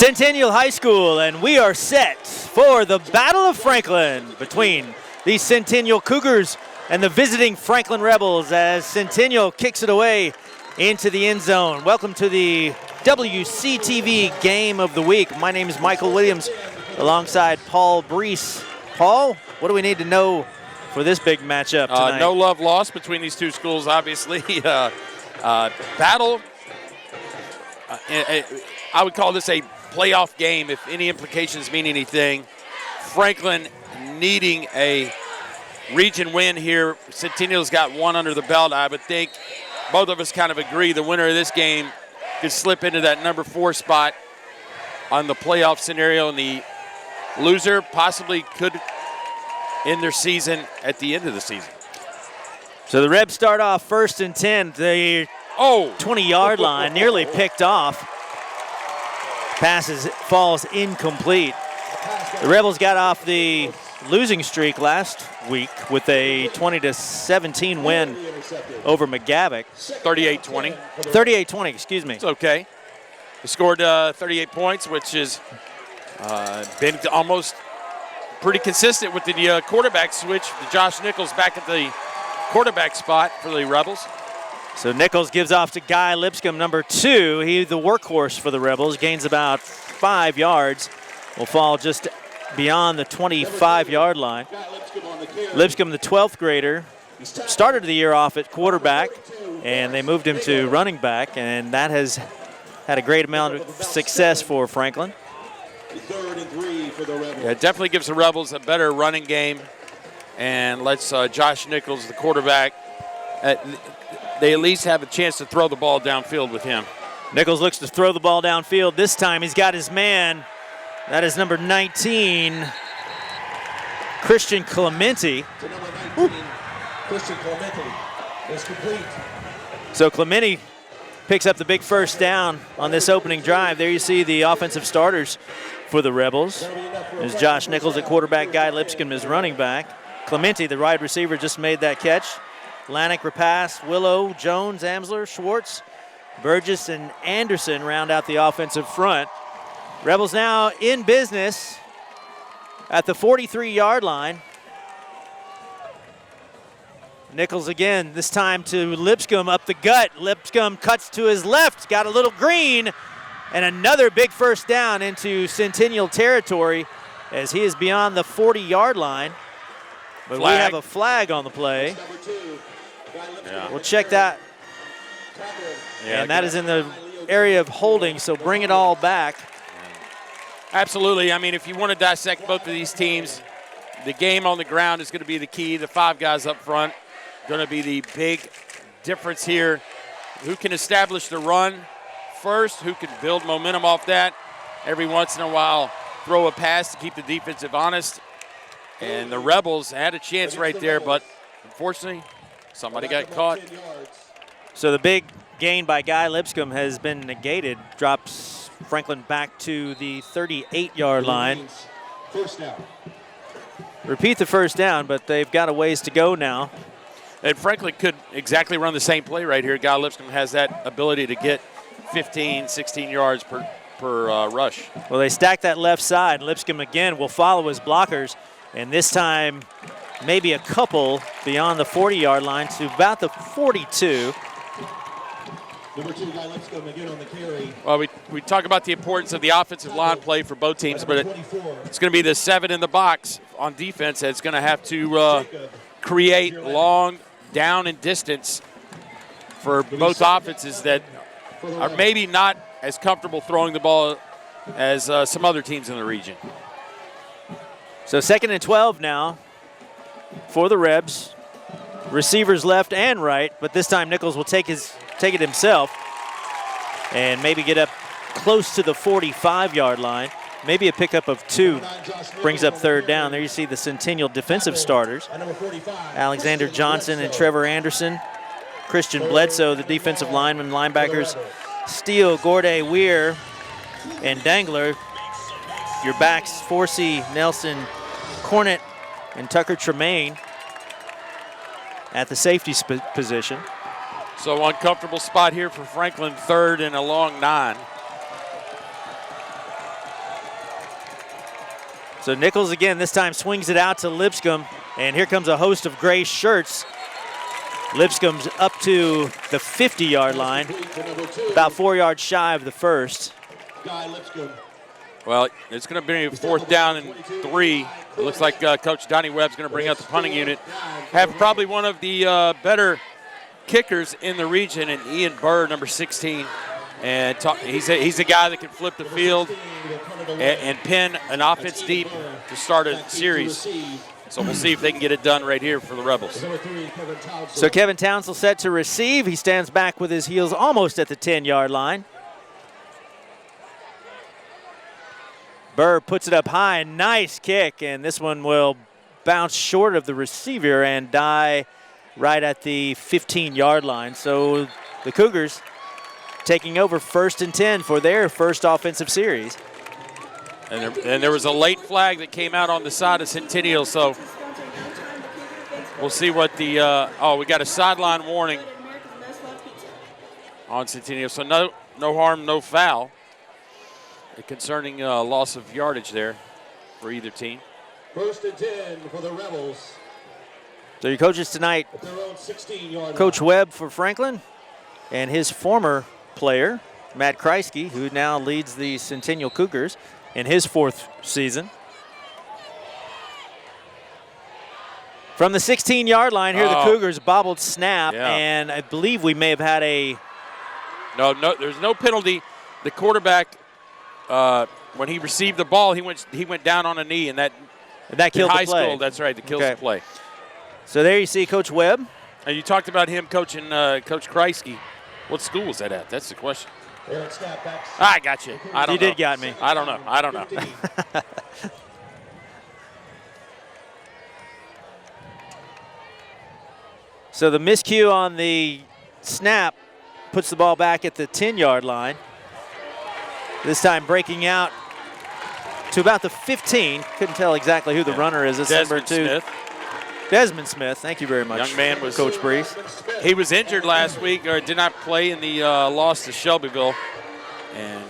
Centennial High School, and we are set for the Battle of Franklin between the Centennial Cougars and the visiting Franklin Rebels as Centennial kicks it away into the end zone. Welcome to the WCTV Game of the Week. My name is Michael Williams alongside Paul Breece. Paul, what do we need to know for this big matchup tonight? No love lost between these two schools, obviously. Battle, I would call this a playoff game if any implications mean anything. Franklin needing a region win here. Centennial's got one under the belt. I would think both of us kind of agree the winner of this game could slip into that number 4 spot on the playoff scenario, and the loser possibly could end their season at the end of the season. So the Rebs start off 1st and 10. The 20-yard line, nearly picked off. Passes falls incomplete. The Rebels got off the losing streak last week with a 20-17 win over McGavock. 38-20. 38-20, excuse me. It's okay. They scored 38 points, which has been almost pretty consistent with the quarterback switch. Josh Nichols back at the quarterback spot for the Rebels. So Nichols gives off to Guy Lipscomb, number 2. He's the workhorse for the Rebels. Gains about 5 yards. Will fall just beyond the 25-yard line. Lipscomb, the 12th grader, started the year off at quarterback, and they moved him to running back, and that has had a great amount of success for Franklin. Yeah, it definitely gives the Rebels a better running game and lets Josh Nichols, the quarterback, they at least have a chance to throw the ball downfield with him. Nichols looks to throw the ball downfield. This time he's got his man. That is number 19, Christian Clemente. Christian Clemente is complete. So Clemente picks up the big first down on this opening drive. There you see the offensive starters for the Rebels. There's Josh Nichols at quarterback, Guy Lipscomb is running back. Clemente, the wide receiver, just made that catch. Lanik, Rapace, Willow, Jones, Amsler, Schwartz, Burgess, and Anderson round out the offensive front. Rebels now in business at the 43-yard line. Nichols again, this time to Lipscomb up the gut. Lipscomb cuts to his left, got a little green, and another big first down into Centennial territory as he is beyond the 40-yard line. But we have a flag on the play. Yeah. We'll check that. Yeah, and that is in the area of holding, so bring it all back. Absolutely. I mean, if you want to dissect both of these teams, the game on the ground is going to be the key. The 5 guys up front going to be the big difference here. Who can establish the run first? Who can build momentum off that? Every once in a while, throw a pass to keep the defensive honest. And the Rebels had a chance right there, but unfortunately, somebody got caught. So the big gain by Guy Lipscomb has been negated, drops Franklin back to the 38-yard line. First down. Repeat the first down, but they've got a ways to go now. And Franklin could exactly run the same play right here. Guy Lipscomb has that ability to get 15, 16 yards per rush. Well, they stack that left side. Lipscomb again will follow his blockers, and this time maybe a couple beyond the 40-yard line to about the 42. Number 2, Guy Lipscomb again on the carry. Well, we talk about the importance of the offensive line play for both teams, but it's going to be the 7 in the box on defense that's going to have to create long down and distance for both offenses that are maybe not as comfortable throwing the ball as some other teams in the region. So 2nd and 12 now for the Rebs. Receivers left and right, but this time Nichols will take it himself and maybe get up close to the 45-yard line. Maybe a pickup of 2 brings up 3rd down. There you see the Centennial defensive starters. Alexander Johnson and Trevor Anderson. Christian Bledsoe, the defensive lineman, linebackers. Steele, Gorday, Weir, and Dangler. Your backs, Forsey, Nelson, Cornett, and Tucker Tremaine at the safety position. So uncomfortable spot here for Franklin, 3rd and a long 9. So Nichols again, this time swings it out to Lipscomb, and here comes a host of gray shirts. Lipscomb's up to the 50-yard line, about 4 yards shy of the first. Well, it's going to be a 4th down and 3. It looks like Coach Donnie Webb's going to bring out the punting unit. Have probably one of the better kickers in the region, and Ian Burr, number 16. And he's a guy that can flip the field and pin an offense deep to start a series. So we'll see if they can get it done right here for the Rebels. So Kevin Townsell set to receive. He stands back with his heels almost at the 10-yard line. Burr puts it up high, nice kick, and this one will bounce short of the receiver and die right at the 15-yard line. So the Cougars taking over 1st and 10 for their first offensive series. And there was a late flag that came out on the side of Centennial, so we'll see what the, we got a sideline warning on Centennial. So no harm, no foul concerning loss of yardage there for either team. 1st and 10 for the Rebels. So your coaches tonight, Coach Webb for Franklin and his former player, Matt Kreisky, who now leads the Centennial Cougars in his 4th season. From the 16-yard line here, the Cougars bobbled snap, and I believe we may have had a... No, there's no penalty. The quarterback, when he received the ball, he went down on a knee, and that killed the play. High school, that's right, that kills the play. So there you see Coach Webb. And you talked about him coaching Coach Kreisky. What school was that at? That's the question. I got you. I don't know. You did got me. I don't know. So the miscue on the snap puts the ball back at the 10-yard line. This time breaking out to about the 15. Couldn't tell exactly who the runner is. It's number 2. Smith. Desmond Smith, thank you very much. Young man was Coach Breece. He was injured last week, or did not play in the loss to Shelbyville, and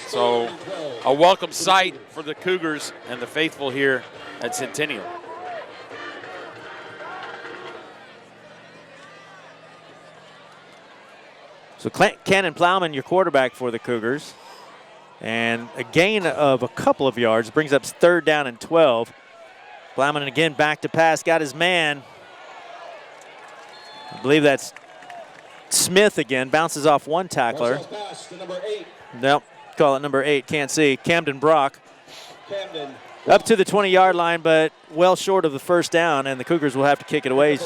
so a welcome sight for the Cougars and the faithful here at Centennial. So Cannon Plowman, your quarterback for the Cougars, and a gain of a couple of yards brings up 3rd down and 12. Plowman again back to pass, got his man. I believe that's Smith again, bounces off one tackler. Nope, call it number 8, can't see. Camden Brock. Up to the 20-yard line, but well short of the 1st down, and the Cougars will have to kick it away.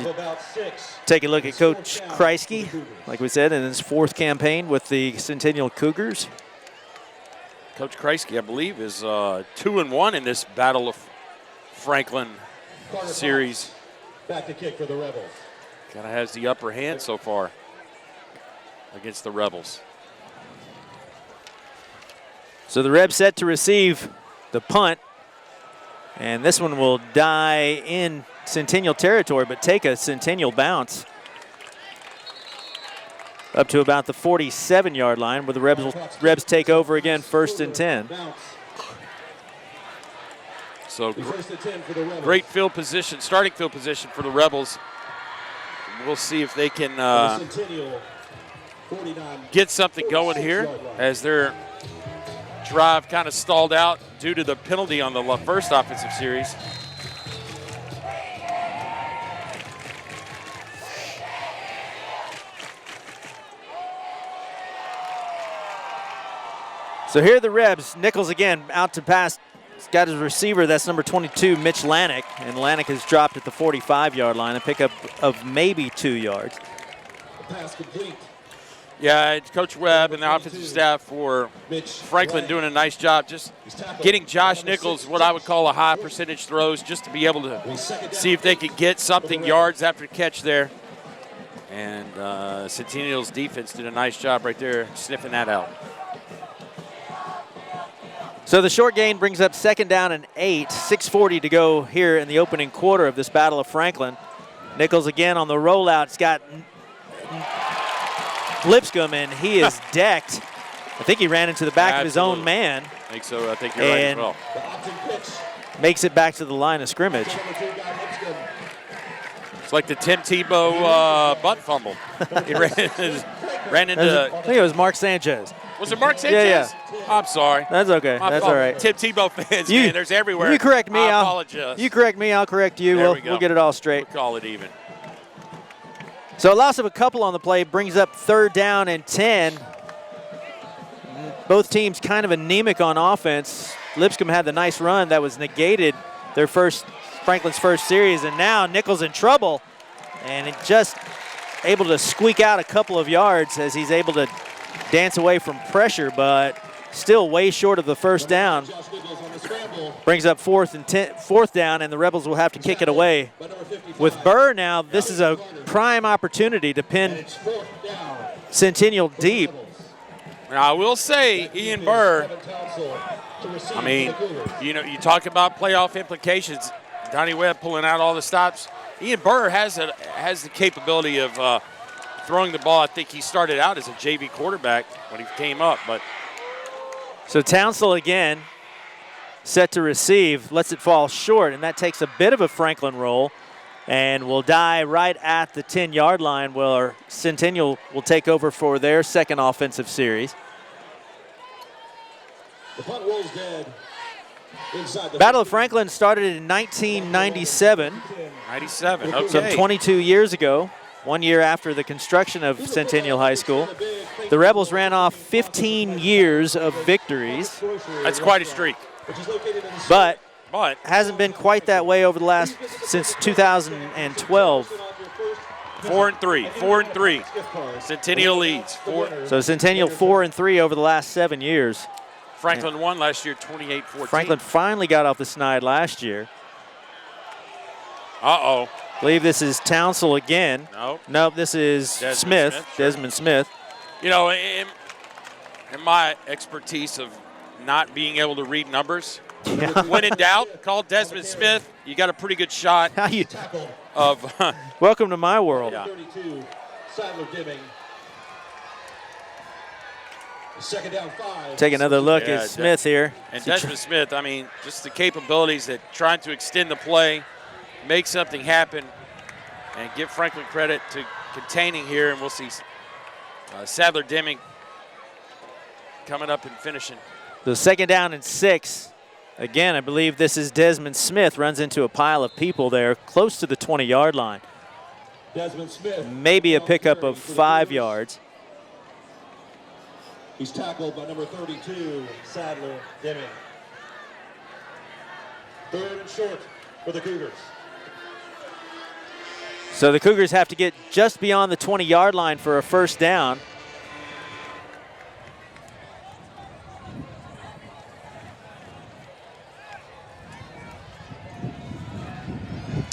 Take a look at Coach Kreisky, like we said, in his 4th campaign with the Centennial Cougars. Coach Kreisky, I believe, is 2-1 in this Battle of Franklin series. Back to kick for the Rebels. Kind of has the upper hand so far against the Rebels. So the Rebs set to receive the punt, and this one will die in Centennial territory, but take a Centennial bounce up to about the 47-yard line, where the Rebs take over again, 1st and 10. So great field position, starting field position for the Rebels. We'll see if they can get something going here as their drive kind of stalled out due to the penalty on the first offensive series. So here are the Rebs. Nichols again out to pass. He's got his receiver, that's number 22, Mitch Lanick, and Lanick has dropped at the 45-yard line, a pickup of maybe 2 yards. Pass complete. Yeah, Coach Webb and the offensive staff for Franklin doing a nice job just getting Josh Nichols what I would call a high percentage throws just to be able to see if they could get something yards after catch there. And Centennial's defense did a nice job right there sniffing that out. So the short gain brings up 2nd down and 8, 6:40 to go here in the opening quarter of this Battle of Franklin. Nichols again on the rollout. It's got Lipscomb, and he is decked. I think he ran into the back of his own man. think so. I think you're right as And well. The option pitch. makes it back to the line of scrimmage. Number 2 guy Lipscomb. It's like the Tim Tebow butt fumble. He ran into. I think it was Mark Sanchez. Was it Mark Sanchez? Yeah. I'm sorry. That's okay. My That's fault. all right. Tim Tebow fans, man, there's everywhere. You correct me. I apologize. You correct me. I'll correct you. There We'll we go. we'll get it all straight. We'll call it even. So a loss of a couple on the play brings up 3rd down and 10. Both teams kind of anemic on offense. Lipscomb had the nice run that was negated Franklin's first series, and now Nichols in trouble, and it just able to squeak out a couple of yards as he's able to dance away from pressure, but still way short of the first down. Josh Nichols on the scramble. Brings up 4th down, and the Rebels will have to kick it away. By number 55. With Burr now, this is a prime opportunity to And pin it's 4th down. Centennial deep. Now, I will say, Ian Burr, Kevin Townsend to receive I mean, for the Cougars. you talk about playoff implications. Donnie Webb pulling out all the stops. Ian Burr has the capability of throwing the ball. I think he started out as a JV quarterback when he came up, but So Townsend again set to receive, lets it fall short, and that takes a bit of a Franklin roll and will die right at the 10-yard line where Centennial will take over for their second offensive series. The punt rolls dead. Inside the Battle of Franklin started in 1997, 97. some Okay. 22 years ago, 1 year after the construction of Centennial High School. The Rebels ran off 15 years of victories, That's quite a streak. which is located in the but But hasn't been quite that way over the last, since 2012. 4-3. 4-3. Centennial leads. So Centennial 4-3 over the last 7 years. Franklin won last year 28-14. Franklin finally got off the snide last year. Uh-oh. I believe this is Townsend again. No. Nope, this is Desmond Smith, Smith, sure. Desmond Smith. You know, in my expertise of not being able to read numbers, when in doubt, call Desmond Smith. You got a pretty good shot How you? of Welcome to my world. Yeah. 32, Sadler Dimming. Second down 5. Take another look Yeah, at Smith here. and Desmond Smith. I mean, just the capabilities that trying to extend the play, make something happen, and give Franklin credit to containing here. And we'll see Sadler Dimming coming up and finishing. The 2nd down and 6. Again, I believe this is Desmond Smith, runs into a pile of people there close to the 20-yard line. Desmond Smith. Maybe a pickup of 5 yards. He's tackled by number 32, Sadler Dimming. 3rd and short for the Cougars. So the Cougars have to get just beyond the 20-yard line for a first down.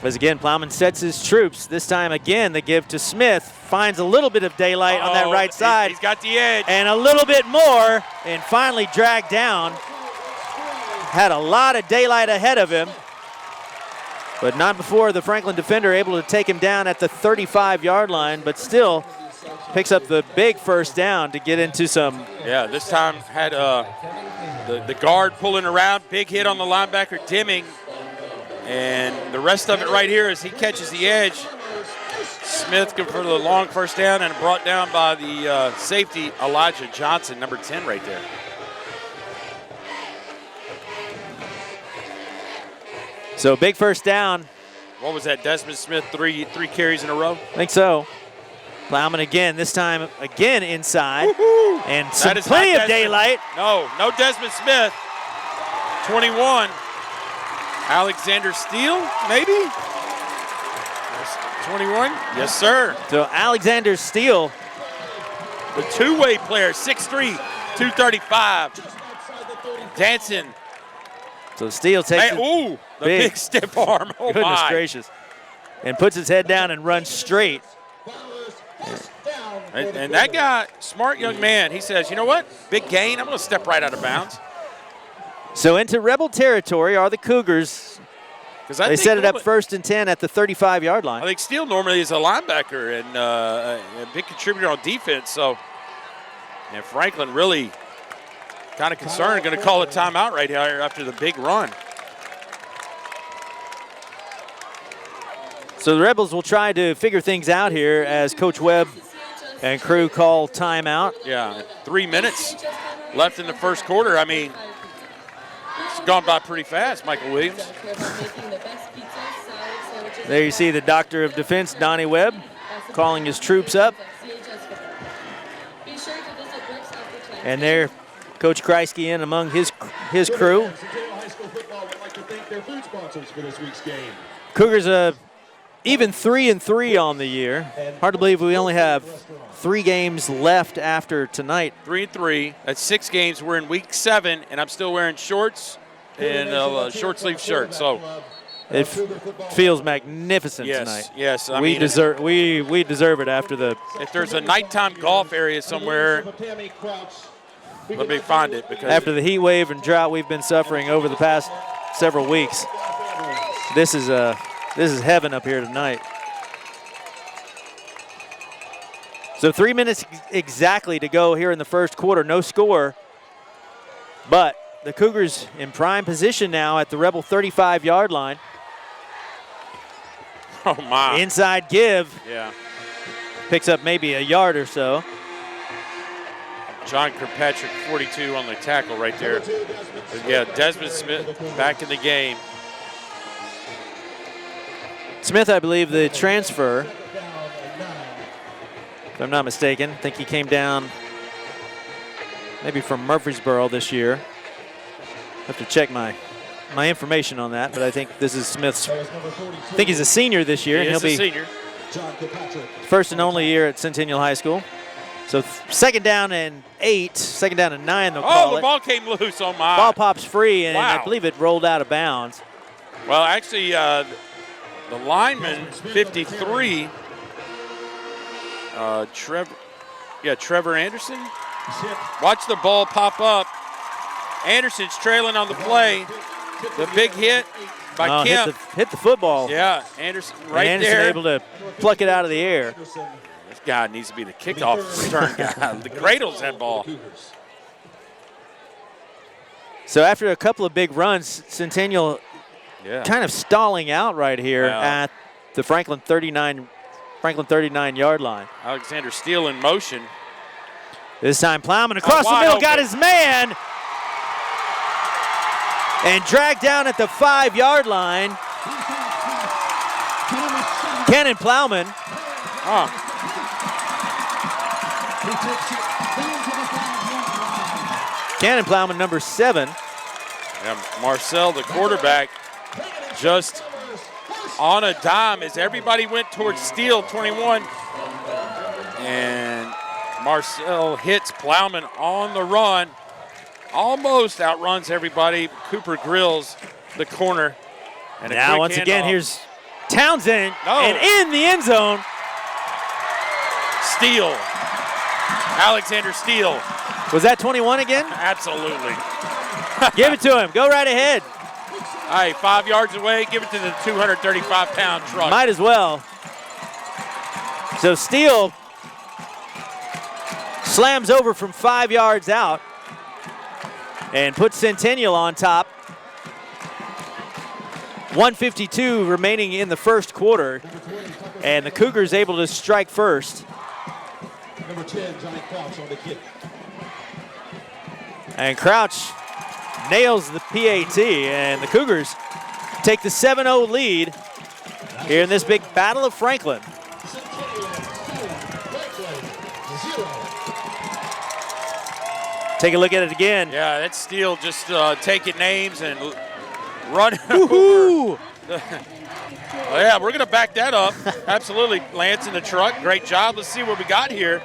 As again, Plowman sets his troops. This time again, the give to Smith. Finds a little bit of daylight on that right side. He's got the edge. And a little bit more, and finally dragged down. Had a lot of daylight ahead of him, but not before the Franklin defender able to take him down at the 35-yard line, but still picks up the big first down to get into some. Yeah, this time had the guard pulling around. Big hit on the linebacker, Dimming. And the rest of it right here is he catches the edge. Smith goes for the long first down and brought down by the safety, Elijah Johnson, number 10 right there. So big first down. What was that, Desmond Smith, three carries in a row? I think so. Plowman again, this time again inside. And That is plenty not of Desmond. daylight. No Desmond Smith. 21. Alexander Steele, maybe? 21? Yes, sir. So Alexander Steele. The two-way player, 6'3", 235. Dancing. So Steele takes Man, it. ooh, the big stiff arm. Oh, Goodness my. gracious. And puts his head down and runs straight. And that guy, smart young man, he says, you know what? Big gain. I'm going to step right out of bounds. So into Rebel territory are the Cougars. They set it up 1st and 10 at the 35-yard line. I think Steele normally is a linebacker and a big contributor on defense. So, and Franklin really kind of concerned. Going to call a timeout right here after the big run. So the Rebels will try to figure things out here as Coach Webb and crew call timeout. Yeah, 3 minutes left in the first quarter. I mean, it's gone by pretty fast, Michael Williams. There you see the Doctor of Defense, Donnie Webb, calling his troops up. And there, Coach Kreisky in among his crew. Centennial High School football would like to thank their food sponsors for this week's game. Cougars even 3-3 on the year. Hard to believe we only have 3 games left after tonight. 3-3. That's 6 games. We're in week 7, and I'm still wearing shorts and a short sleeve shirt. So it feels magnificent yes, tonight. yes. I we mean, deserve it after the. If there's a nighttime golf area somewhere, let me find it, because after the heat wave and drought we've been suffering over the past several weeks, this is heaven up here tonight. So 3 minutes exactly to go here in the first quarter. No score, but the Cougars in prime position now at the Rebel 35-yard line. oh my, Inside give. yeah. Picks up maybe a yard or so. John Kirkpatrick, 42 on the tackle right there. But yeah, Desmond Smith back in the game. Smith, I believe, the transfer, if I'm not mistaken. I think he came down maybe from Murfreesboro this year. Have to check my information on that, but I think this is Smith's. I think he's a senior this year, He and is he'll a be senior. first and only year at Centennial High School. So second down and 8, second down and 9 they'll call Oh, the it. ball came loose. Oh my. Ball pops free, and Wow. I believe it rolled out of bounds. Well, actually, the lineman, 53, Trevor Anderson. Watch the ball pop up. Anderson's trailing on the play. The big hit by Kemp. Hit the football. Yeah, Anderson right and Anderson there. able to pluck it out of the air. This guy needs to be the kickoff return guy. The cradles that ball. So after a couple of big runs, Centennial Yeah. kind of stalling out right here Yeah. at the Franklin 39-yard line. Alexander Steele in motion. This time Plowman across the wide middle, open. got his man, and dragged down at the 5-yard line. Cannon Plowman. Cannon Plowman, number 7. Yeah, Marcel, the quarterback, just on a dime as everybody went towards Steele, 21. And Marcel hits Plowman on the run. Almost outruns everybody. Cooper grills the corner. And Now once again, here's Townsend, and in the end zone. Steele. Alexander Steele. Was that 21 again? Absolutely. Give it to him. Go right ahead. All right, 5 yards away. Give it to the 235-pound truck. Might as well. So Steele slams over from 5 yards out and puts Centennial on top. 1:52 remaining in the first quarter, and the Cougars able to strike first. Number 10, Johnny Crouch on the kick. And Crouch nails the PAT, and the Cougars take the 7-0 lead here in this big Battle of Franklin. Take a look at it again. Yeah, that's Steele just taking names and running. Woohoo! Oh, yeah, we're going to back that up. Absolutely. Lance in the truck. Great job. Let's see what we got here.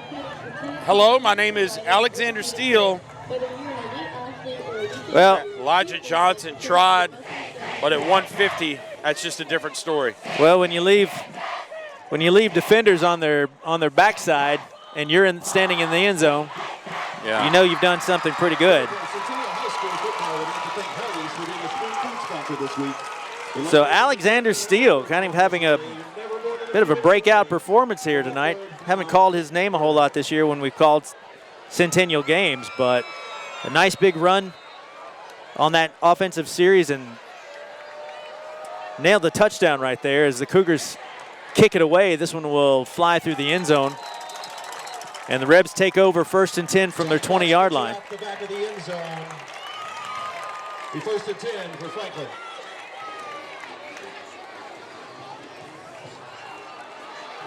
Hello, my name is Alexander Steele. Well, Elijah Johnson tried, but at 150, that's just a different story. well, when you leave defenders on their backside and you're standing in the end zone, Yeah. you know you've done something pretty good. So Alexander Steele kind of having a bit of a breakout performance here tonight. Haven't called his name a whole lot this year when we've called Centennial games, but A nice big run on that offensive series and nailed the touchdown right there as the Cougars kick it away. This one will fly through the end zone. And the Rebs take over 1st and 10 from their 20-yard line. Off the back of the end zone. The 1st and 10 for Franklin.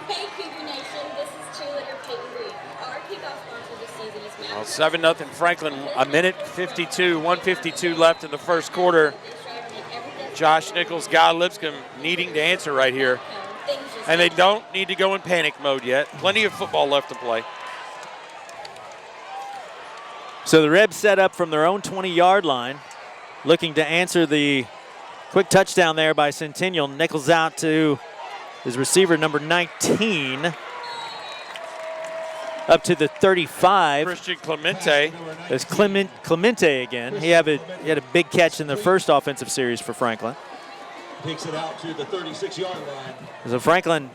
Hey Cougar Nation, this is cheerleader Peyton Reed. Our kickoff sponsor this season is Well, 7-0 Franklin, a minute 52, 152 left in the first quarter. Josh Nichols, Guy Lipscomb needing to answer right here. And they don't need to go in panic mode yet. Plenty of football left to play. So the Rebs set up from their own 20-yard line, looking to answer the quick touchdown there by Centennial. Nichols out to his receiver, number 19, up to the 35. Christian Clemente. There's Clemente again. He had a big catch in the first offensive series for Franklin. Takes it out to the 36-yard line. So Franklin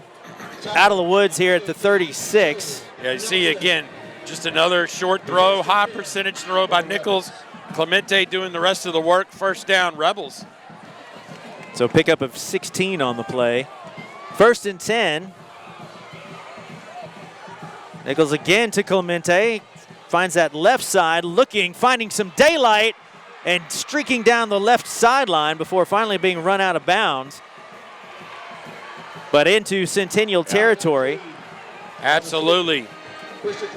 out of the woods here at the 36. Yeah, you see again, just another short throw, high percentage throw by Nichols. Clemente doing the rest of the work. First down, Rebels. So pickup of 16 on the play. 1st and 10. Nichols again to Clemente. Finds that left side, finding some daylight, and streaking down the left sideline before finally being run out of bounds. But into Centennial territory. Absolutely.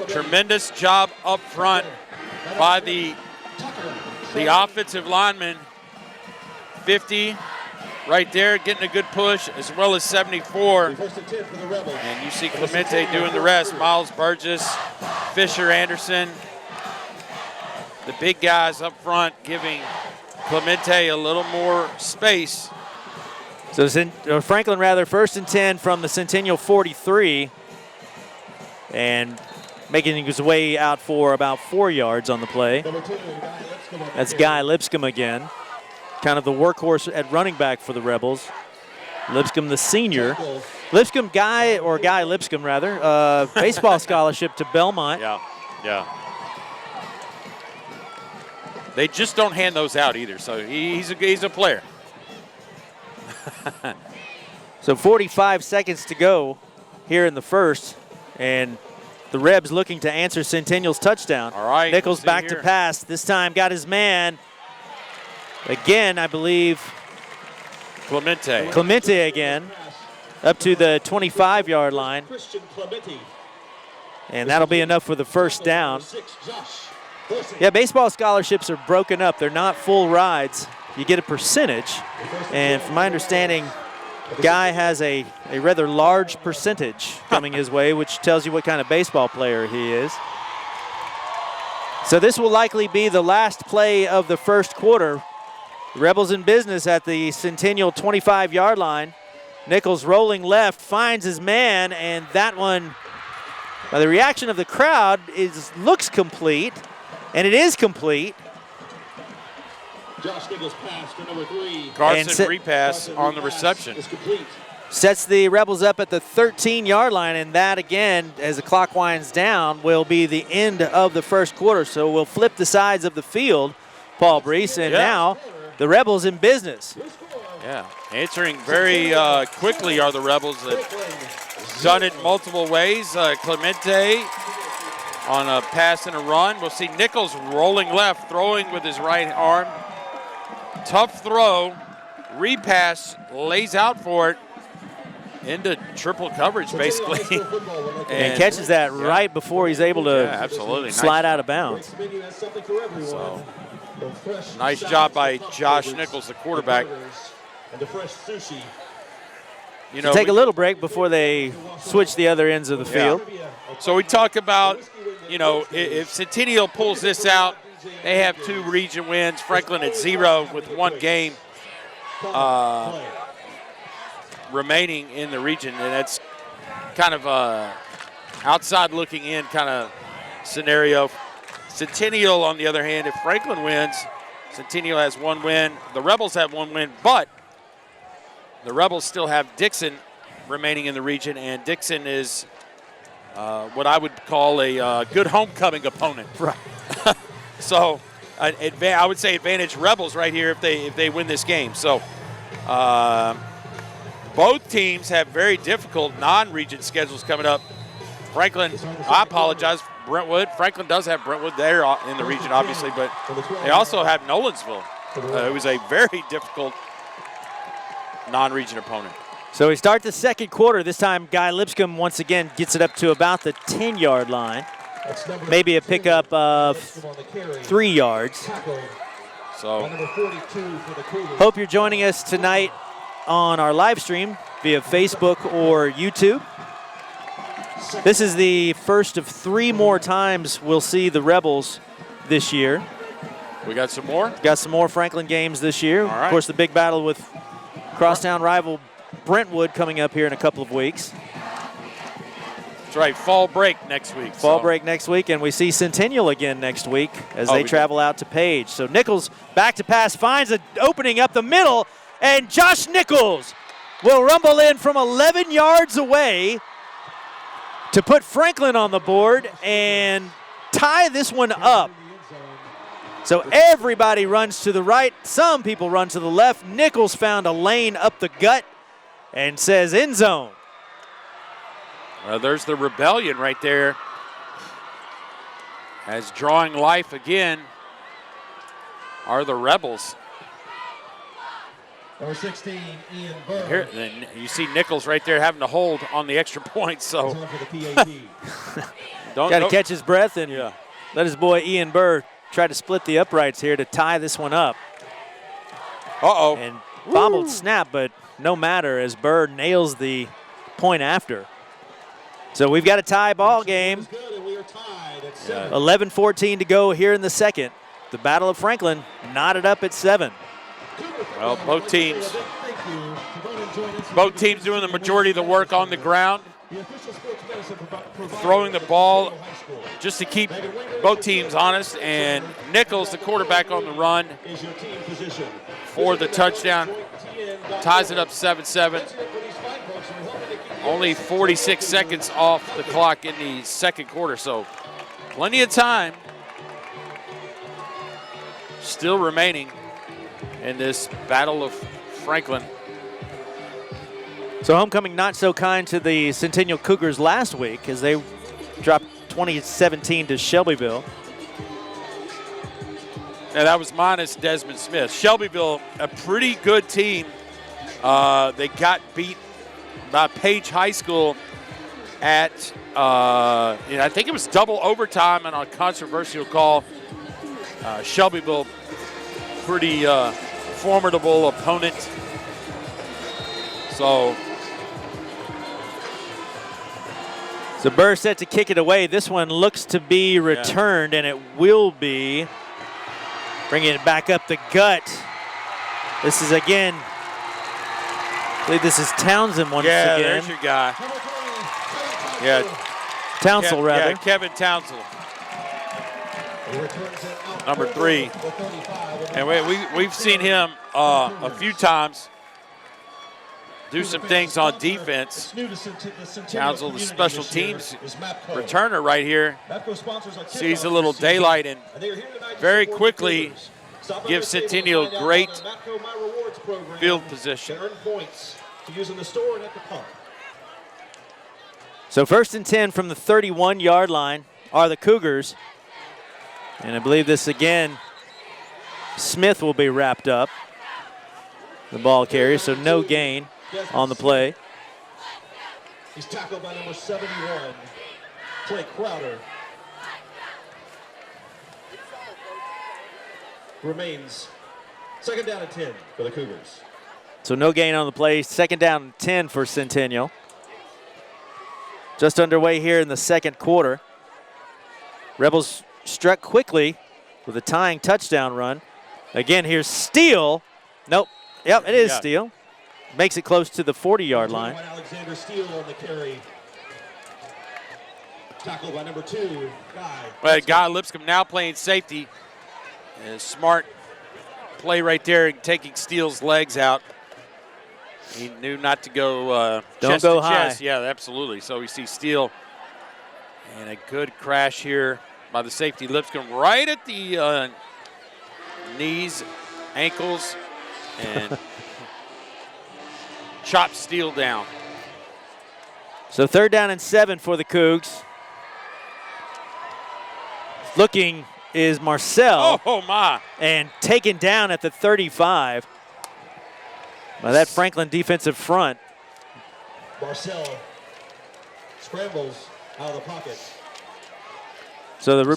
Tremendous job up front by the offensive lineman. 50 right there, getting a good push, as well as 74. And you see Clemente doing the rest. Miles Burgess, Fisher, Anderson. The big guys up front giving Clemente a little more space. So Franklin, 1st and 10 from the Centennial 43. And making his way out for about 4 yards on the play. That's Guy Lipscomb again. Kind of the workhorse at running back for the Rebels. Lipscomb, the senior. Guy Lipscomb rather, baseball scholarship to Belmont. Yeah. They just don't hand those out either, so he's a player. So 45 seconds to go here in the first, and the Rebs looking to answer Centennial's touchdown. All right. Nichols back to pass. This time got his man. Again, I believe. Clemente again. Up to the 25-yard line. And that'll be enough for the first down. Yeah, baseball scholarships are broken up. They're not full rides. You get a percentage. And from my understanding, Guy has a rather large percentage coming his way, which tells you what kind of baseball player he is. So this will likely be the last play of the first quarter. Rebels in business at the Centennial 25-yard line. Nichols rolling left, finds his man, and that one, by the reaction of the crowd, looks complete, and it is complete. Josh Nichols pass to number 3. Carson repass on the reception. Sets the Rebels up at the 13-yard line, and that, again, as the clock winds down, will be the end of the first quarter. So we'll flip the sides of the field, Paul Breece, and now the Rebels in business. Yeah, answering very quickly are the Rebels that done it multiple ways. Clemente on a pass and a run. We'll see Nichols rolling left, throwing with his right arm. Tough throw, repass, lays out for it into triple coverage basically. and catches that right before he's able to absolutely slide out of bounds. So, nice job by Josh Nichols, the quarterback. You know, take a little break before they switch the other ends of the field. So we talk about, you know, if Centennial pulls this out, they have 2 region wins. Franklin at 0 with 1 game remaining in the region, and that's kind of outside looking in kind of scenario. Centennial, on the other hand, if Franklin wins, Centennial has 1 win. The Rebels have 1 win, but the Rebels still have Dixon remaining in the region, and Dixon is what I would call a good homecoming opponent. Right. So I would say advantage Rebels right here if they win this game. So both teams have very difficult non-region schedules coming up. Franklin, I apologize, Brentwood. Franklin does have Brentwood there in the region, obviously, but they also have Nolensville. It was a very difficult non-region opponent. So we start the second quarter. This time, Guy Lipscomb once again gets it up to about the 10-yard line. Maybe a pickup of 3 yards. So hope you're joining us tonight on our live stream via Facebook or YouTube. This is the first of 3 more times we'll see the Rebels this year. We got some more? Got some more Franklin games this year. All right. Of course, the big battle with crosstown rival Brentwood coming up here in a couple of weeks. That's right, fall break next week. Fall break next week, and we see Centennial again next week as they travel out to Page. So Nichols back to pass, finds an opening up the middle, and Josh Nichols will rumble in from 11 yards away to put Franklin on the board and tie this one up. So everybody runs to the right. Some people run to the left. Nichols found a lane up the gut and says end zone. Well, there's the rebellion right there. As drawing life again are the Rebels. Number 16, Ian Burr. Here, then you see Nichols right there having to hold on the extra point. So got to catch his breath and let his boy Ian Burr try to split the uprights here to tie this one up. And fumbled snap, but no matter as Burr nails the point after. So we've got a tie ball game. 11-14 to go here in the second. The Battle of Franklin knotted up at 7. Well, both teams doing the majority of the work on the ground, throwing the ball just to keep both teams honest. And Nichols, the quarterback on the run for the touchdown, ties it up 7-7. Only 46 seconds off the clock in the second quarter, so plenty of time still remaining in this Battle of Franklin. So homecoming not so kind to the Centennial Cougars last week as they dropped 2017 to Shelbyville. Now that was minus Desmond Smith. Shelbyville, a pretty good team. They got beat by Page High School at, I think it was double overtime and on a controversial call. Shelbyville, pretty formidable opponent. So Burr set to kick it away. This one looks to be returned, and it will be. Bringing it back up the gut. This is again, I believe this is Townsend once again. Yeah, there's your guy. Townsend, rather. Yeah, Kevin Townsend. Number 3. And we've seen him a few times do some things on defense. Townsend, the special teams returner right here, sees a little daylight and very quickly gives Centennial great field position. So 1st and 10 from the 31-yard line are the Cougars. And I believe this again, Smith will be wrapped up. The ball carrier, so no gain on the play. He's tackled by number 71, Clay Crowder. Remains 2nd down and 10 for the Cougars. So no gain on the play. 2nd down and 10 for Centennial. Just underway here in the second quarter. Rebels struck quickly with a tying touchdown run. Again, here's Steele. Nope. Yep, it is Steele. Makes it close to the 40-yard line. Alexander Steele on the carry. Tackled by number 2, Guy. Well, Guy Lipscomb now playing safety. And a smart play right there, taking Steele's legs out. He knew not to go Don't go high. chest. Yeah, absolutely. So we see Steele and a good crash here by the safety Lipscomb right at the knees, ankles, and chop Steele down. So 3rd down and 7 for the Cougs. Looking is Marcel. Oh, my. And taken down at the 35 by that Franklin defensive front. Marcel scrambles out of the pocket. So the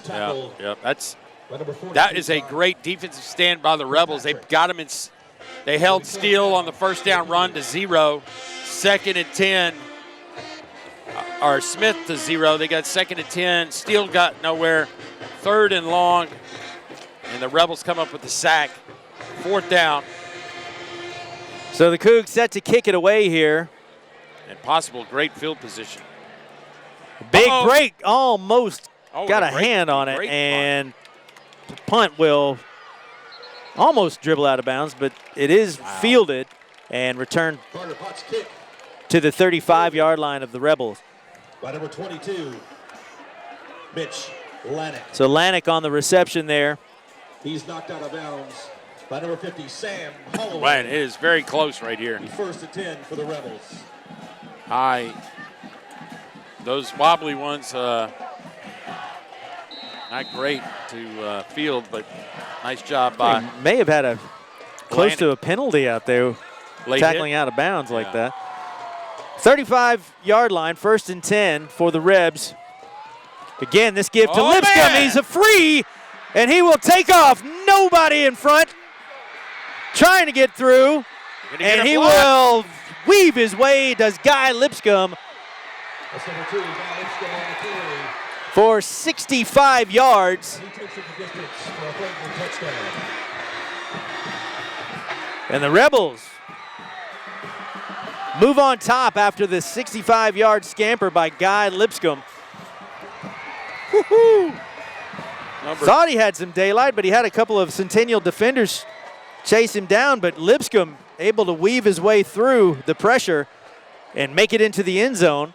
that is a great defensive stand by the Rebels. They got him in. They held Steele on the 1st down run to 0. 2nd and 10. Or Smith to 0. They got 2nd and 10. Steele got nowhere. 3rd and long. And the Rebels come up with the sack. 4th down. So the Cougs set to kick it away here. And possible great field position. Big break, almost got a hand on it, great and the punt will almost dribble out of bounds, but it is fielded and returned to the 35-yard line of the Rebels. By number 22, Mitch Lanik. So Lanik on the reception there. He's knocked out of bounds by number 50, Sam Holloway. Man, it is very close right here. 1st and 10 for the Rebels. Those wobbly ones, not great to field, but nice job by. He may have had a close to a penalty out there, Late tackling out of bounds like that. 35-yard line, 1st and 10 for the Rebs. Again, this give to Lipscomb. Man. He's a free, and he will take off. Nobody in front, trying to get through, and he will weave his way. Does Guy Lipscomb That's number 2, Guy Lipscomb on the carry. for 65 yards. He takes it the distance for a Franklin touchdown. And the Rebels move on top after the 65-yard scamper by Guy Lipscomb. Woo-hoo. Thought he had some daylight, but he had a couple of Centennial defenders chase him down, but Lipscomb able to weave his way through the pressure and make it into the end zone.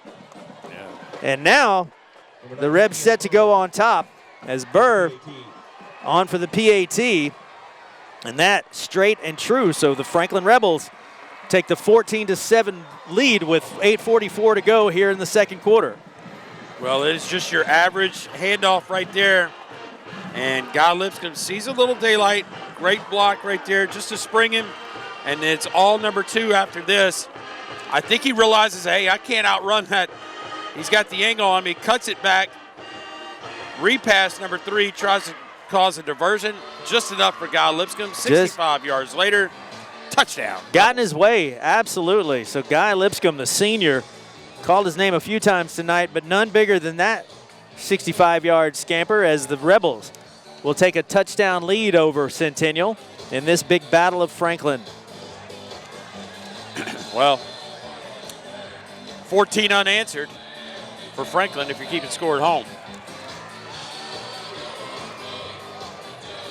Yeah. And now the Rebs set to go on top as Burr on for the PAT. And that straight and true. So the Franklin Rebels take the 14-7 lead with 8:44 to go here in the 2nd quarter. Well, it's just your average handoff right there. And Guy Lipscomb sees a little daylight. Great block right there just to spring him. And it's all number 2 after this. I think he realizes, hey, I can't outrun that. He's got the angle on me, cuts it back. Repass number 3, tries to cause a diversion. Just enough for Guy Lipscomb. 65 yards later, touchdown. Got in his way, absolutely. So Guy Lipscomb, the senior, called his name a few times tonight, but none bigger than that 65-yard scamper as the Rebels will take a touchdown lead over Centennial in this big battle of Franklin. Well, 14 unanswered for Franklin if you're keeping score at home.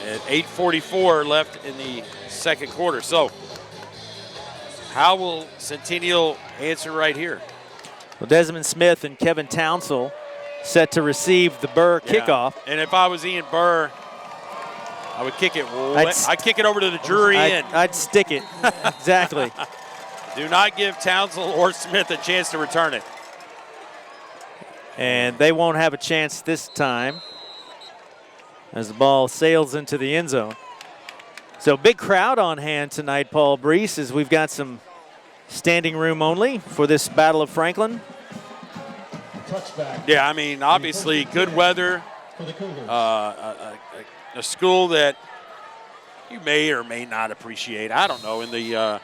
At 8:44 left in the 2nd quarter. So how will Centennial answer right here? Well, Desmond Smith and Kevin Townsell set to receive the Burr kickoff. And if I was Ian Burr, I would kick it. I'd kick it over to the jury end. I'd stick it. Exactly. Do not give Townsell or Smith a chance to return it. And they won't have a chance this time as the ball sails into the end zone. So big crowd on hand tonight, Paul Breece, as we've got some standing room only for this Battle of Franklin. Touchback. Yeah, I mean, obviously good weather. A school that you may or may not appreciate. I don't know, in the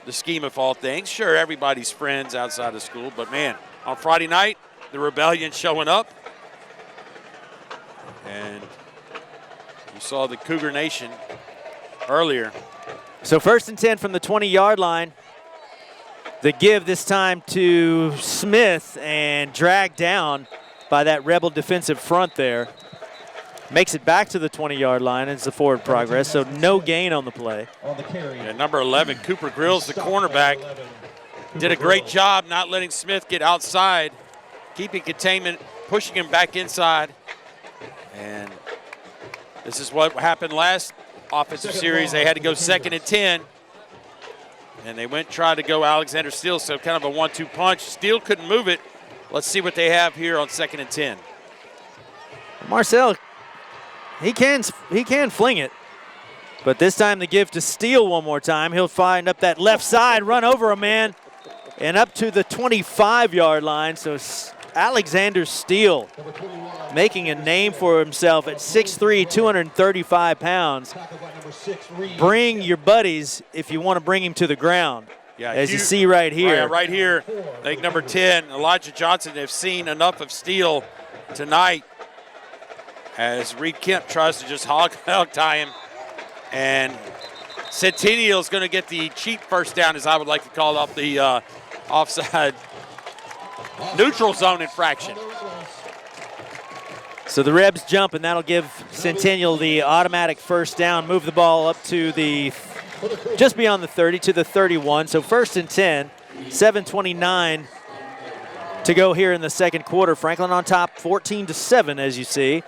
the scheme of all things. Sure, everybody's friends outside of school, but man, on Friday night, the Rebellion showing up. And you saw the Cougar Nation earlier. So 1st and 10 from the 20-yard line. The give this time to Smith and dragged down by that Rebel defensive front there. Makes it back to the 20-yard line as the forward progress, so no gain on the play. Yeah, number 11, Cooper Grills, the cornerback, did a great job not letting Smith get outside, keeping containment, pushing him back inside. And This is what happened last offensive series. They had to go 2nd and 10. And they tried to go Alexander Steele, so kind of a 1-2 punch. Steele couldn't move it. Let's see what they have here on 2nd and 10. Marcel, he can fling it. But this time the give to Steele one more time. He'll find up that left side, run over a man, and up to the 25-yard line. So Alexander Steele making a name for himself at 6'3", 235 pounds. Bring your buddies if you want to bring him to the ground, as you see right here. Right here, I think number 10, Elijah Johnson, have seen enough of Steele tonight as Reed Kemp tries to just hog tie him. And Centennial is going to get the cheap first down, as I would like to call it, off the offside neutral zone infraction. So the Rebs jump, and that'll give Centennial the automatic first down, move the ball up to the, just beyond the 30 to the 31. So 1st and 10, 7:29 to go here in the second quarter. Franklin on top 14-7, as you see.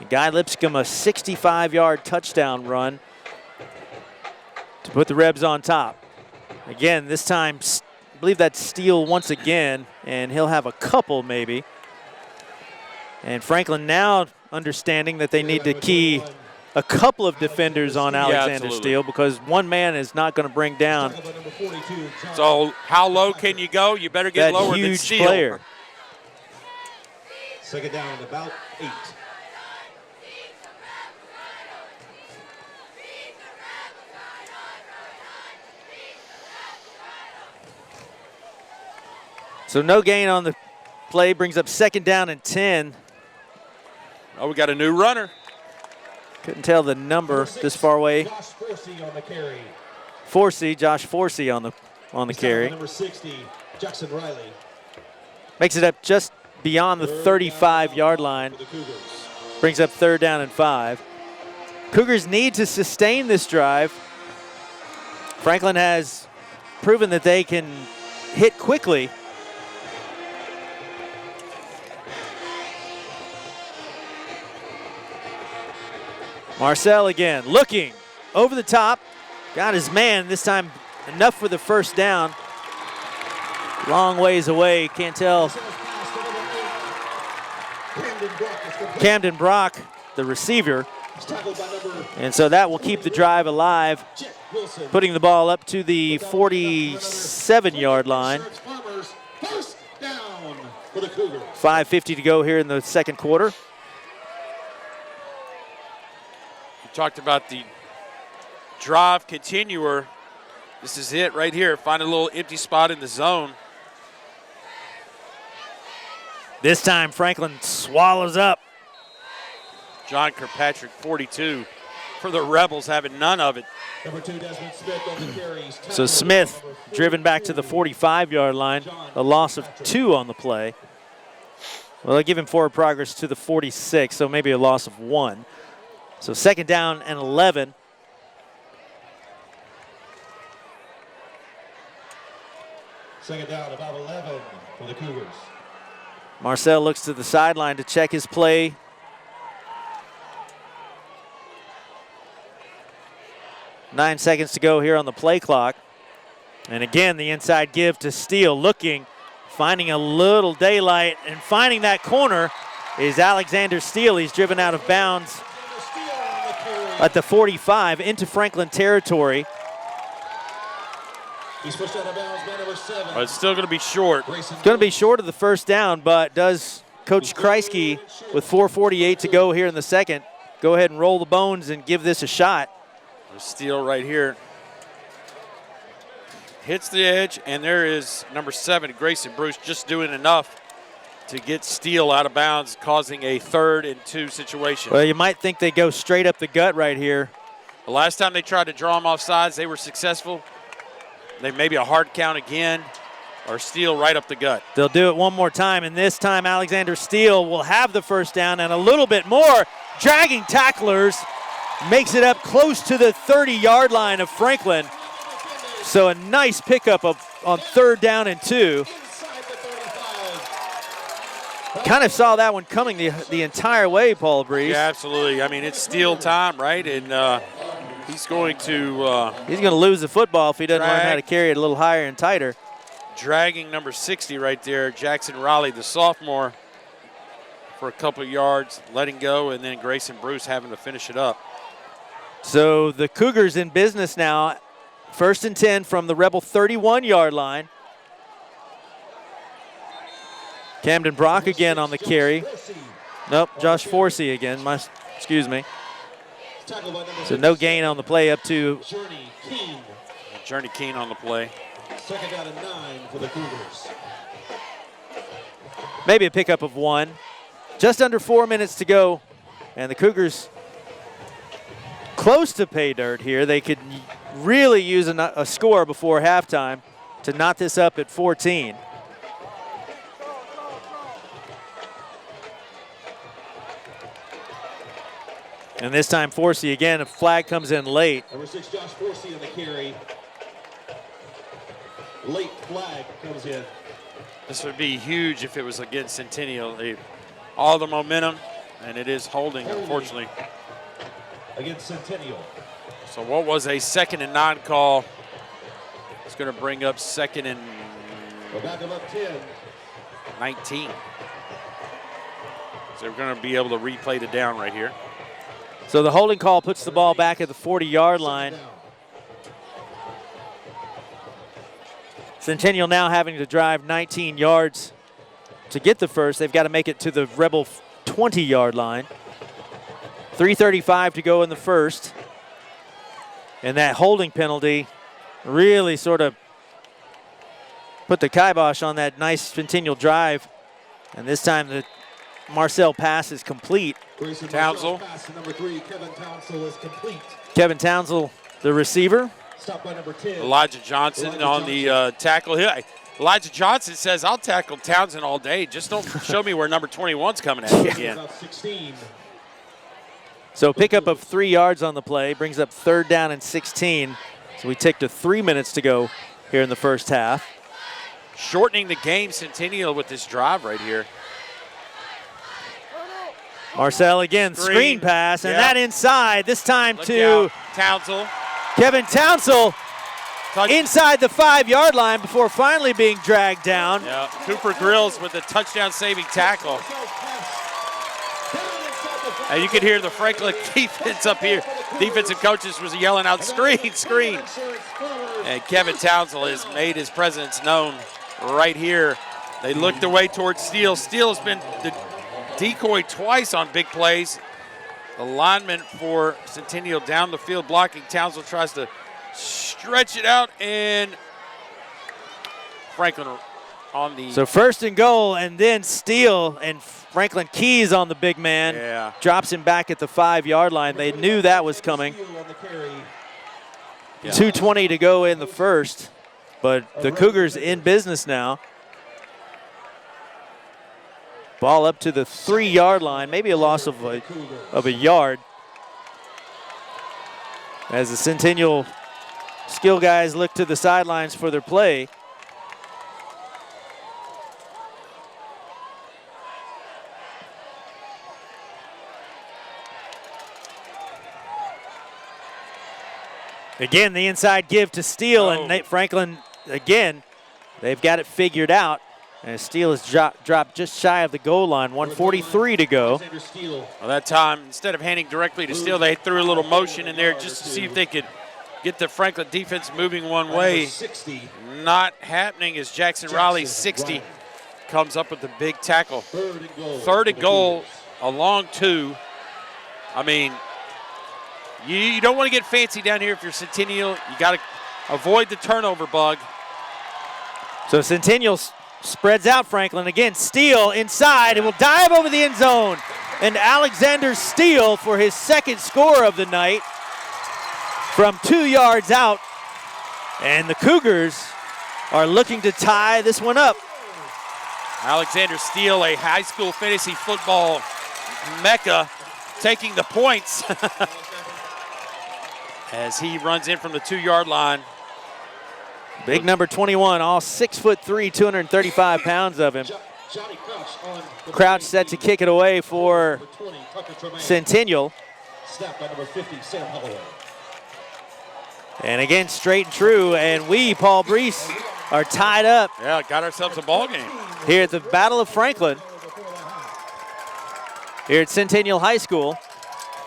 Guy Lipscomb, a 65-yard touchdown run to put the Rebs on top. Again, this time, I believe that's Steele once again, and he'll have a couple maybe. And Franklin now understanding that they need to key a couple of defenders on Alexander Steele, because one man is not going to bring down. So how low can you go? You better get lower than Steele. Player. Second down, about 8. So no gain on the play, brings up 2nd down and 10. Oh, we got a new runner. Couldn't tell the number this far away. Josh Forsey on the carry. Josh Forsey on the carry. Number 60, Jackson Riley. Makes it up just beyond the 35-yard line. Brings up 3rd down and 5. Cougars need to sustain this drive. Franklin has proven that they can hit quickly. Marcel again, looking over the top. Got his man, this time enough for the first down. Long ways away, can't tell. Camden Brock, the receiver. And so that will keep the drive alive, putting the ball up to the 47-yard line. 5:50 to go here in the second quarter. Talked about the drive continuer. This is it right here. Find a little empty spot in the zone. This time Franklin swallows up. John Kirkpatrick, 42, for the Rebels, having none of it. Number 2, Desmond Smith on the carries. So Smith driven back to the 45-yard line, a loss of 2 on the play. Well, they give him forward progress to the 46, so maybe a loss of 1. So 2nd down and 11. Second down, about 11 for the Cougars. Marcel looks to the sideline to check his play. Nine seconds to go here on the play clock. And again, the inside give to Steele, looking, finding a little daylight, and finding that corner is Alexander Steele. He's driven out of bounds at the 45 into Franklin territory. He's pushed out of bounds by number 7. But it's still going to be short. It's going to be short of the first down, but does Coach Kreisky, with 4:48 to go here in the second, go ahead and roll the bones and give this a shot. Steele right here. Hits the edge, and there is number 7, Grayson Bruce, just doing enough to get Steele out of bounds, causing a 3rd and 2 situation. Well, you might think they go straight up the gut right here. The last time they tried to draw him off sides, they were successful. They maybe a hard count again, or Steele right up the gut. They'll do it one more time, and this time Alexander Steele will have the first down and a little bit more. Dragging tacklers, makes it up close to the 30-yard line of Franklin. So a nice pickup on 3rd down and 2. Kind of saw that one coming the entire way, Paul Breece. Yeah, absolutely. I mean, it's Steele time, right? And he's going to he's going to lose the football if he doesn't learn how drag. to carry it a little higher and tighter. Dragging number 60 right there, Jackson Raleigh, the sophomore, for a couple of yards, letting go, and then Grayson Bruce having to finish it up. So the Cougars in business now. 1st and 10 from the Rebel 31-yard line. Camden Brock again on the carry. Nope, Josh Forsey again. Excuse me. So no gain on the play up to Journey Keene on the play. 2nd down and 9 for the Cougars. maybe a pickup of 1. Just under 4 minutes to go, and the Cougars close to pay dirt here. They could really use a score before halftime to knot this up at 14. And this time Forsey again, a flag comes in late. Number 6, Josh Forsey on the carry. Late flag comes in. This would be huge if it was against Centennial. All the momentum, and it is holding, unfortunately. Against Centennial. So what was a 2nd and 9 call? It's going to bring up 2nd and We're back up 10. 19. So we're going to be able to replay the down right here. So the holding call puts the ball back at the 40-yard line. Centennial now having to drive 19 yards to get the first. They've got to make it to the Rebel 20-yard line. 3:35 to go in the first. And that holding penalty really sort of put the kibosh on that nice Centennial drive. And this time the Marcel pass is complete. Townsell. Number 3, Kevin Townsell is complete. Kevin Townsell, the receiver. Stopped by number 10. Elijah Johnson on the tackle here. Elijah Johnson says, I'll tackle Townsend all day. Just don't show me where number 21's coming at me again. About 16. So pickup of 3 yards on the play, brings up 3rd down and 16. So we take to 3 minutes to go here in the first half. Shortening the game, Centennial, with this drive right here. Marcel again, screen pass, and that inside, this time Look to out. Townsell. Kevin Townsell Touch. inside the 5-yard line before finally being dragged down. Yeah. Cooper Grills with a touchdown-saving tackle. And you could hear the Franklin defense up here. Defensive coaches was yelling out, screen, screen. And Kevin Townsell has made his presence known right here. They looked away towards Steele. Steele has been the decoy twice on big plays. The lineman for Centennial down the field blocking. Townsell tries to stretch it out, and Franklin on the... So 1st and goal, and then Steele and Franklin Keys on the big man. Yeah. Drops him back at the 5-yard line. They knew that was coming. 2:20 to go in the first, but the Cougars in business now. Ball up to the 3-yard line, maybe a loss of a yard. As the Centennial skill guys look to the sidelines for their play. Again, the inside give to Steele, and Nate Franklin, again, they've got it figured out. And Steele has dropped just shy of the goal line, 1:43 to go. Well, that time, instead of handing directly to Steele, they threw a little motion in there just to see if they could get the Franklin defense moving one way. Not happening as Jackson Raleigh, 60, comes up with the big tackle. 3rd and goal, a long 2. I mean, you don't want to get fancy down here if you're Centennial. You got to avoid the turnover bug. So Centennial spreads out Franklin. Again, Steele inside and will dive over the end zone. And Alexander Steele for his 2nd score of the night from 2 yards out. And the Cougars are looking to tie this one up. Alexander Steele, a high school fantasy football mecca, taking the points as he runs in from the 2-yard line. Big number 21, all 6'3", 235 pounds of him. Johnny Crouch on the Crouch set to kick it away for number 20, Tucker Tremaine. Centennial. Snap by number 50, Sam Holloway. And again, straight and true. And we, Paul Breece, are tied up Yeah, got ourselves a ball game. here at the Battle of Franklin, here at Centennial High School.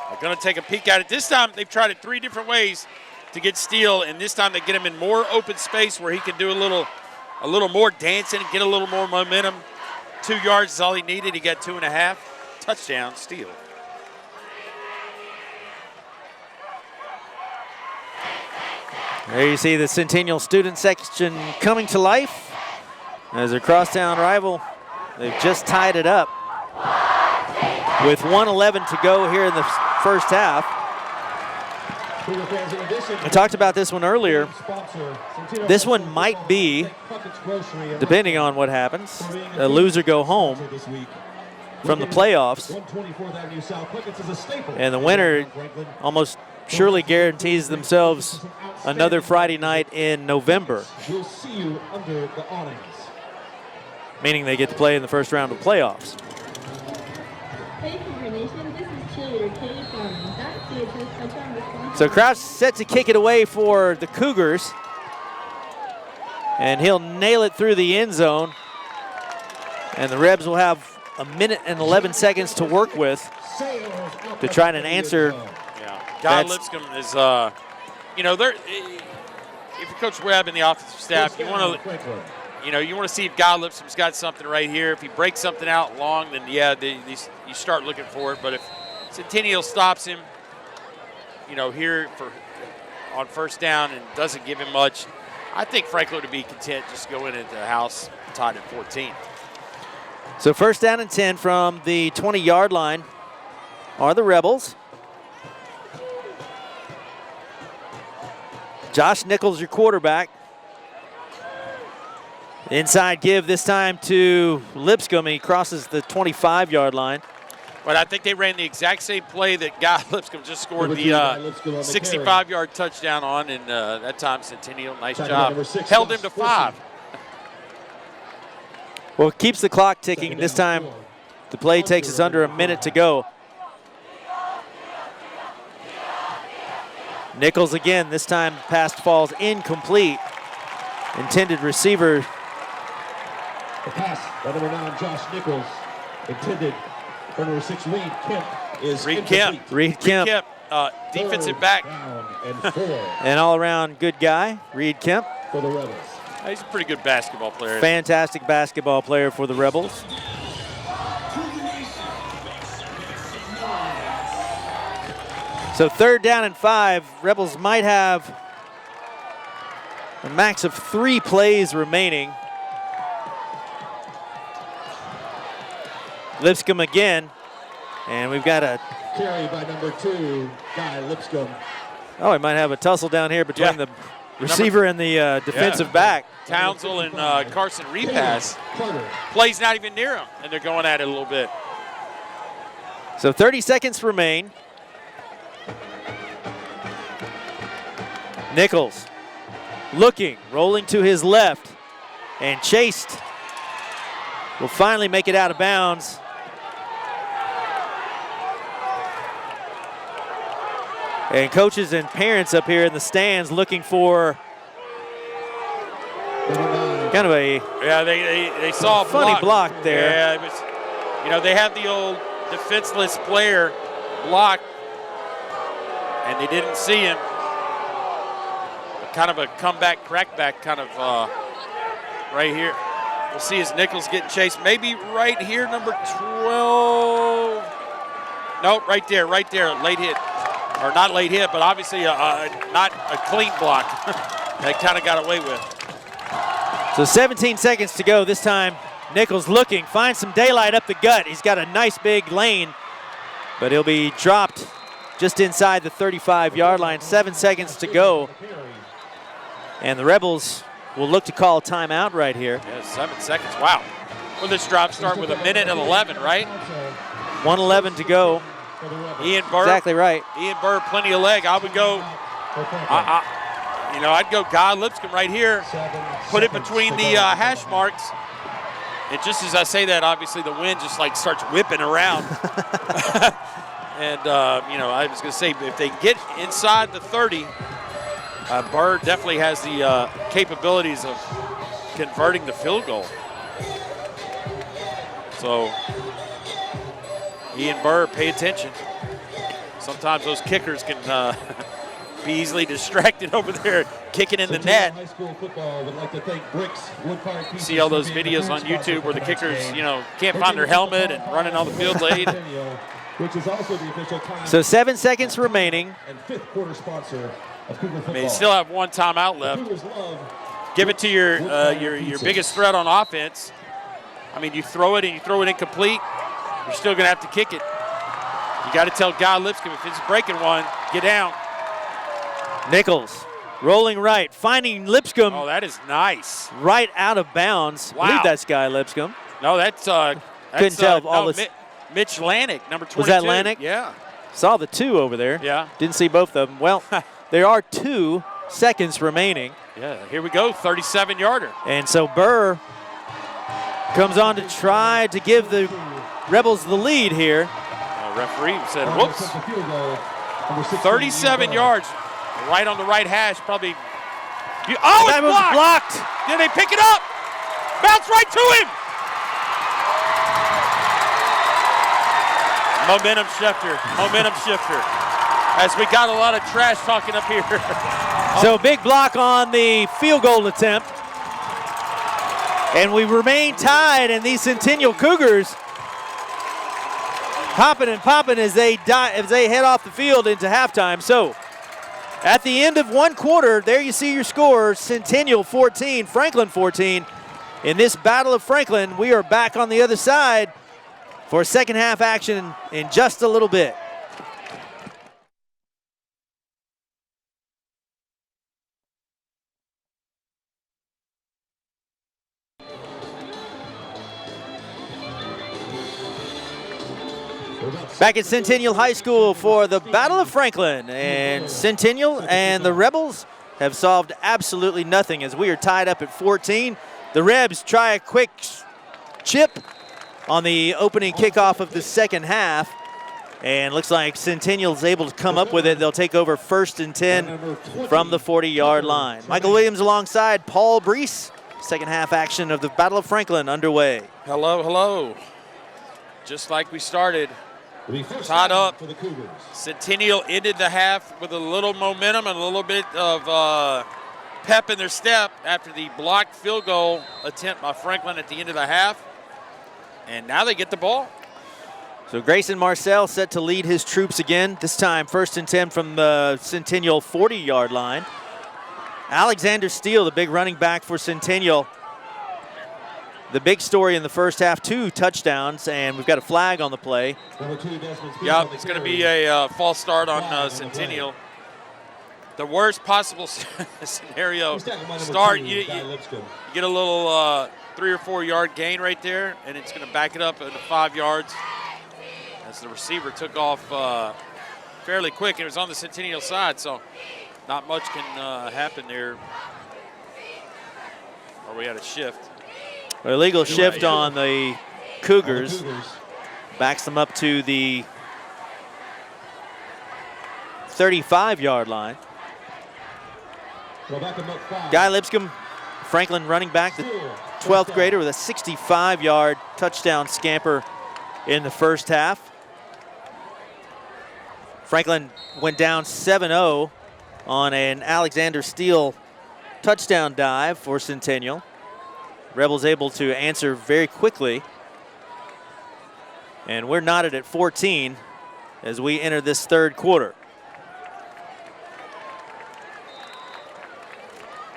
They're going to take a peek at it. This time, they've tried it 3 different ways to get Steele, and this time they get him in more open space where he can do a little more dancing and get a little more momentum. 2 yards is all he needed. He got 2.5. Touchdown, Steele. There you see the Centennial student section coming to life as a crosstown rival. They've just tied it up with 1:11 to go here in the first half. I talked about this one earlier. This one might be, depending on what happens, a loser go home from the playoffs. And the winner almost surely guarantees themselves another Friday night in November. We'll see you under the awnings. Meaning they get to play in the first round of playoffs. Hey, Cougar Nation, this is cheerleader Katie Farman. That's the address touchdown response. So Crouch set to kick it away for the Cougars. And he'll nail it through the end zone. And the Rebs will have 1 minute and 11 seconds to work with to try and answer. Yeah, Guy Lipscomb is, you know, if you're Coach Webb and the offensive staff, you want to see if Guy Lipscomb's got something right here. If he breaks something out long, then yeah, you start looking for it. But if Centennial stops him, you know, here on first down and doesn't give him much, I think Franklin would be content just go into the house tied at 14. So first down and 10 from the 20-yard line are the Rebels. Josh Nichols, your quarterback. Inside give this time to Lipscomb. He crosses the 25-yard line. But I think they ran the exact same play that Guy Lipscomb just scored the 65-yard touchdown on, and that time Centennial, nice job. Held him to 5. Well, it keeps the clock ticking. This time the play takes us under 1 minute to go. Nichols again, this time pass falls incomplete. Intended receiver. The pass by number 9, Josh Nichols. Intended for number 6, Reed Kemp is Reed incomplete. Kemp. Reed Kemp. Defensive back. And 4 An all-around good guy, Reed Kemp. for the Rebels. He's a pretty good basketball player. Fantastic basketball player for the Rebels. So third down and 5. Rebels might have a max of 3 plays remaining. Lipscomb again, and we've got a Carry by number 2, Guy Lipscomb. Oh, we might have a tussle down here between the receiver and the defensive back. Townsville and Carson repass. Play's not even near him, and they're going at it a little bit. So 30 seconds remain. Nichols looking, rolling to his left, and chased. Will finally make it out of bounds. And coaches and parents up here in the stands looking for kind of a they saw a funny block there. Yeah, it was, you know, they have the old defenseless player block, and they didn't see him. Kind of a comeback, crackback kind of right here. We'll see as Nichols getting chased. Maybe right here, number 12. Nope, right there, late hit. Or not late hit, but obviously not a clean block. They kind of got away with. So 17 seconds to go. This time, Nichols looking, finds some daylight up the gut. He's got a nice big lane, but he'll be dropped just inside the 35-yard line. 7 seconds to go. And the Rebels will look to call a timeout right here. Yeah, 7 seconds. Wow. Will this drive start with 1 minute and 11, right? 1:11 to go. Ian Burr. Exactly right. Ian Burr, plenty of leg. I would go, I'd go Guy Lipscomb right here. Put it between the hash marks And just as I say that, obviously the wind just like starts whipping around. And, you know, I was going to say, if they get inside the 30, Burr definitely has the capabilities of converting the field goal. So, Ian Burr, pay attention. Sometimes those kickers can be easily distracted over there, kicking in the net. High School football would like to thank Breece, wood-fired pieces See all those who made videos the on sponsor YouTube where the for tonight's kickers, game. you know, can't find their helmet and running on the field late. Centennial, which is also the official time So 7 seconds remaining. and fifth quarter sponsor of Cougar football. I mean, you still have one timeout The left. Cougars love Give it to your wood-fired pieces. biggest threat on offense. I mean, you throw it and you throw it incomplete, you're still going to have to kick it. You got to tell Guy Lipscomb, if it's breaking one, get down. Nichols rolling right, finding Lipscomb Oh, that is nice. right out of bounds. I believe Wow. that's Guy Lipscomb. No, that's Couldn't tell if all no, this- Mitch Lanik, number 22. Was that Lanik? Yeah. Saw the 2 over there. Yeah. Didn't see both of them. Well, there are 2 seconds remaining. Yeah, here we go, 37-yarder. And so Burr comes on to try to give the Rebels the lead here. Referee said, On whoops. the field goal, number 16, 37 Ian Burr. yards, right on the right hash, probably. Oh, That it's was blocked. blocked. Then they pick it up. Bounce right to him. Momentum shifter, momentum shifter. As we got a lot of trash talking up here. So big block on the field goal attempt. And we remain tied, and these Centennial Cougars hopping and popping as they head off the field into halftime. So at the end of one quarter, there you see your score, Centennial 14, Franklin 14. In this Battle of Franklin, we are back on the other side for second half action in just a little bit. Back at Centennial High School for the Battle of Franklin, and Centennial and the Rebels have solved absolutely nothing as we are tied up at 14. The Rebs try a quick chip on the opening kickoff of the second half, and looks like Centennial's able to come up with it. They'll take over 1st and 10 from the 40-yard line. Michael Williams alongside Paul Breece. Second half action of the Battle of Franklin underway. Hello, hello. Just like we started. The first Tied down up. for the Cougars. Centennial ended the half with a little momentum and a little bit of pep in their step after the blocked field goal attempt by Franklin at the end of the half. And now they get the ball. So Grayson Marcel set to lead his troops again, this time 1st and 10 from the Centennial 40-yard line. Alexander Steele, the big running back for Centennial. The big story in the first half, 2 touchdowns, and we've got a flag on the play. Number 2, Desmond Speaks Yeah, on the it's going to carry. be a false start on Centennial. The worst possible scenario Who's tackling by number start, 2, you Guy Lipscomb. get a little 3 or 4 yard gain right there, and it's going to back it up into 5 yards as the receiver took off fairly quick. It was on the Centennial side, so not much can happen there. Or we had a shift. Illegal shift on the Cougars. Cougars. Backs them up to the 35-yard line. Go back and look 5. Guy Lipscomb, Franklin running back, the 12th grader with a 65-yard touchdown scamper in the first half. Franklin went down 7-0 on an Alexander Steele touchdown dive for Centennial. Rebels able to answer very quickly. And we're knotted at 14 as we enter this third quarter.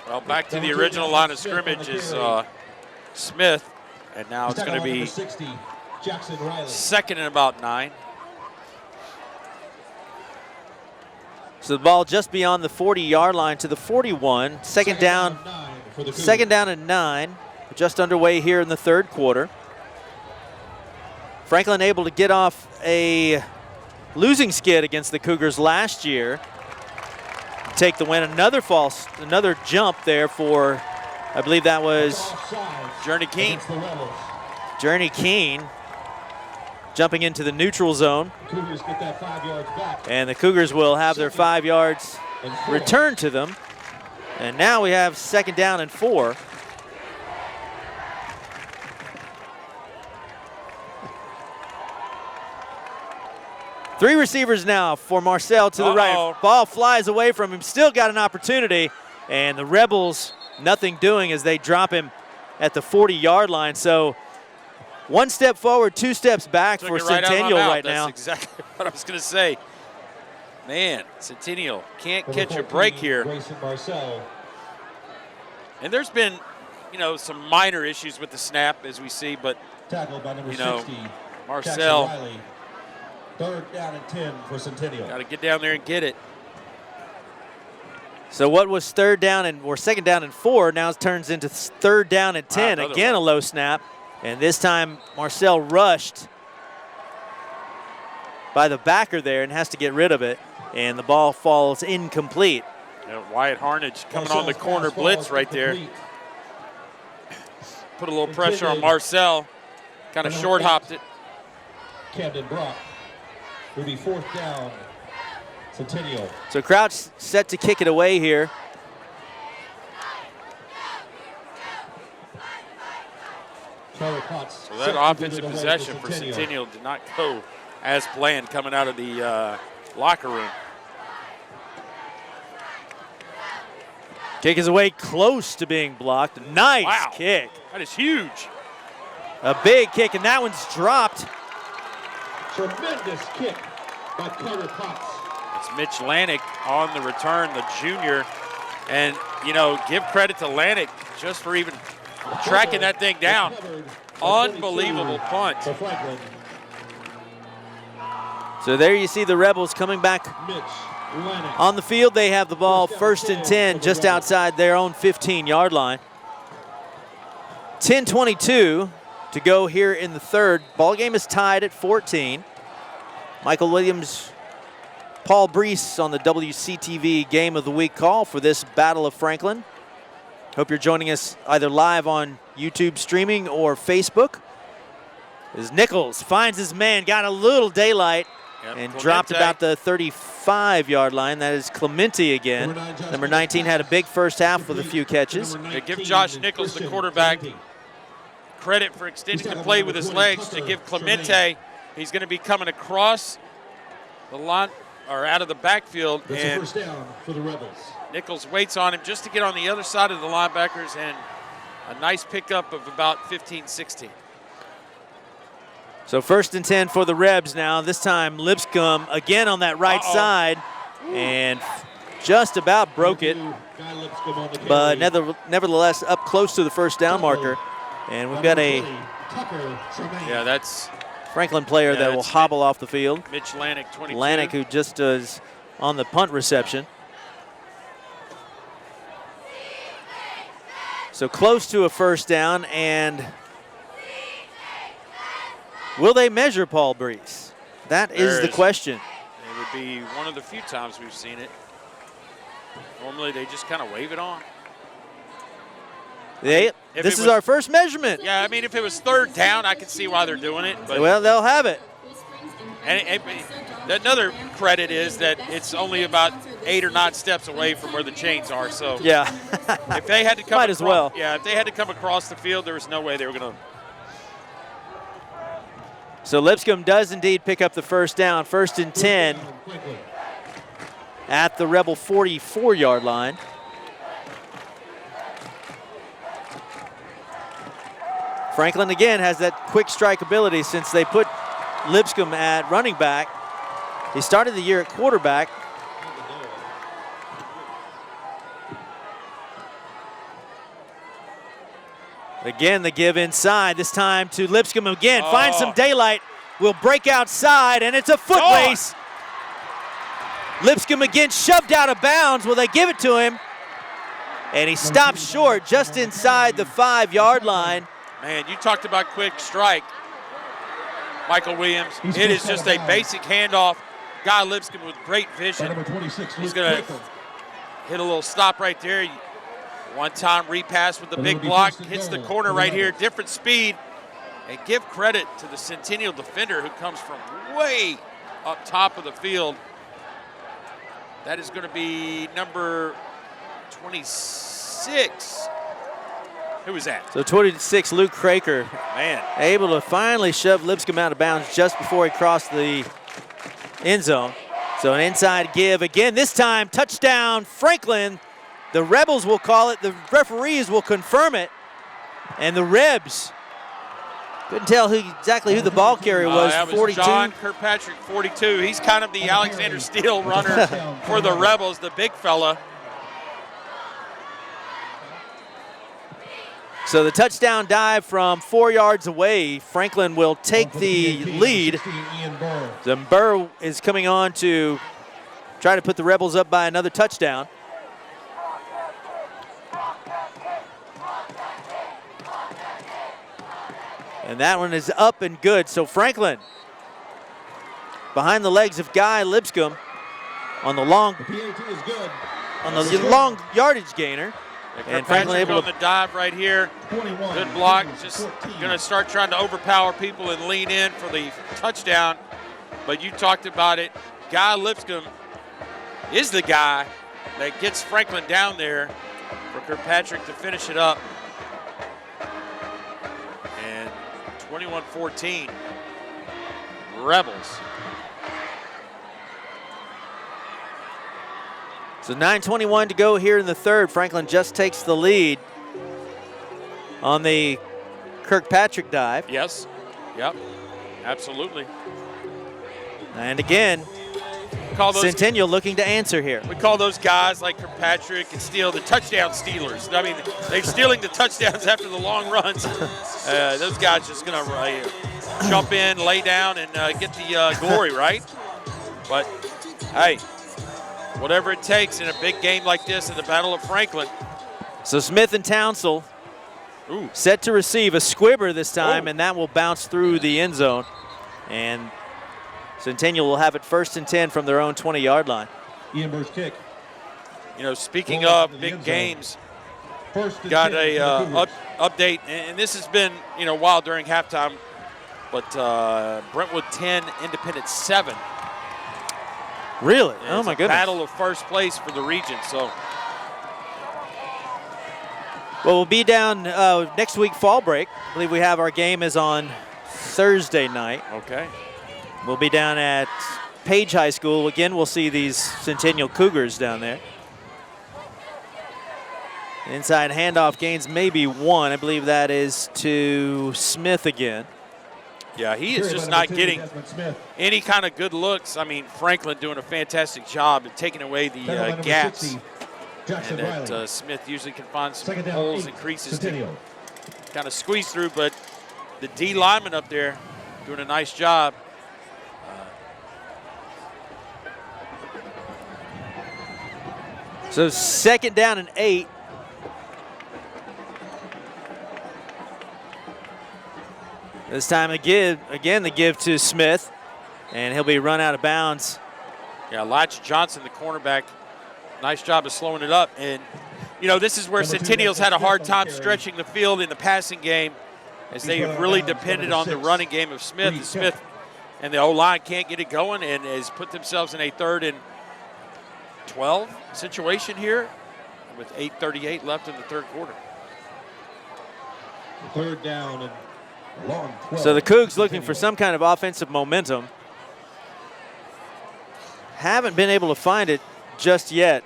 Well, back to the original line of scrimmage is Smith, and now it's going to be 60, Jackson Riley. 2nd and about 9. So the ball just beyond the 40-yard line to the 41. Second down and 9. Just underway here in the third quarter. Franklin able to get off a losing skid against the Cougars last year. Take the win. Another jump there for, I believe that was Journey Keene. Journey Keene jumping into the neutral zone. Cougars get that 5 yards back. And the Cougars will have their 5 yards And 4. returned to them. And now we have 2nd down and 4. Three receivers now for Marcel to the right. Ball flies away from him, still got an opportunity. And the Rebels, nothing doing as they drop him at the 40-yard line. So 1 step forward, 2 steps back for Centennial right now. That's exactly what I was going to say. Man, Centennial can't catch a break here. And there's been, some minor issues with the snap, as we see, but, Tackled by number 60, Marcel. Riley. 3rd down and 10 for Centennial. Got to get down there and get it. So what was 2nd down and 4 now turns into 3rd down and 10. Again, a low snap. And this time, Marcel rushed by the backer there and has to get rid of it. And the ball falls incomplete. Wyatt Harnage coming on the corner blitz right there. Put a little pressure on Marcel. Kind of short hopped it. Camden Brock will be 4th down. Centennial. So Crouch set to kick it away here. So that offensive possession for Centennial did not go as planned coming out of the locker room. Kick is away close to being blocked. Nice kick. That is huge. A big kick, and that one's dropped. Tremendous kick by Carter Potts. It's Mitch Lanik on the return, the junior. And, give credit to Lanik just for even tracking that thing down. Unbelievable punt. So there you see the Rebels coming back on the field. They have the ball 1st and 10 just outside their own 15-yard line. 10:22 to go here in the 3rd. Ball game is tied at 14. Michael Williams, Paul Breece on the WCTV Game of the Week call for this Battle of Franklin. Hope you're joining us either live on YouTube streaming or Facebook. As Nichols finds his man, got a little daylight, and dropped about the 35-yard line. That is Clemente again. Number 19 had a big first half with a few catches. Give Josh Nichols, the quarterback, credit for extending the play with his legs to give Clemente. He's going to be coming across the line or out of the backfield. That's a first down for the Rebels. Nichols waits on him just to get on the other side of the linebackers, and a nice pickup of about 15, 16. So 1st and 10 for the Rebs now. This time Lipscomb again on that right side and just about broke it. But nevertheless up close to the 1st down marker. And we've got a that's Franklin player that will hobble off the field. Mitch Lanik, 22. Lanik, who just is on the punt reception. So close to a 1st down, and will they measure Paul Breece? That is the question. It would be one of the few times we've seen it. Normally they just kind of wave it on. This is our first measurement. Yeah, I mean, if it was 3rd down, I could see why they're doing it. But well, they'll have it. And another credit is that it's only about 8 or 9 steps away from where the chains are. So yeah, if they had to come might as well. Yeah, if they had to come across the field, there was no way they were going to. So Lipscomb does indeed pick up the 1st down. 1st and 10 at the Rebel 44-yard line. Franklin again has that quick strike ability since they put Lipscomb at running back. He started the year at quarterback. Again, the give inside, this time to Lipscomb again. Finds some daylight, will break outside, and it's a foot race. Lipscomb again shoved out of bounds. Will they give it to him? And he stops short just inside the 5-yard line. Man, you talked about quick strike. Michael Williams, it is just a basic handoff. Guy Lipscomb with great vision. He's going to hit a little stop right there. One-time repass with the big block. Hits the corner right here. Different speed. And give credit to the Centennial defender who comes from way up top of the field. That is going to be number 26. Who was that? So 26, Luke Craker. Man. Able to finally shove Lipscomb out of bounds just before he crossed the end zone. So an inside give again. This time, touchdown, Franklin. The Rebels will call it. The referees will confirm it. And the Rebs, couldn't tell exactly who the ball carrier was. That was 42. John Kirkpatrick, 42. He's kind of the Alexander Steele runner for the Rebels, the big fella. So the touchdown dive from 4 yards away. Franklin will take the lead. Then Burr is coming on to try to put the Rebels up by another touchdown. And that one is up and good. So Franklin behind the legs of Guy Lipscomb on the long yardage gainer. And Franklin able on the dive right here. Good block. Just going to start trying to overpower people and lean in for the touchdown. But you talked about it. Guy Lipscomb is the guy that gets Franklin down there for Kirkpatrick to finish it up. And 21-14, Rebels. So 9:21 to go here in the third. Franklin just takes the lead on the Kirkpatrick dive. Yes. Yep. Absolutely. And again, Centennial looking to answer here. We call those guys like Kirkpatrick and Steele the touchdown stealers. I mean, they're stealing the touchdowns after the long runs. Those guys just going to jump in, lay down, and get the glory, right? But, hey, whatever it takes in a big game like this in the Battle of Franklin. So Smith and Townsell set to receive a squibber this time, and that will bounce through the end zone. And Centennial will have it 1st and 10 from their own 20-yard line. Ian Burr's kick. You know, speaking of big games, got a update, and this has been, you know, wild during halftime, but Brentwood 10, Independent 7. Really? Oh, my goodness. Battle of first place for the region, so. Well, we'll be down next week, fall break. I believe we have our game is on Thursday night. Okay. We'll be down at Page High School. Again, we'll see these Centennial Cougars down there. Inside handoff gains maybe one. I believe that is to Smith again. Yeah, he is just not getting any kind of good looks. I mean, Franklin doing a fantastic job at taking away the gaps. And that Smith usually can find some holes and creases to kind of squeeze through, but the D lineman up there doing a nice job. So 2nd down and 8. This time again the give to Smith, and he'll be run out of bounds. Yeah, Latch Johnson, the cornerback, nice job of slowing it up. And, you know, this is where Centennial's had a hard time stretching the field in the passing game, as they have really depended on the running game of Smith. And Smith and the O-line can't get it going and has put themselves in a 3rd and 12 situation here with 8:38 left in the third quarter. 3rd down and long 12. So the Cougs looking for some kind of offensive momentum. Haven't been able to find it just yet.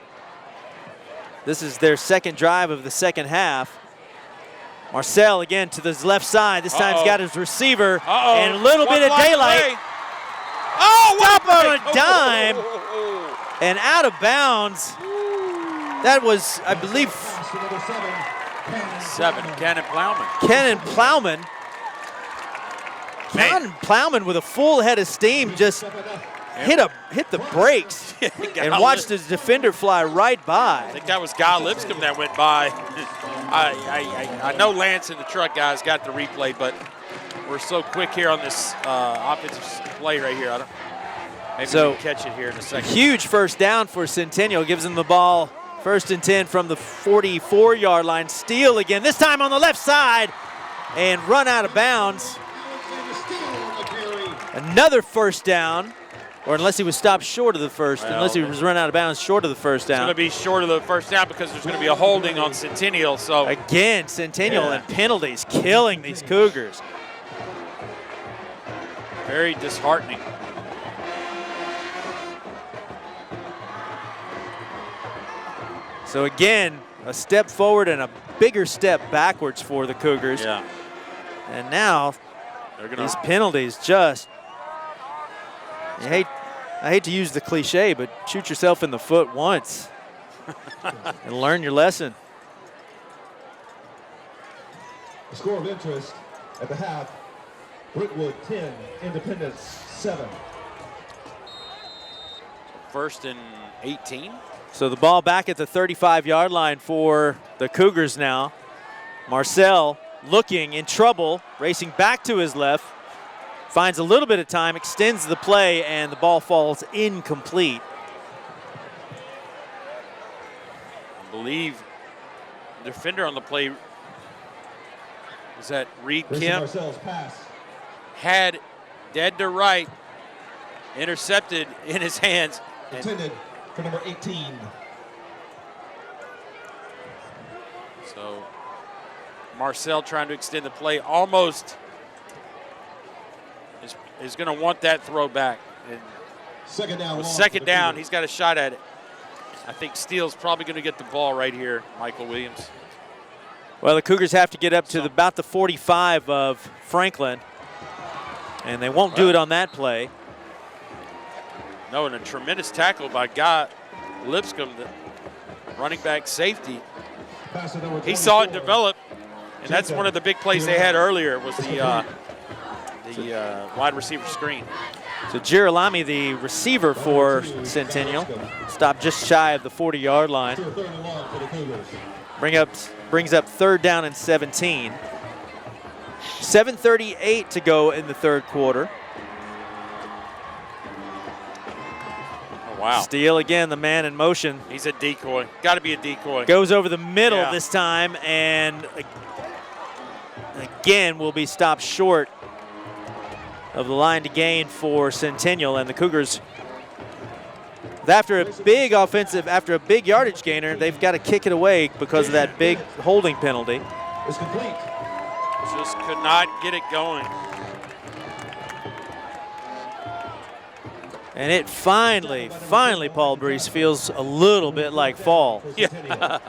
This is their 2nd drive of the 2nd half. Marcel again to the left side. This time he's got his receiver and a little bit of daylight. Stop on a dime and out of bounds. That was, I believe, 7, Cannon Plowman. Cannon Plowman. Cannon Plowman with a full head of steam just hit the brakes and watched his defender fly right by. I think that was Guy Lipscomb that went by. I know Lance and the truck guys got the replay, but we're so quick here on this offensive play right here. Maybe we'll catch it here in a second. Huge 1st down for Centennial. Gives them the ball 1st and 10 from the 44-yard line. Steele again, this time on the left side, and run out of bounds. Another first down, or unless he was stopped short of the first, Well, unless he was run out of bounds short of the first It's down. going to be short of the first down because there's going to be a holding on Centennial. So Again, Centennial and penalties killing these Cougars. very disheartening. So again, a step forward and a bigger step backwards for the Cougars. Yeah. And now They're going these to penalties just, I hate to use the cliche, but shoot yourself in the foot once and learn your lesson. The score of interest at the half, Brentwood 10, Independence 7. first and 18. So the ball back at the 35-yard line for the Cougars now. Marcel looking in trouble, racing back to his left, finds a little bit of time, extends the play, and the ball falls incomplete. I believe the defender on the play, is that Reed This is Kemp, Marcel's pass. had dead to right, intercepted in his hands. Intended for number 18. So Marcel trying to extend the play, almost is going to want that throw back. And Second down. with long second for the down, Cougars. he's got a shot at it. I think Steele's probably going to get the ball right here, Michael Williams. Well, the Cougars have to get up to about the 45 of Franklin, and they won't do it on that play. No, and a tremendous tackle by Guy Lipscomb, the running back safety. Pass to number He saw it 24. develop, and that's one of the big plays they had earlier was the wide receiver screen. So Girolami, the receiver for Centennial, stopped just shy of the 40-yard line. To a third and long for the Cougars. Brings up third down and 17. 7:38 to go in the third quarter. Oh, wow. Steele again, the man in motion. He's a decoy. Got to be a decoy. Goes over the middle Yeah. this time, and again will be stopped short of the line to gain for Centennial, and the Cougars, after a big yardage gainer, they've got to kick it away because of that big holding penalty. It's complete. Just could not get it going. And it finally, Paul Breece feels a little bit like fall. Yeah.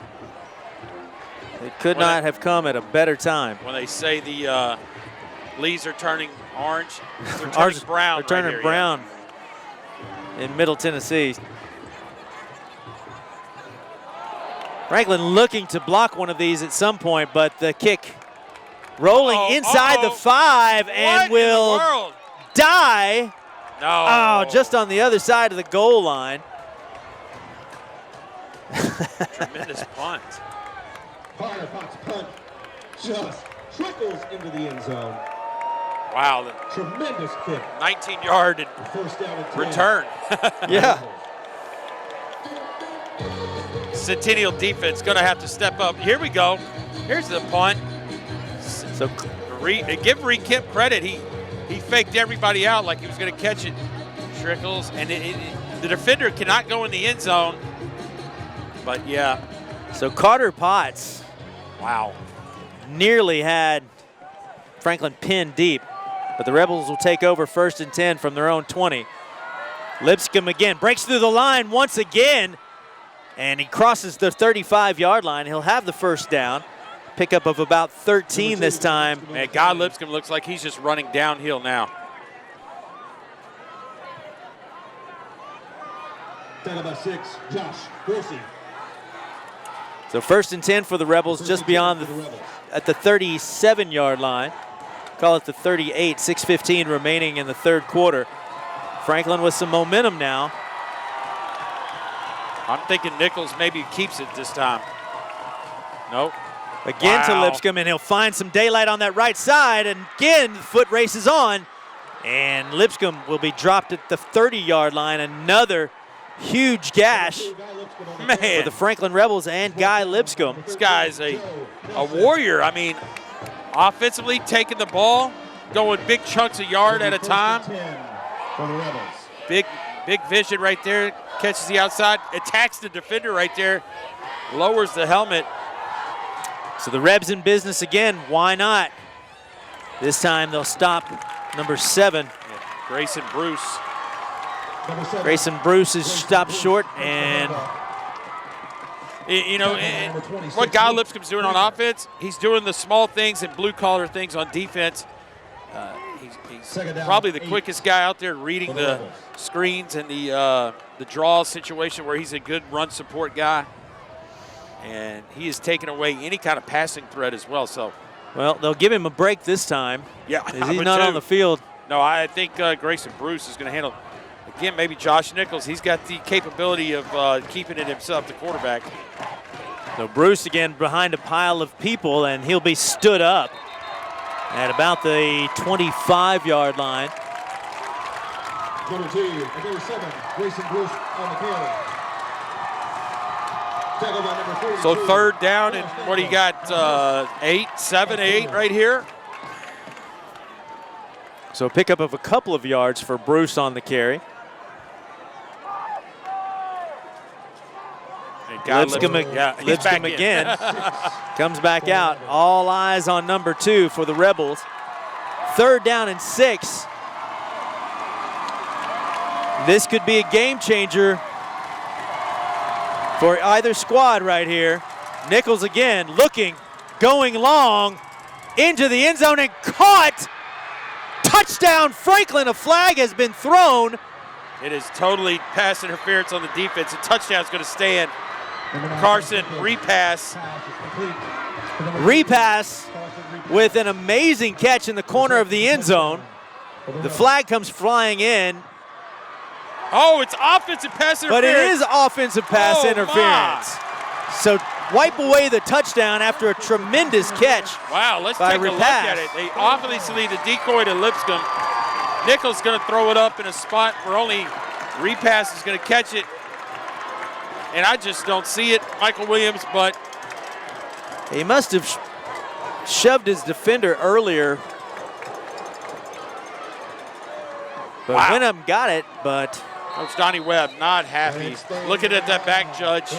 It could not have come at a better time. When they say the leaves are turning orange, they're turning Ours- brown. They're turning right here, brown in Middle Tennessee. Franklin looking to block one of these at some point, but the kick rolling inside the 5 and What will in the world? die. No. Oh, just on the other side of the goal line. Tremendous punt. Carter Potts punt just trickles into the end zone. Wow, the Tremendous kick. 19-yard First down and 10. return. Yeah. Centennial defense going to have to step up. Here we go. Here's the punt. So Give Reed Kemp credit. He faked everybody out like he was going to catch it. Trickles, and the defender cannot go in the end zone. But yeah, So Carter Potts wow. nearly had Franklin pinned deep, but the Rebels will take over 1st and 10 from their own 20. Lipscomb again breaks through the line once again, and he crosses the 35-yard line. He'll have the first down. Pickup of about 13 this time. Man, Guy Lipscomb looks like he's just running downhill now. Down by 6, Josh Dorsey. So 1st and 10 for the Rebels, just beyond at the 37-yard line. Call it the 38, 6:15 remaining in the third quarter. Franklin with some momentum now. I'm thinking Nichols maybe keeps it this time. Nope. Again to Wow. Lipscomb, and he'll find some daylight on that right side. And again, the foot races on. And Lipscomb will be dropped at the 30-yard line. Another huge gash for Man, the Franklin Rebels and Guy Lipscomb. this guy's a warrior. I mean, offensively taking the ball, going big chunks of yard at a time. 10 for the Rebels. Big vision right there. Catches the outside, attacks the defender right there, lowers the helmet. So the Rebs in business again. Why not? This time they'll stop number 7. Grayson Breece. Number 7. Grayson Breece is stopped short, and You know, what Guy Lipscomb's doing on offense, he's doing the small things and blue-collar things on defense. He's probably the quickest guy out there reading the screens and the draw situation where he's a good run support guy. And he is taking away any kind of passing threat as well. So, well, they'll give him a break this time. Yeah, as he's not on the field. No, I think Grayson Breece is going to handle. Again, maybe Josh Nichols. He's got the capability of keeping it himself, the quarterback. So Breece again behind a pile of people, and he'll be stood up at about the 25-yard line. Number 2, and number 7, Grayson Breece on the carry. Tackled by number 42. So third down, and what do you got? 7, 8 right here. So pickup of a couple of yards for Breece on the carry. Lipscomb again comes back out. All eyes on number 2 for the Rebels. Third down and 6. This could be a game changer for either squad right here. Nichols again looking, going long into the end zone and caught. Touchdown Franklin. A flag has been thrown. It is totally pass interference on the defense. A touchdown's going to stand. Carson repass. Repass with an amazing catch in the corner of the end zone. The flag comes flying in. Oh, it's offensive pass interference. But it is offensive pass interference. So wipe away the touchdown after a tremendous catch. Wow, let's take a look at it. They obviously the decoy to Lipscomb. Nichols going to throw it up in a spot where only repass is going to catch it. And I just don't see it, Michael Williams, but he must have shoved his defender earlier. But wow. Wenham got it, but Coach Donnie Webb not happy. Looking at that back judge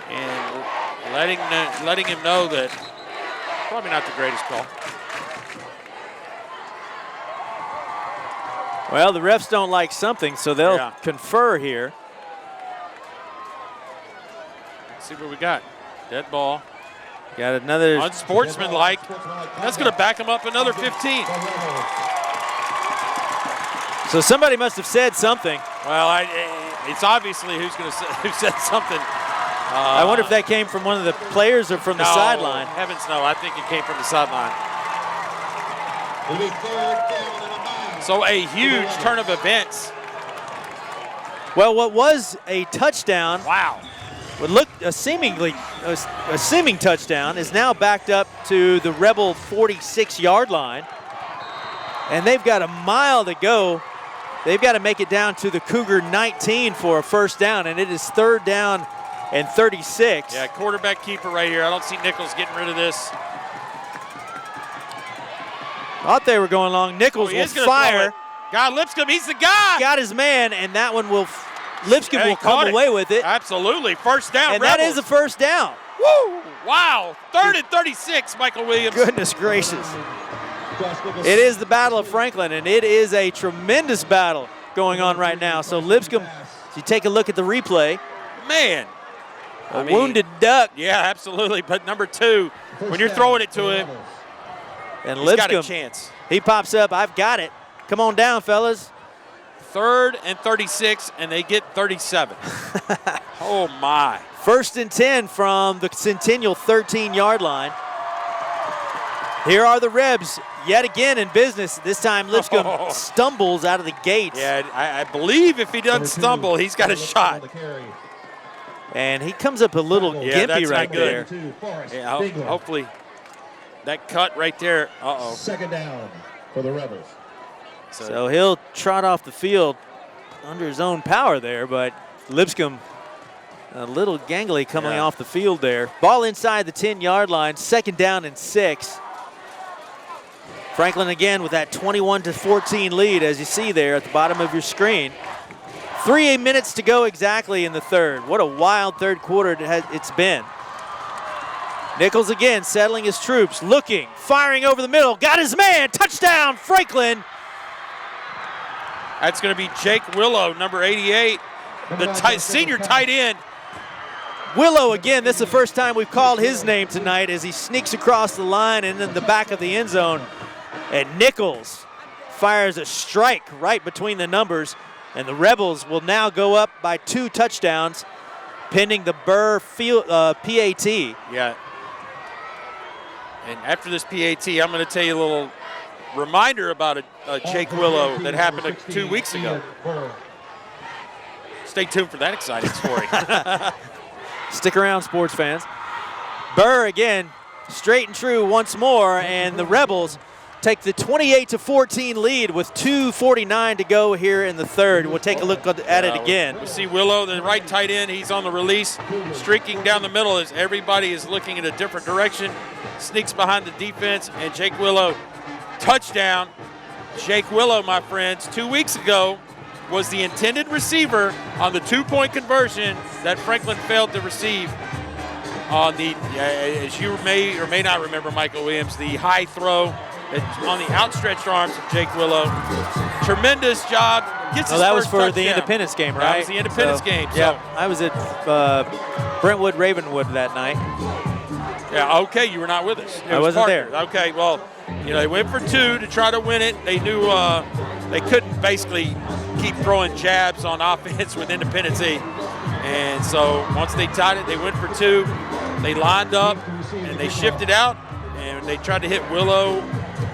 and letting him know that probably not the greatest call. Well, the refs don't like something, so they'll confer here. Let's see what we got. Dead ball. Got another unsportsmanlike. That's going to back him up another 15. So somebody must have said something. Well, it's obviously who said something. I wonder if that came from one of the players or from the sideline. Heavens no, I think it came from the sideline. So a huge turn of events. Well, what was a touchdown, wow, what looked a seeming touchdown, is now backed up to the Rebel 46-yard line. And they've got a mile to go. They've got to make it down to the Cougar 19 for a first down, and it is third down and 36. Yeah, quarterback keeper right here. I don't see Nichols getting rid of this. Thought they were going long. Nichols will fire. God, Lipscomb, he's the guy. Got his man, and that one will, Lipscomb will come away with it. Absolutely, first down, and Rebels. That is a first down. Woo, wow, 3rd and 36, Michael Williams. Goodness gracious. It is the Battle of Franklin, and it is a tremendous battle going on right now. So Lipscomb, if you take a look at the replay. Man. A wounded duck. Yeah, absolutely. But number 2, when you're throwing it to him, and he's Lipscomb, got a chance. He pops up. I've got it. Come on down, fellas. 3rd and 36, and they get 37. Oh, my. 1st and 10 from the Centennial 13-yard line. Here are the Rebs yet again in business. This time Lipscomb stumbles out of the gates. Yeah, I believe if he doesn't stumble, he's got a shot. And he comes up a little gimpy right there. Yeah, hopefully that cut right there. Uh-oh. Second down for the Rebels. So he'll trot off the field under his own power there, but Lipscomb a little gangly coming off the field there. Ball inside the 10-yard line, 2nd down and 6. Franklin again with that 21-14 lead, as you see there at the bottom of your screen. 3 minutes to go exactly in the third. What a wild third quarter it's been. Nichols again settling his troops, looking, firing over the middle, got his man, touchdown Franklin. That's going to be Jake Willow, number 88, the senior tight end. Willow again, this is the first time we've called his name tonight as he sneaks across the line and in the back of the end zone. And Nichols fires a strike right between the numbers, and the Rebels will now go up by 2 touchdowns pending the Burr PAT. Yeah. And after this PAT, I'm going to tell you a little reminder about Jake Willow that happened 2 weeks ago. Stay tuned for that exciting story. Stick around, sports fans. Burr again, straight and true once more, and the Rebels take the 28-14 lead with 2:49 to go here in the third. We'll take a look at it again. We see Willow, the right tight end. He's on the release, streaking down the middle as everybody is looking in a different direction. Sneaks behind the defense, and Jake Willow, touchdown. Jake Willow, my friends, 2 weeks ago was the intended receiver on the 2-point conversion that Franklin failed to receive on the, as you may or may not remember, Michael Williams, the high throw on the outstretched arms of Jake Willow. Tremendous job. Gets his that was first for touchdown. The Independence game, right? That was the Independence game. Yeah, I was at Brentwood Ravenwood that night. Yeah, okay, you were not with us. I wasn't there. Okay, well, they went for 2 to try to win it. They knew they couldn't basically keep throwing jabs on offense with Independence. And so once they tied it, they went for 2. They lined up, and they shifted out, and they tried to hit Willow.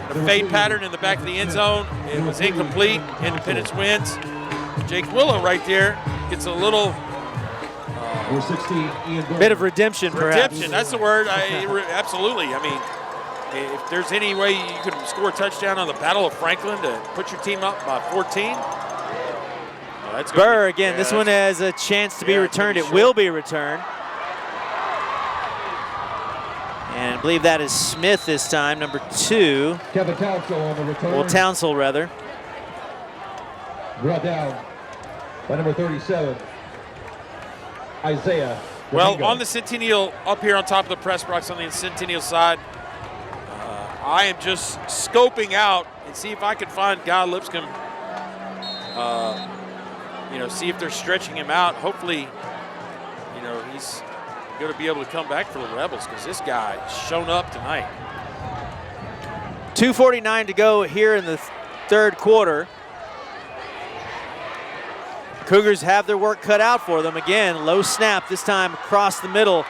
The fade pattern in the back of the end zone, it was incomplete. Independence wins. Jake Willow right there gets a little bit of redemption, perhaps. Redemption, that's the word. Absolutely. I mean, if there's any way you could score a touchdown on the Battle of Franklin to put your team up by 14. That's Burr again. This one has a chance to be returned. It will be returned. And I believe that is Smith this time, number 2. Kevin Townsell on the return. Well, Townsell, rather. Brought down by number 37, Isaiah. Well, Domingo. on the Centennial, up here on top of the press box on the Centennial side, I am just scoping out and see if I can find Guy Lipscomb, see if they're stretching him out. Hopefully, he's going to be able to come back for the Rebels because this guy's shown up tonight. 2:49 to go here in the third quarter. Cougars have their work cut out for them. Again, low snap, this time across the middle.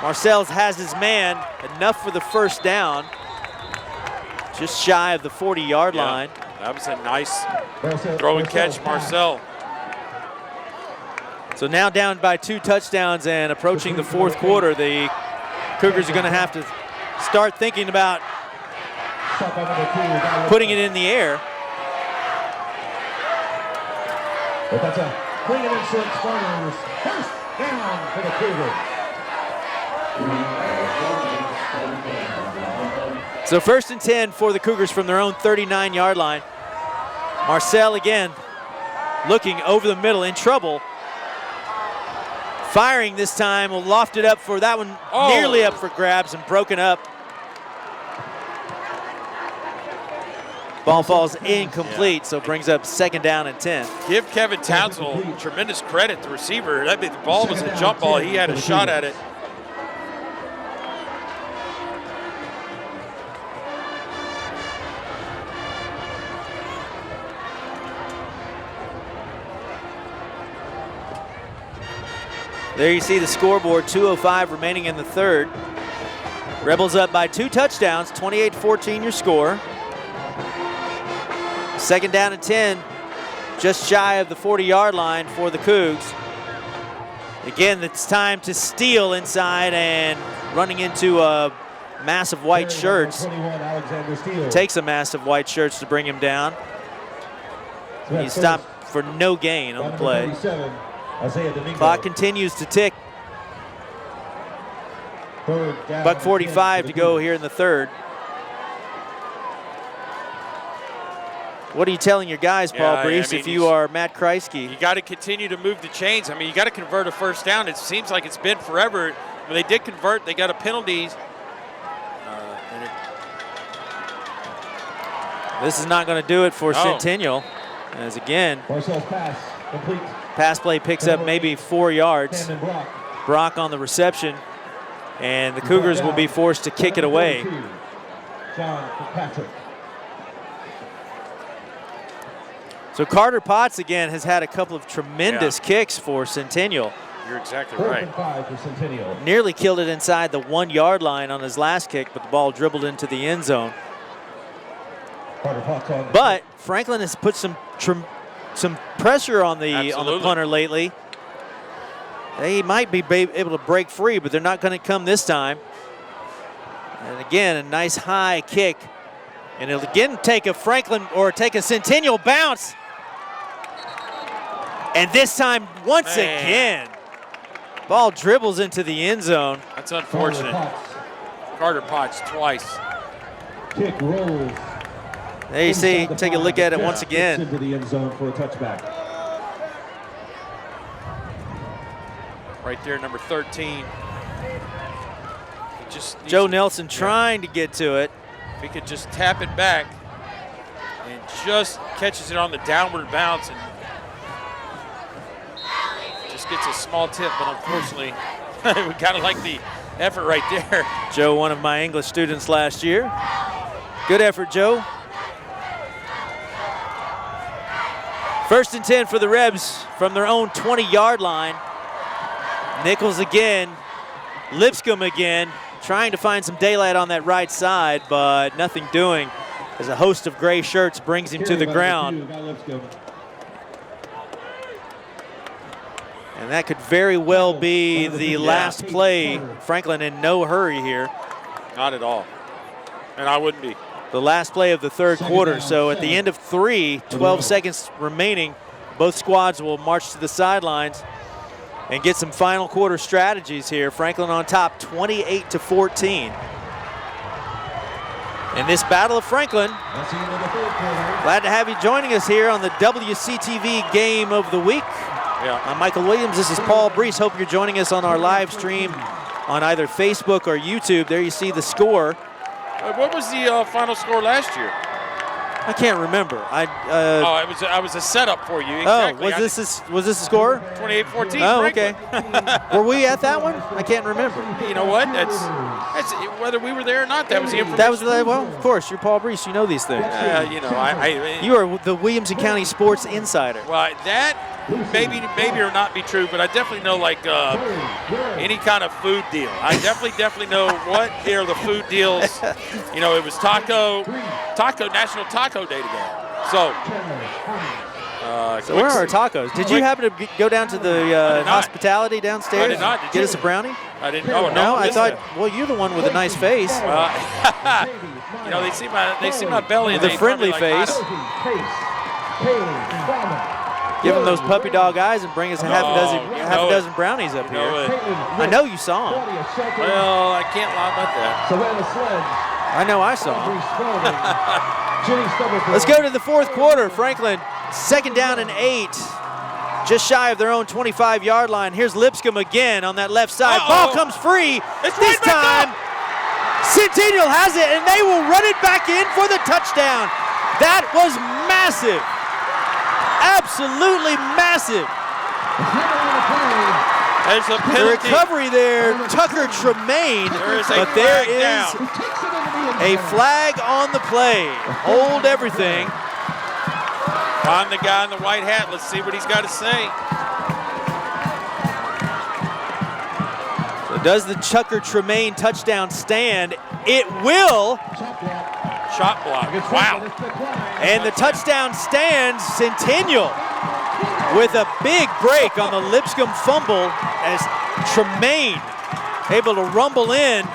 Marcells has his man, enough for the first down. Just shy of the 40-yard line. That was a nice throw and catch, Marcel. So now down by 2 touchdowns and approaching the fourth quarter, the Cougars are going to have to start thinking about putting it in the air. But that's a clean and insurance corners. First down for the Cougars. So 1st and 10 for the Cougars from their own 39-yard line. Marcel again looking over the middle, in trouble. Firing this time, will loft it up for that one, nearly up for grabs and broken up. Ball falls incomplete, so brings up 2nd down and 10. Give Kevin Townsell tremendous credit, the receiver. The ball was a jump ball. He had a shot at it. There you see the scoreboard, 2:05 remaining in the third. Rebels up by 2 touchdowns, 28-14 your score. 2nd down and 10, just shy of the 40-yard line for the Cougs. Again, it's time to Steele inside and running into a mass of white shirts. Takes a mass of white shirts to bring him down. He stopped for no gain on the play. Clock continues to tick. $1:45 to go here in the third. What are you telling your guys, Paul Breece, if you are Matt Kreisky? You got to continue to move the chains. I mean, you got to convert a first down. It seems like it's been forever. When they did convert, they got a penalty. This is not going to do it for Centennial. As again, pass play picks up maybe 4 yards. Brock on the reception, and the Cougars will be forced to kick it away. So Carter Potts again has had a couple of tremendous kicks for Centennial. You're exactly right. Nearly killed it inside the 1 yard line on his last kick, but the ball dribbled into the end zone. But Franklin has put some pressure on the punter lately. They might be able to break free, but they're not going to come this time. And again, a nice high kick. And it'll again take a Centennial bounce. And this time, once again, ball dribbles into the end zone. That's unfortunate. Carter Potts twice. Kick rolls. There you see, take a look at it once again. Into the end zone for a touchback. Right there, number 13. Joe Nelson trying to get to it. If he could just tap it back and just catches it on the downward bounce and just gets a small tip, but unfortunately, we kind of like the effort right there. Joe, one of my English students last year. Good effort, Joe. 1st and 10 for the Rebs from their own 20-yard line. Nichols again, Lipscomb again, trying to find some daylight on that right side, but nothing doing as a host of gray shirts brings him to the ground. And that could very well be the last play. Franklin in no hurry here. Not at all. And I wouldn't be. The last play of the third quarter. So at the end of 12 seconds remaining, both squads will march to the sidelines and get some final quarter strategies here. Franklin on top, 28-14. In this Battle of Franklin, glad to have you joining us here on the WCTV Game of the Week. I'm Michael Williams, this is Paul Breece. Hope you're joining us on our live stream on either Facebook or YouTube. There you see the score. What was the final score last year? I can't remember. I was a setup for you. Exactly. Oh, was this a score? 28-14. Oh, okay. Were we at that one? I can't remember. You know what? That's whether we were there or not. That was the information. That was well, of course. You're Paul Breece. You know these things. You know, you are the Williamson County sports insider. Well, that maybe or not be true, but I definitely know like any kind of food deal. I definitely know what are the food deals. You know, it was National Taco Day today. So where are our tacos? Did you happen to go down to the hospitality downstairs? I did not. Get us a brownie? I didn't. Oh, no, I thought. Well, you're the one with a nice face. You know, they see my belly. With a friendly face. Give them those puppy dog eyes and bring us half a dozen brownies up here. I know you saw them. Well, I can't lie about that. I know I saw them. Let's go to the fourth quarter. Franklin, 2nd down and 8. Just shy of their own 25-yard line. Here's Lipscomb again on that left side. Ball comes free. This time, Centennial has it, and they will run it back in for the touchdown. That was massive. Absolutely massive. There's a penalty. The recovery there, Tucker Tremaine, but there is a flag on the play. Hold everything. Find the guy in the white hat. Let's see what he's got to say. So does the Tucker Tremaine touchdown stand? It will. Shot block. Wow. And the touchdown stands. Centennial with a big break on the Lipscomb fumble as Tremaine able to rumble in,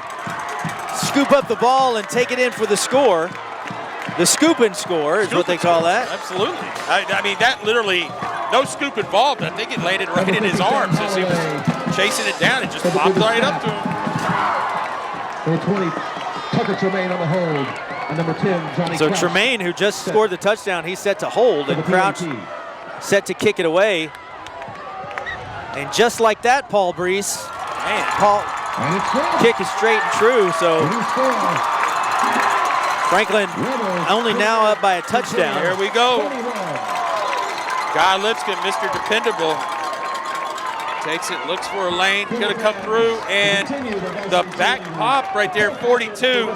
scoop up the ball and take it in for the score. The scoop and score is what they call that. Absolutely. I mean, that literally, no scoop involved. I think it landed right in his arms as he was chasing it down. It just popped right up to him. Number 20, Tucker Tremaine on the hold. And number 10, Johnny So Crouch. Tremaine, who just scored the touchdown, he's set to hold, and Crouch set to kick it away. And just like that, Paul Breece, Paul And it's good. kick is straight and true. So And it's good. Franklin only now up by a touchdown. Here we go. 21. Guy Lipscomb, Mr. Dependable, takes it, looks for a lane, gonna come through, and the back pop right there, 42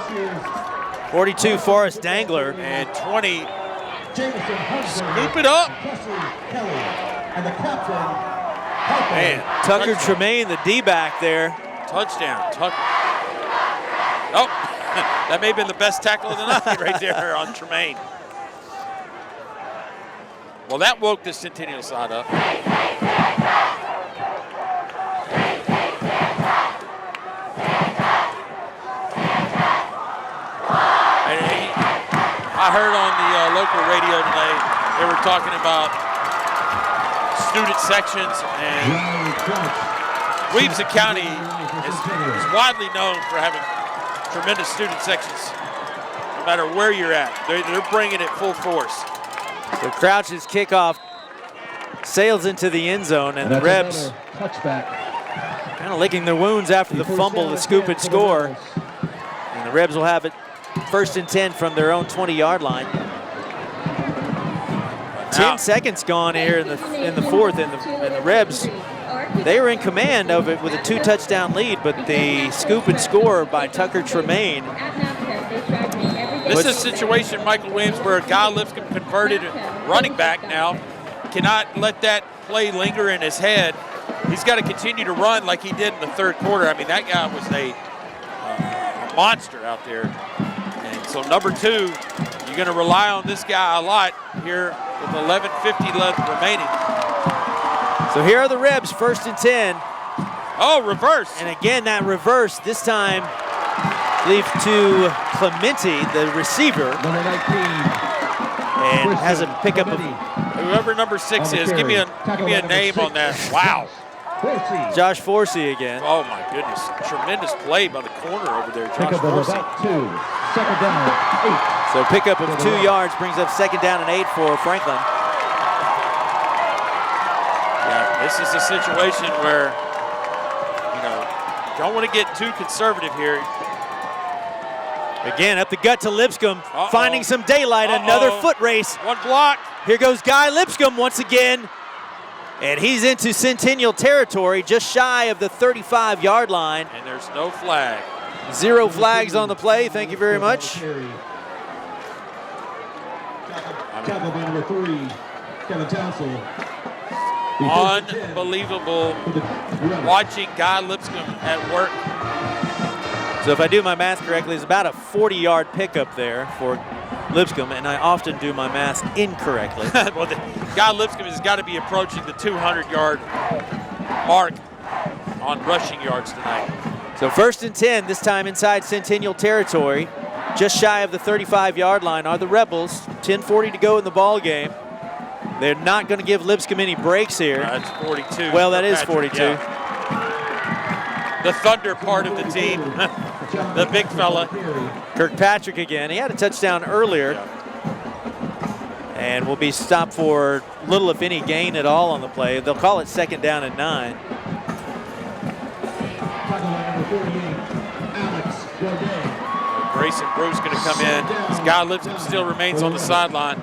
42 Forrest Dangler. and 20. Jameson Hudson. Scoop it up. Presley Kelly. And the captain, Man, Tucker Tremaine, the D-back there. touchdown. Tucker. Oh, that may have been the best tackle of the night right there on Tremaine. Well, that woke the Centennial side up. I heard on the local radio today, they were talking about student sections, and Williamson County is widely known for having tremendous student sections. No matter where you're at, they're bringing it full force. So Crouch's kickoff sails into the end zone, and the Rebs touchback. kind of licking their wounds after the fumble, the scoop and score. And the Rebs will have it 1st and 10 from their own 20-yard line. 10 seconds gone here in the fourth, and the Rebs, they were in command of it with a 2-touchdown lead, but the scoop and score by Tucker Tremaine. This is a situation, Michael Williams, where Guy Lipscomb converted running back now. Cannot let that play linger in his head. He's got to continue to run like he did in the third quarter. I mean, that guy was a monster out there. And so number 2, you're going to rely on this guy a lot here with 11:50 left remaining. So here are the Rebs, 1st and 10. Oh, reverse. And again, that reverse, this time leaves to Clementi, the receiver, Number 19. and has a pickup of Whoever number 6 is, give me a name on that. Wow. Josh Forsey again. Oh my goodness. Tremendous play by the corner over there, Josh Pickup of Forsey. about 2. Second down, 8. So pickup of 2 yards brings up 2nd down and 8 for Franklin. Yeah, this is a situation where, don't want to get too conservative here. Again, up the gut to Lipscomb, finding some daylight, another foot race. One block. Here goes Guy Lipscomb once again. And he's into Centennial territory, just shy of the 35-yard line. And there's no flag. 0 flags on the play. Thank you very much. Tackle by number 3, Kevin Townsend. Unbelievable watching Guy Lipscomb at work. So if I do my math correctly, it's about a 40-yard pickup there for Lipscomb, and I often do my math incorrectly. Well, Guy Lipscomb has got to be approaching the 200-yard mark on rushing yards tonight. So 1st and 10, this time inside Centennial territory. Just shy of the 35-yard line are the Rebels. 10:40 to go in the ball game. They're not going to give Lipscomb any breaks here. That's 42. Well, that is 42. Yeah. The Thunder part of the team, the big fella. Kirkpatrick again. He had a touchdown earlier. And will be stopped for little, if any, gain at all on the play. They'll call it 2nd down and 9. Breece and Bruce going to come in. Guy Lipscomb still remains on the sideline.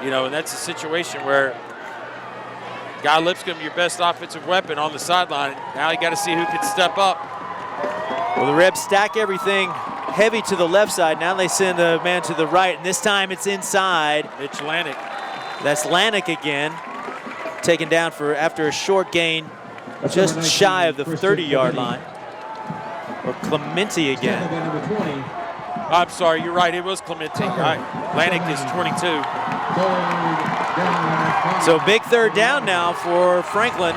And that's a situation where Guy Lipscomb, your best offensive weapon, on the sideline. Now you got to see who can step up. Well, the Rebs stack everything heavy to the left side. Now they send a man to the right, and this time it's inside. Mitch Lanik. That's Lanik again, taken down after a short gain, just shy of the 30-yard line. Or Clementi again. I'm sorry, you're right. It was Clementi. Right. Lanik is 22. So big 3rd down now for Franklin.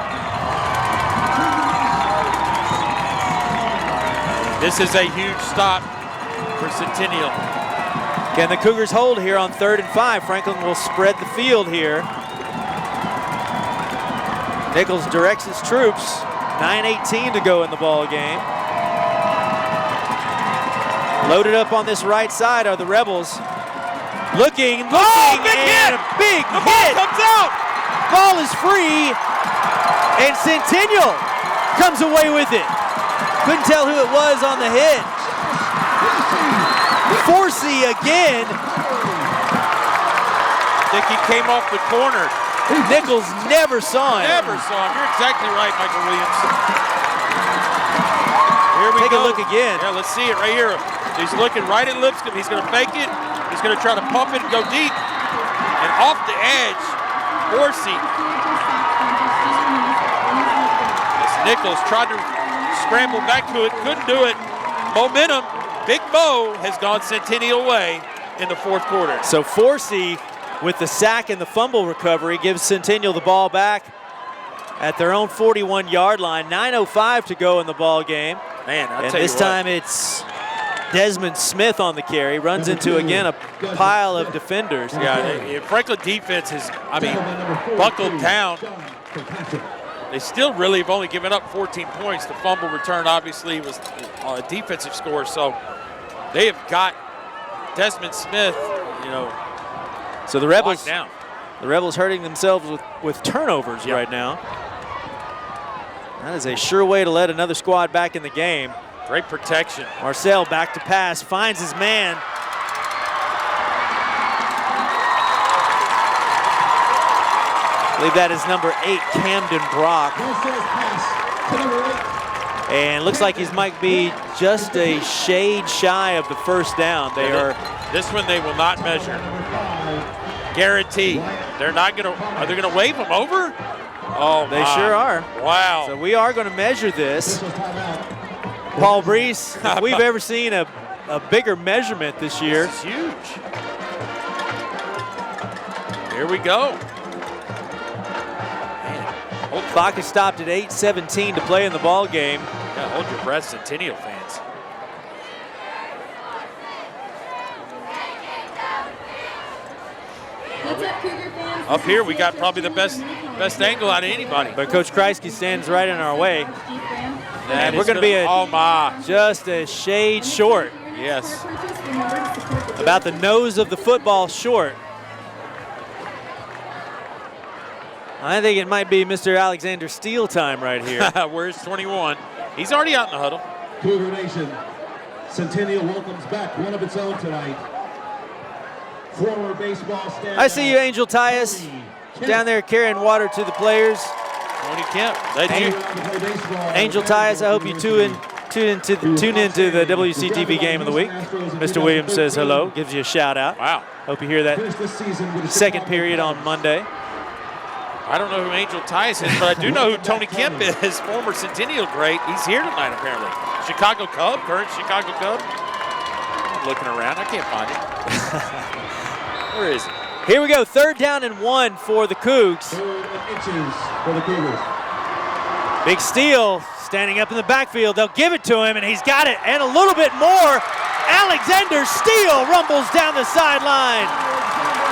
This is a huge stop for Centennial. Can the Cougars hold here on 3rd and 5? Franklin will spread the field here. Nichols directs his troops. 9:18 to go in the ball game. Loaded up on this right side are the Rebels. Looking, big hit! A big The ball hit. comes out! Ball is free, and Centennial comes away with it. Couldn't tell who it was on the hit. Forsey again. I think he came off the corner. Nichols never saw him. Never saw him. You're exactly right, Michael Williamson. Here we Take go. a look again. Yeah, let's see it right here. He's looking right at Lipscomb. He's going to fake it. He's going to try to pump it and go deep. And off the edge, Forsey. As Nichols tried to scramble back to it, couldn't do it. Momentum, Big Mo has gone Centennial way in the fourth quarter. So Forsey, with the sack and the fumble recovery, gives Centennial the ball back at their own 41-yard line. 9:05 to go in the ball game. Man, I'll and tell you this what. time it's Desmond Smith on the carry. Runs into, again, a pile of defenders. Yeah, Franklin defense has, buckled down. They still really have only given up 14 points. The fumble return obviously was a defensive score, so they have got Desmond Smith, So the Rebels, locked down. the Rebels hurting themselves with turnovers right now. That is a sure way to let another squad back in the game. Great protection. Marcel back to pass, finds his man. I believe that is number 8, Camden Brock. And looks like he might be just a shade shy of the first down. This one they will not measure. Guarantee. They're not going to, are they going to wave them over? Oh, They sure are. Wow. So we are going to measure this. Paul Breece, if we've ever seen a bigger measurement this year. This is huge. Here we go. Clock is stopped at 8:17 to play in the ball game. Yeah, hold your breath, Centennial fans. Up here, we got probably the best angle out of anybody. But Coach Kreisky stands right in our way. And we're going to be just just a shade short. Yes. About the nose of the football short. I think it might be Mr. Alexander Steele time right here. Where's 21? He's already out in the huddle. Cougar Nation, Centennial welcomes back one of its own tonight. Former baseball standout. I see you, Angel Tyus, down there carrying water to the players. Tony Kemp. Angel Tyus, I hope you tune into the WCTV game of the week. Mr. Williams says hello, gives you a shout out. Wow. Hope you hear that second period on Monday. I don't know who Angel Tyus is, but I do know who Tony Kemp is, former Centennial great. He's here tonight, apparently. Chicago Cub, current Chicago Cub. I'm looking around, I can't find him. Where is he? Here we go, 3rd down and 1 for the Cougs. 3rd and inches for the Cougars. Big Steele standing up in the backfield. They'll give it to him, and he's got it, and a little bit more. Alexander Steele rumbles down the sideline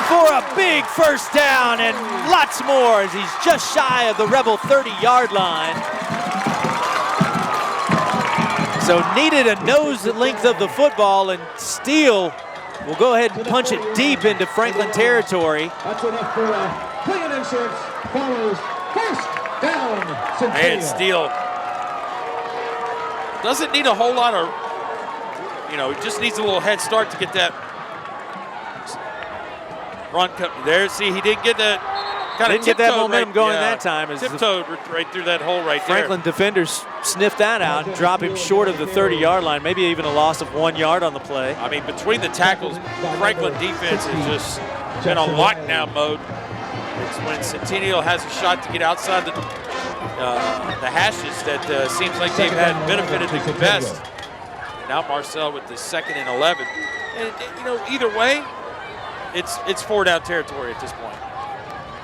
for a big first down and lots more as he's just shy of the Rebel 30-yard line. So needed a nose length of the football, and Steele will go ahead and punch it deep into Franklin territory. That's enough for clean insurance. Follows first down. Man, Steele doesn't need a whole lot of, he just needs a little head start to get that run there. See, he didn't get that. Didn't get that momentum going that time. Tiptoed right through that hole right there. Franklin defenders sniffed that out and drop him short of the 30-yard line, maybe even a loss of 1 yard on the play. I mean, between the tackles, Franklin defense has just been on lockdown mode. It's when Centennial has a shot to get outside the hashes that seems like they've had benefited the best. Now Marcel with the 2nd and 11. And either way, it's 4 down territory at this point.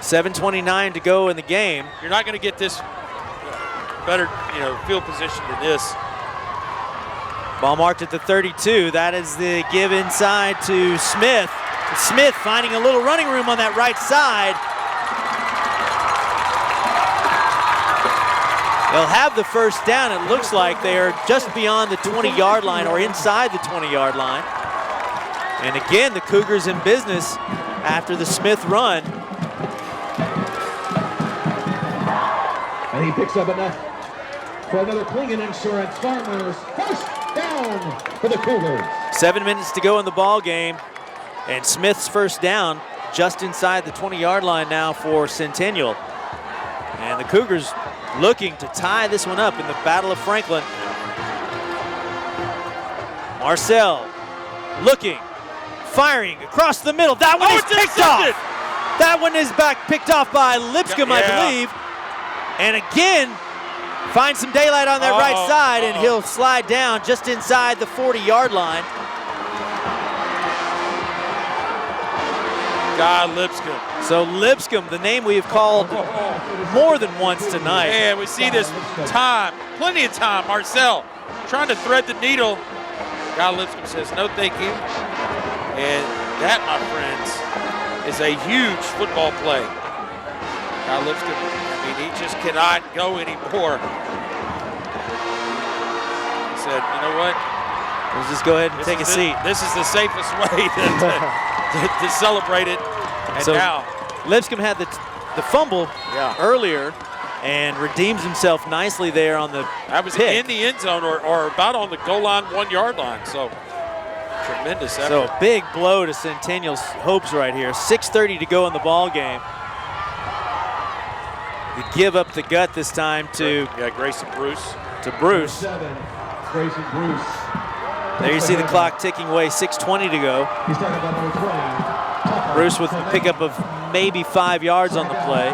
7:29 to go in the game. You're not going to get this better, field position than this. Ball marked at the 32. That is the give inside to Smith. Smith finding a little running room on that right side. They'll have the first down. It looks like they're just beyond the 20-yard line or inside the 20-yard line. And again, the Cougars in business after the Smith run. And he picks up enough for another Klingon Insurance Farmers first down for the Cougars. 7 minutes to go in the ball game. And Smith's first down just inside the 20-yard line now for Centennial. And the Cougars looking to tie this one up in the Battle of Franklin. Marcel looking, firing across the middle. That one is picked off. That one is picked off by Lipscomb, I believe. And again, finds some daylight on that right side, and he'll slide down just inside the 40-yard line. God, Lipscomb. So Lipscomb, the name we have called more than once tonight. And we see this time, plenty of time. Marcel trying to thread the needle. God, Lipscomb says, no thank you. And that, my friends, is a huge football play. God, Lipscomb, I mean, he just cannot go anymore. He said, you know what? We'll just go ahead and take a seat. This is the safest way to celebrate it. And so now Lipscomb had the fumble earlier and redeems himself nicely there on the was pick. in the end zone or about on the goal line, 1-yard line. So tremendous effort. So a big blow to Centennial's hopes right here. 6:30 to go in the ball game. They give up the gut this time to Grayson Breece. To Breece. 7, Grayson Breece. There you see the clock ticking away, 6:20 to go. He's talking about number 20. Breece with a pickup of maybe 5 yards on the play.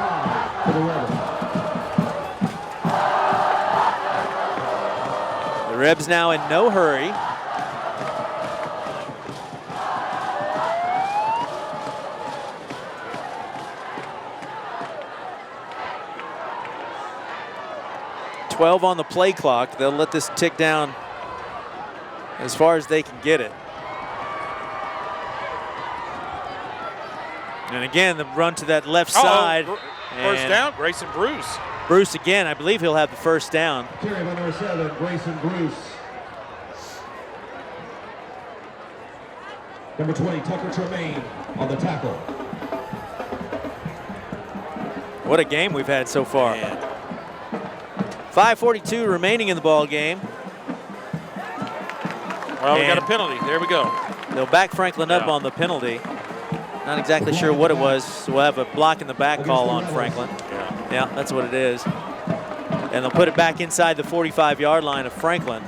The Rebs now in no hurry. .12 on the play clock. They'll let this tick down as far as they can get it. And again, the run to that left side. First down, Grayson Breece. Breece again, I believe he'll have the first down. Carry by number 7, Grayson Breece. Number 20, Tucker Tremaine on the tackle. What a game we've had so far. Man. 5:42 remaining in the ball game. Well, we got a penalty. There we go. They'll back Franklin up on the penalty. Not exactly sure what it was, so we'll have a block in the back call on Franklin. Yeah, that's what it is. And they'll put it back inside the 45-yard line of Franklin.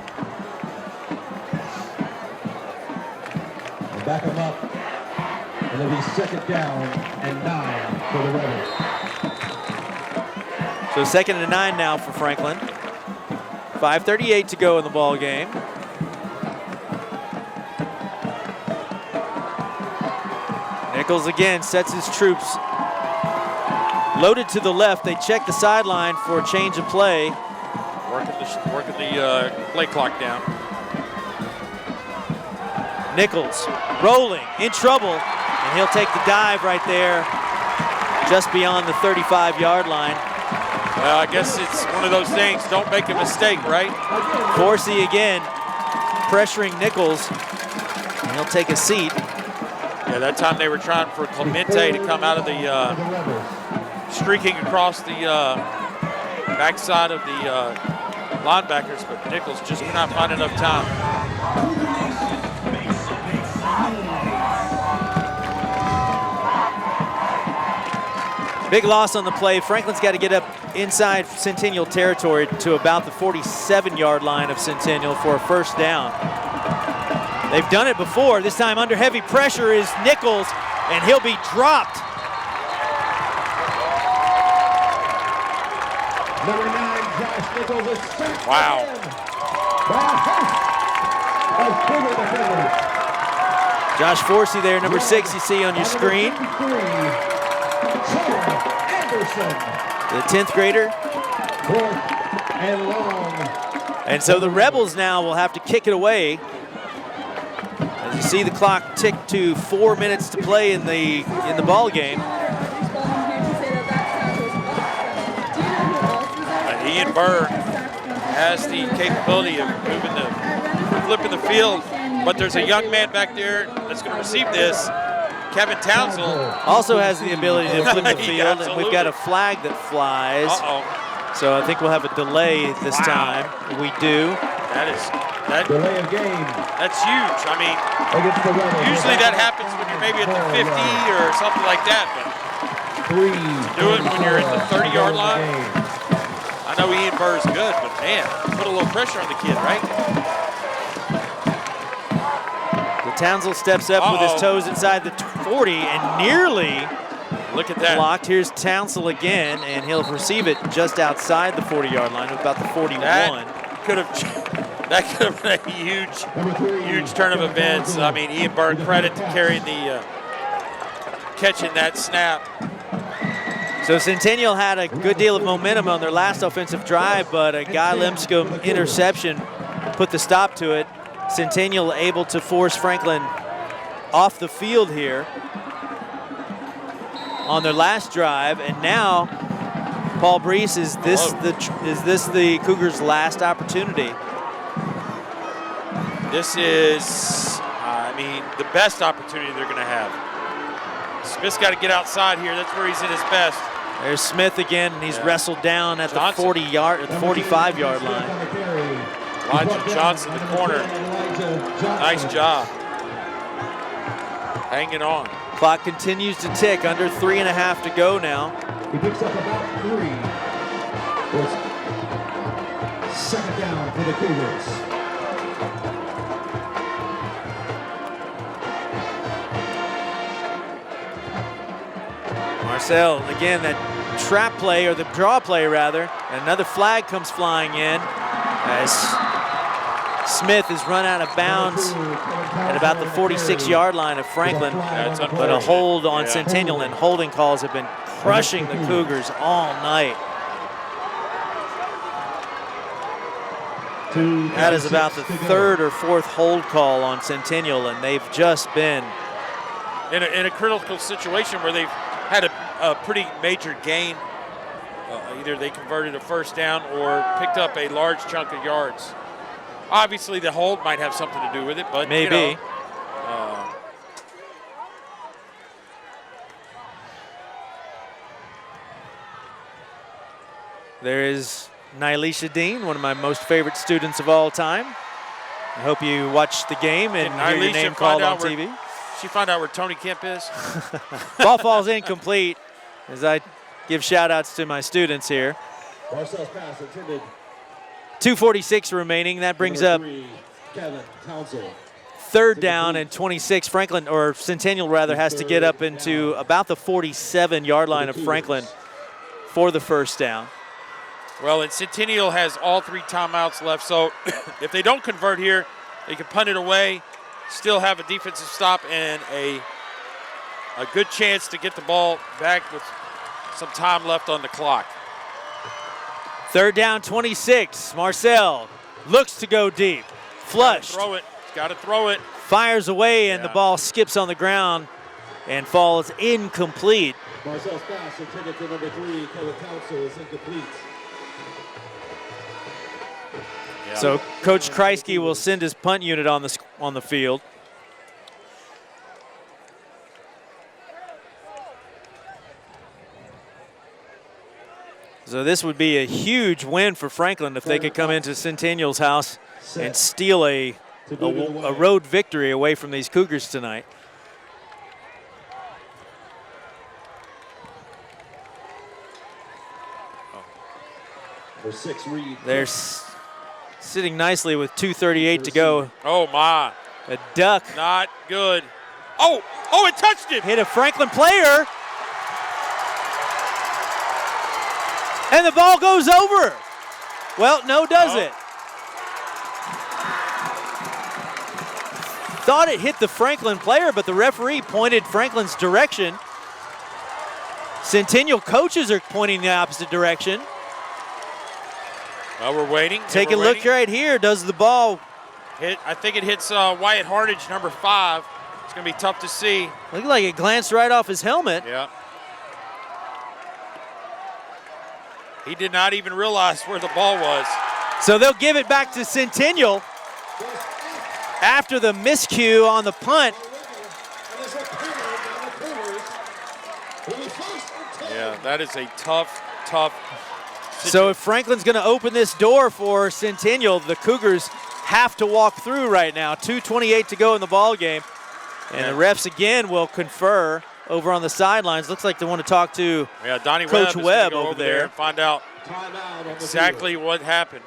We'll back them up, and it'll be 2nd down and 9 for the Rebels. So 2nd and 9 now for Franklin. 5:38 to go in the ball game. Nichols again sets his troops loaded to the left. They check the sideline for a change of play. Working the play clock down. Nichols rolling, in trouble, and he'll take the dive right there just beyond the 35-yard line. Well, I guess it's one of those things, don't make a mistake, right? Forsey again pressuring Nichols, and he'll take a seat. Yeah, that time they were trying for Clemente to come out of the streaking across the backside of the linebackers, but Nichols just could not find enough time. Big loss on the play. Franklin's got to get up inside Centennial territory to about the 47-yard line of Centennial for a first down. They've done it before. This time under heavy pressure is Nichols, and he'll be dropped. Number 9, Josh Nichols is sacked. Wow. Josh Forsey there, number 6, you see on your screen. Henderson. The 10th grader. 4th and long. And so the Rebels now will have to kick it away. As you see the clock tick to 4 minutes to play in the ball game. Ian Burr has the capability of flipping the field, but there's a young man back there that's going to receive this. Kevin Townsend also has the ability to flip the field, and we've got a Absolutely. flag that flies. So I think we'll have a delay this time. We do. Delay of game. That's huge. I mean, Against the Rebels. usually that happens when you're maybe at the 50 or something like that, but Three. do it when you're at the 30-yard line. I know Ian Burr's good, but man, put a little pressure on the kid, right? Townsend steps up with his toes inside the 40 and nearly Look at that. blocked. Here's Townsend again, and he'll receive it just outside the 40-yard line, about the 41. That could have been a huge turn of events. I mean, Ian Burr, credit to carrying the catching that snap. So Centennial had a good deal of momentum on their last offensive drive, but a Guy Lipscomb interception put the stop to it. Centennial able to force Franklin off the field here on their last drive, and now Paul Breece, is this the Cougars' last opportunity? This is, I mean, the best opportunity they're going to have. Smith's got to get outside here. That's where he's at his best. There's Smith again, and he's wrestled down at Johnson. the 45-yard line. Elijah Johnson, the corner. Nice job. Hanging on. Clock continues to tick, under 3.5 to go now. He picks up about 3. It's second down for the Cougars. Marcel, again, that trap play, or the draw play rather. Another flag comes flying in as Smith is run out of bounds at about the 46-yard line of Franklin. But a hold on Centennial, and holding calls have been crushing the Cougars all night. That is about the third or fourth hold call on Centennial, and they've just been In a critical situation where they've had a pretty major gain. Either they converted a first down or picked up a large chunk of yards. Obviously, the hold might have something to do with it, but maybe. You know, There is Nylisha Dean, one of my most favorite students of all time. I hope you watched the game and hear your name called on TV. She find out where Tony Kemp is? Ball falls incomplete as I give shout-outs to my students here. Marcel's pass intended. 2:46 remaining. That brings up Kevin Townsend. third down and 26. Franklin, or Centennial rather, has to get up into about the 47-yard line of Franklin for the first down. Well, and Centennial has all 3 timeouts left, so if they don't convert here, they can punt it away, still have a defensive stop, and a good chance to get the ball back with some time left on the clock. Third down, 26. Marcel looks to go deep. Flushed. Throw it. Got to throw it. Fires away, and the ball skips on the ground and falls incomplete. Marcel's pass intended to number 3, Kevin Townsend, is incomplete. Yeah. So Coach Kreisky will send his punt unit on the field. So this would be a huge win for Franklin if they could come into Centennial's house and steal a road victory away from these Cougars tonight. Number 6, Reed. They're sitting nicely with 2:38 to go. Oh, my. A duck. Not good. Oh, it touched him. Hit a Franklin player. And the ball goes over. Well, no, does it? Thought it hit the Franklin player, but the referee pointed Franklin's direction. Centennial coaches are pointing the opposite direction. Well, we're waiting. Take a look right here. Does the ball hit? I think it hits Wyatt Hardage, number 5. It's going to be tough to see. Looked like it glanced right off his helmet. Yeah. He did not even realize where the ball was. So they'll give it back to Centennial after the miscue on the punt. Yeah, that is a tough So if Franklin's going to open this door for Centennial, the Cougars have to walk through right now. 2:28 to go in the ball game. And the refs again will confer over on the sidelines. Looks like they want to talk to Donnie Coach Webb go over there and find out exactly what happened.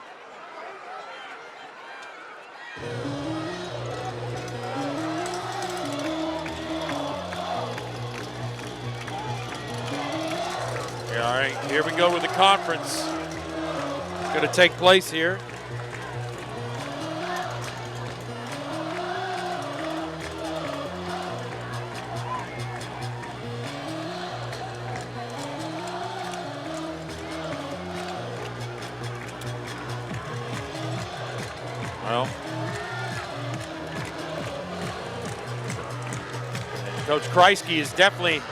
Yeah, all right, here we go with the conference. It's going to take place here. Well, Coach Kreisky is definitely,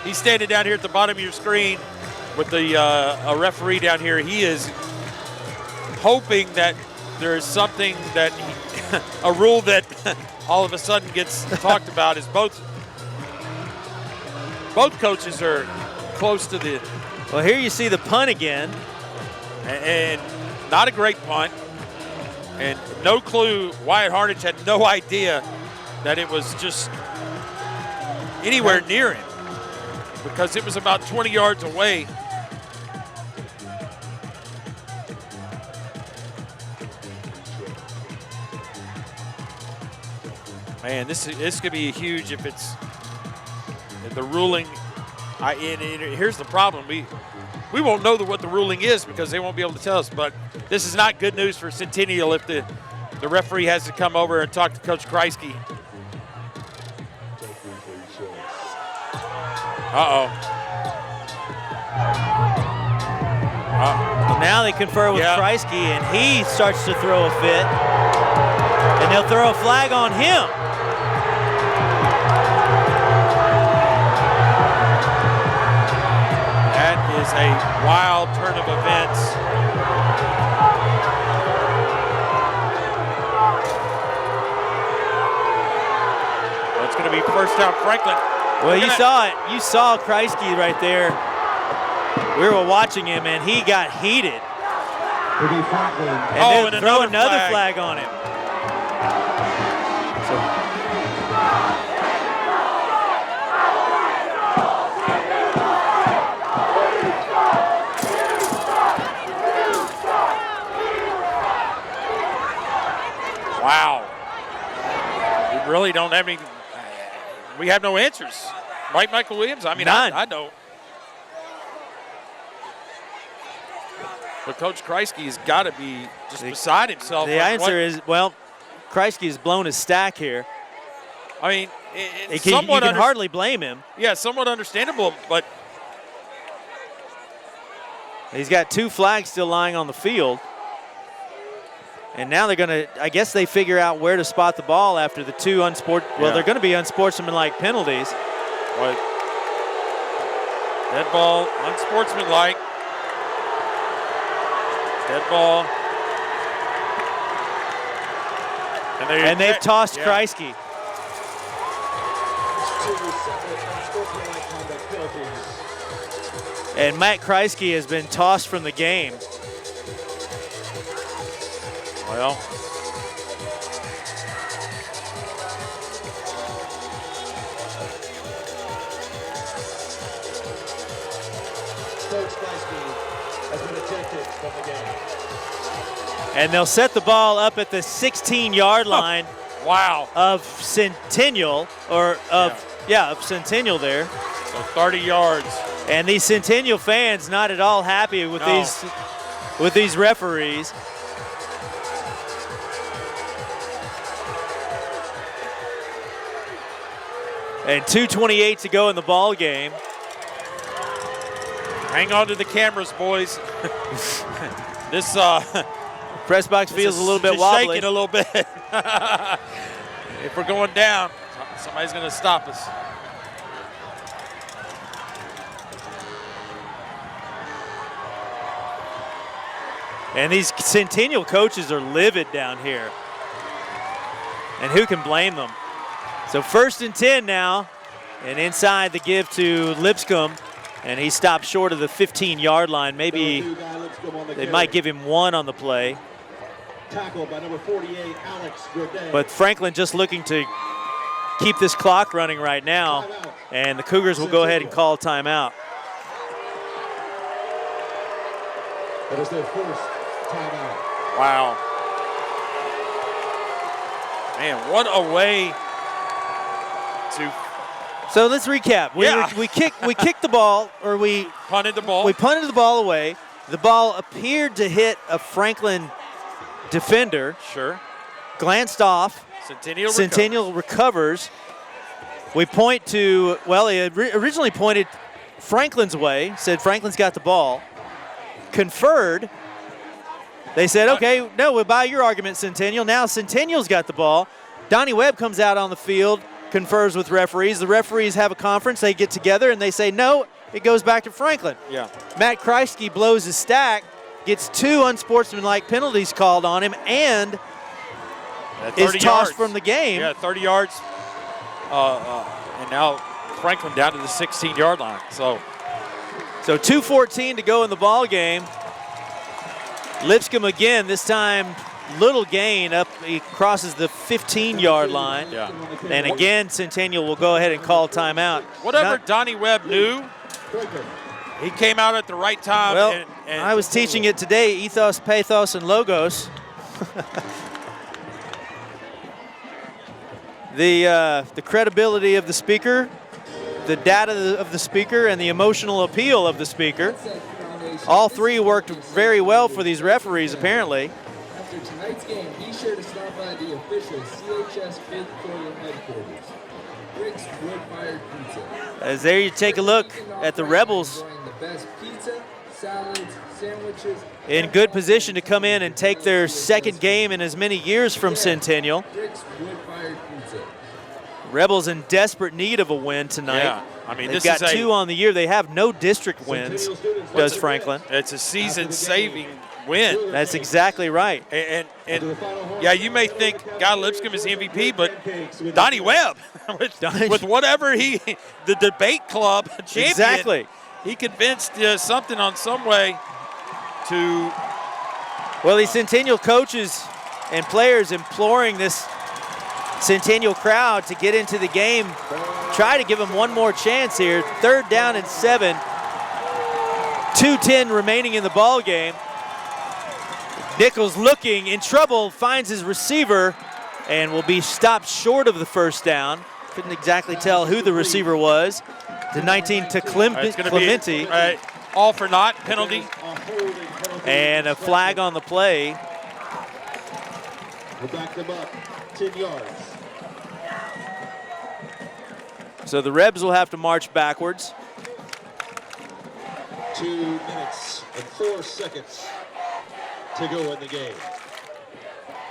he's standing down here at the bottom of your screen with the a referee down here. He is hoping that there is something that, a rule that all of a sudden gets talked about is both coaches are close to the. Well, here you see the punt again. And not a great punt. And no clue, Wyatt Harnage had no idea that it was just anywhere near him because it was about 20 yards away. Man, this could be huge if it's if the ruling. Here's the problem. We won't know what the ruling is because they won't be able to tell us, but this is not good news for Centennial if the referee has to come over and talk to Coach Kreisky. Now they confer with Kreisky, and he starts to throw a fit, and they'll throw a flag on him. That is a wild turn of events. Well, it's going to be first down Franklin. Well, you saw it. You saw Kreisky right there. We were watching him, and he got heated. And then throw another flag on him. Wow. We really don't have any. We have no answers. Right, Michael Williams? I mean, I don't. But Coach Kreisky has got to be just beside himself. The answer is, well, Kreisky has blown his stack here. I mean, you can hardly blame him. Yeah, somewhat understandable, but he's got two flags still lying on the field. And now they're going to, I guess they figure out where to spot the ball after the two they're going to be unsportsmanlike penalties. Right. Dead ball, unsportsmanlike. Dead ball. And they've tossed Kreisky. And Matt Kreisky has been tossed from the game. Well, Coach Kreisky has been ejected from the game. And they'll set the ball up at the 16-yard line. Wow. Of Centennial, of Centennial there. So 30 yards. And these Centennial fans not at all happy with these referees. And 2:28 to go in the ball game. Hang on to the cameras, boys. This press box feels a little bit wobbly. Shaking a little bit. If we're going down, somebody's going to stop us. And these Centennial coaches are livid down here. And who can blame them? So 1st and 10 now. And inside the give to Lipscomb. And he stopped short of the 15-yard line. Maybe they might give him 1 on the play. Tackled by number 48, Alex Godet. But Franklin just looking to keep this clock running right now. And the Cougars will go ahead and call timeout. That is their first timeout. Wow. Man, what a way to. So let's recap. We kicked the ball, or we punted the ball. We punted the ball away. The ball appeared to hit a Franklin defender. Sure. Glanced off. Centennial recovers. We point to, well, he had originally pointed Franklin's way, said Franklin's got the ball. Conferred. They said, okay, no, we'll buy your argument, Centennial. Now Centennial's got the ball. Donnie Webb comes out on the field, confers with referees. The referees have a conference. They get together, and they say, no, it goes back to Franklin. Yeah. Matt Kreisky blows his stack, gets 2 unsportsmanlike penalties called on him, and is tossed from the game. Yeah, 30 yards. And now Franklin down to the 16-yard line. So 2:14 to go in the ball game. Lipscomb again, this time little gain up. He crosses the 15-yard line. Yeah. And again, Centennial will go ahead and call timeout. Whatever Donnie Webb knew, he came out at the right time. Well, and I was teaching it today, ethos, pathos, and logos. The credibility of the speaker, the data of the speaker, and the emotional appeal of the speaker. All 3 worked very well for these referees, apparently. After tonight's game, be sure to stop by the official CHS Faith Corner headquarters. Rick's Wood-Fired Pizza. As there you take a look at the Rebels. The best pizza, salads, sandwiches. In good position to come in and take their 2nd game in as many years from Centennial. Rick's Wood-Fired Pizza. Rebels in desperate need of a win tonight. Yeah. I mean, they've got 2 on the year. They have no district wins, does Franklin. It's a season-saving win. That's exactly right. And yeah, you may think Guy Lipscomb is the MVP, but Donnie Webb, with whatever the debate club champion, exactly. He convinced something on some way to. Well, these Centennial coaches and players imploring this Centennial crowd to get into the game, try to give them one more chance here. 3rd down and 7. 2:10 remaining in the ball game. Nichols looking in trouble, finds his receiver, and will be stopped short of the 1st down. Couldn't exactly tell who the receiver was. The 19 to Clementi. All for naught penalty. And a flag on the play. We'll back them up 10 yards. So the Rebs will have to march backwards. 2 minutes and 4 seconds to go in the game.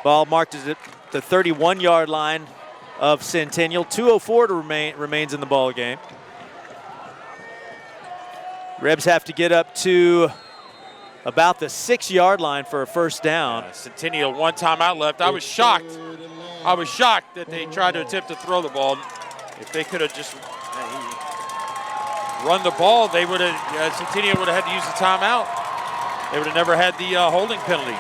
Ball marked at the 31-yard line of Centennial. 2:04 to remains in the ball game. Rebs have to get up to about the 6-yard line for a 1st down. Centennial 1 timeout left. I was shocked that they tried to attempt to throw the ball. If they could have just run the ball, they would have. Centennial would have had to use the timeout. They would have never had the holding penalty.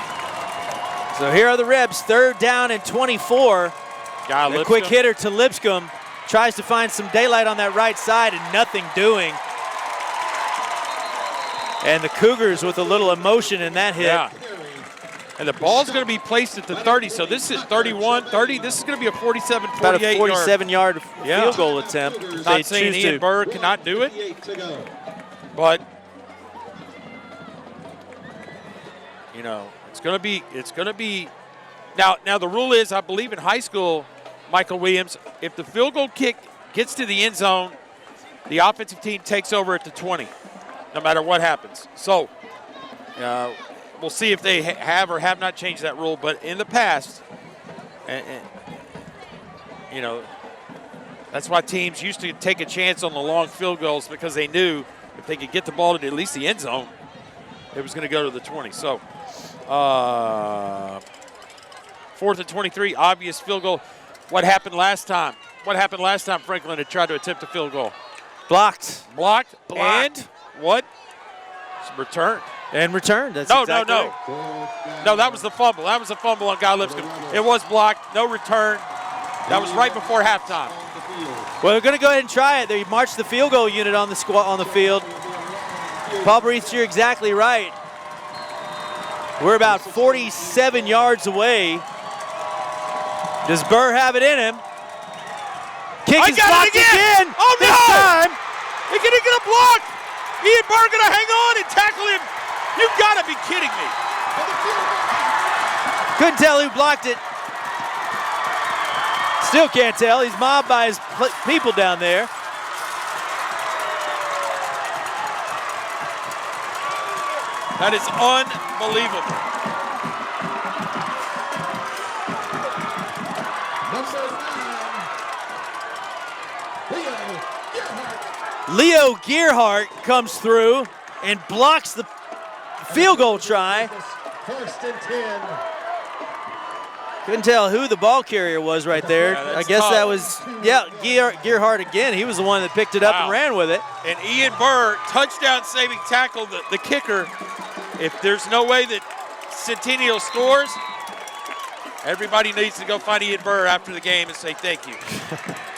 So here are the Rebs, 3rd down and 24. A quick hitter to Lipscomb. Tries to find some daylight on that right side and nothing doing. And the Cougars with a little emotion in that hit. Yeah. And the ball's going to be placed at the 30, so this is 31, 30. This is going to be a 47, 48 about a 47-yard field goal attempt. Not saying Ian Burr cannot do it, but you know, it's going to be. Now the rule is, I believe in high school, Michael Williams, if the field goal kick gets to the end zone, the offensive team takes over at the 20, no matter what happens. So. We'll see if they have or have not changed that rule, but in the past, you know, that's why teams used to take a chance on the long field goals, because they knew if they could get the ball to at least the end zone, it was going to go to the 20. So 4th and 23, obvious field goal. What happened last time? What happened last time Franklin had tried to attempt a field goal? Blocked. Blocked. Blocked. And what? Returned. And returned. That's No, exactly no. right. No, that was the fumble. That was the fumble on Guy Lipscomb. It was blocked. No return. That was right before halftime. Well, they're going to go ahead and try it. They marched the field goal unit on the field. Paul Breece, you're exactly right. We're about 47 yards away. Does Burr have it in him? Kick is blocked again. Oh, this no! time. He's going to get a block. Ian Burr going to hang on and tackle him. You've got to be kidding me. Couldn't tell who blocked it. Still can't tell. He's mobbed by his people down there. That is unbelievable. Leo Gearhart comes through and blocks the field goal try. 1st and 10. Couldn't tell who the ball carrier was right there. Yeah, I guess tough. that was, Gearhart again. He was the one that picked it up and ran with it. And Ian Burr, touchdown saving tackle, the kicker. If there's no way that Centennial scores, everybody needs to go find Ian Burr after the game and say thank you.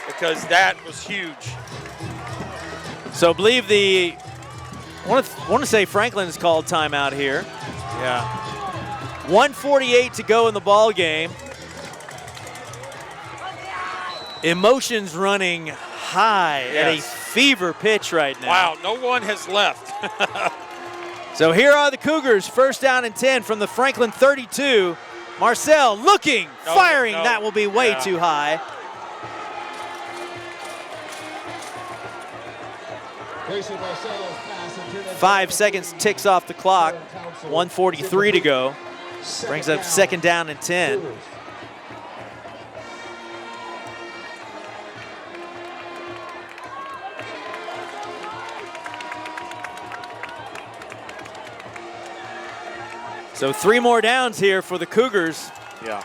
Because that was huge. So I believe I want to say Franklin has called timeout here. Yeah. 1:48 to go in the ball game. Emotions running high at a fever pitch right now. Wow, no one has left. So here are the Cougars, 1st down and 10 from the Franklin 32. Marcel looking, firing. No. That will be way too high. Grayson Marcel's pass intended 5 seconds ticks off the clock. 1:43 to go. Brings up 2nd down and 10. So 3 more downs here for the Cougars. Yeah.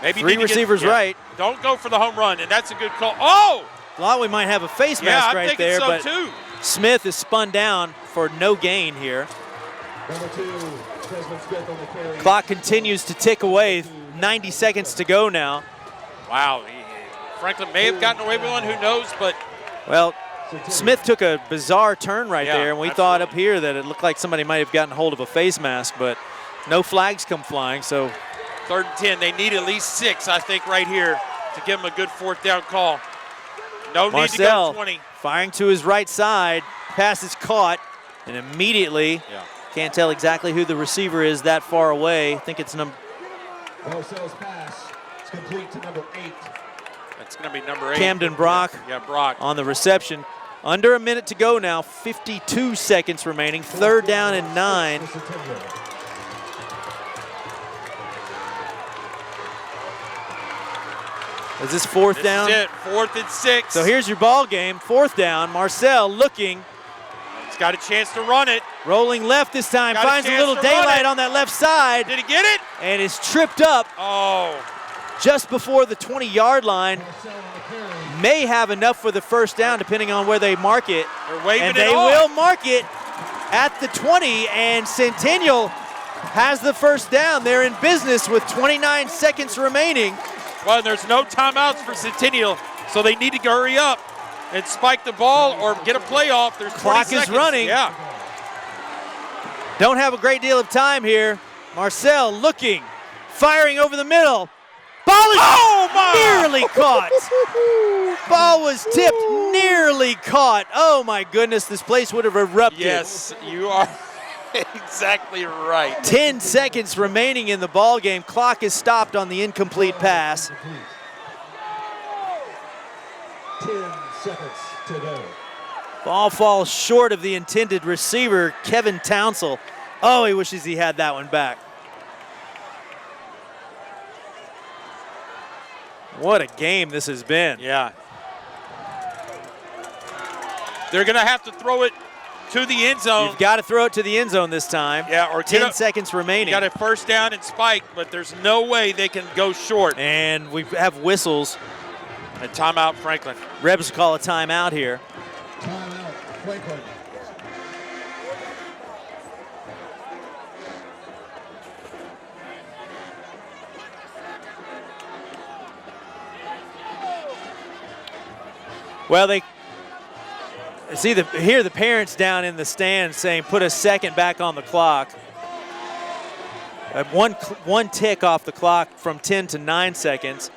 Maybe 3 receivers right. Don't go for the home run, and that's a good call. Oh! Thought we might have a face mask right there, so but too. Smith is spun down for no gain here. Number 2, Desmond Smith on the carry. Clock continues to tick away. 90 seconds to go now. Wow. Franklin may have gotten away with one, who knows, but Well, Smith took a bizarre turn right there, and we thought up here that it looked like somebody might have gotten hold of a face mask, but no flags come flying, so 3rd and 10. They need at least 6, I think, right here to give them a good 4th down call. No need to go Marcel 20. firing to his right side. Pass is caught, and immediately, can't tell exactly who the receiver is that far away. I think it's Marcel's pass is complete to number 8. That's going to be number 8. Camden Brock. Yeah, Brock. On the reception. Under a minute to go now, 52 seconds remaining. 3rd down and 9. Is this 4th down? This is it, 4th and 6. So here's your ball game, 4th down. Marcel looking. He's got a chance to run it. Rolling left this time, Got a finds a chance little to run daylight it. on that left side. Did he get it? And is tripped up Oh. just before the 20-yard line. May have enough for the 1st down, depending on where they mark it. They're waving And it they off. will mark it at the 20, and Centennial has the 1st down. They're in business with 29 seconds remaining. Well, there's no timeouts for Centennial, so they need to hurry up and spike the ball or get a play off. There's 20 Clock seconds. is running. Yeah. Don't have a great deal of time here. Marcel looking, firing over the middle. Ball is nearly caught. Ball was tipped, nearly caught. Oh my goodness, this place would have erupted. Yes, you are exactly right. 10 seconds remaining in the ball game. Clock is stopped on the incomplete pass. 10 seconds to go. Ball falls short of the intended receiver, Kevin Townsell. Oh, he wishes he had that one back. What a game this has been. Yeah. They're going to have to throw it to the end zone. You've got to throw it to the end zone this time. Yeah, or 10 seconds remaining. You got a first down and spike, but there's no way they can go short. And we have whistles. A timeout, Franklin. Rebs call a timeout here. Timeout, Franklin. Well, they see the parents down in the stands saying put a second back on the clock. One tick off the clock from 10 to 9 seconds.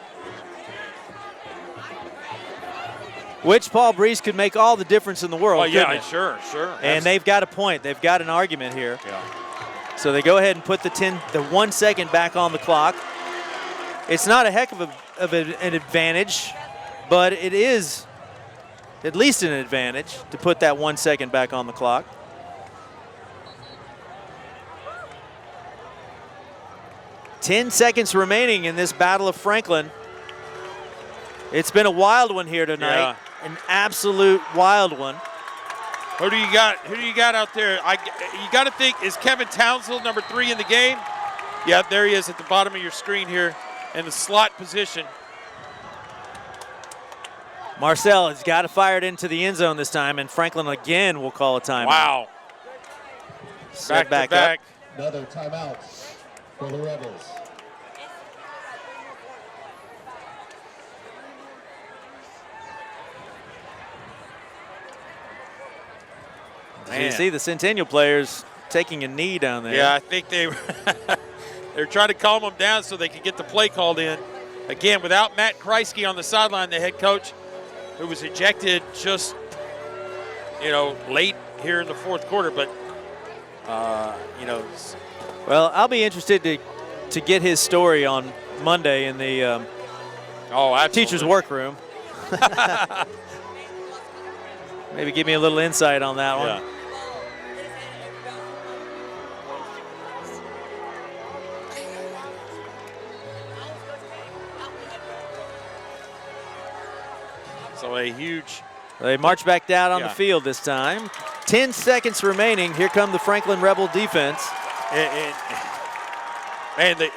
Which Paul Breece could make all the difference in the world. Oh, yeah, it? sure. And they've got a point. They've got an argument here. Yeah. So they go ahead and put the 1 second back on the clock. It's not a heck of an advantage, but it is at least an advantage to put that 1 second back on the clock. Ten seconds remaining in this Battle of Franklin. It's been a wild one here tonight. Yeah. An absolute wild one. Who do you got? Who do you got out there? You got to think, is Kevin Townsend number 3 in the game? Yeah, there he is at the bottom of your screen here in the slot position. Marcel has got to fire it into the end zone this time, and Franklin again will call a timeout. Wow. Set Back to back. Another timeout for the Rebels. So you see the Centennial players taking a knee down there. Yeah, I think they're trying to calm them down so they can get the play called in. Again, without Matt Kreisky on the sideline, the head coach, who was ejected just, late here in the fourth quarter. But, Well, I'll be interested to get his story on Monday in the teacher's workroom. Maybe give me a little insight on that one. So a huge. They march back down on the field this time. 10 seconds remaining. Here come the Franklin Rebel defense. Man, the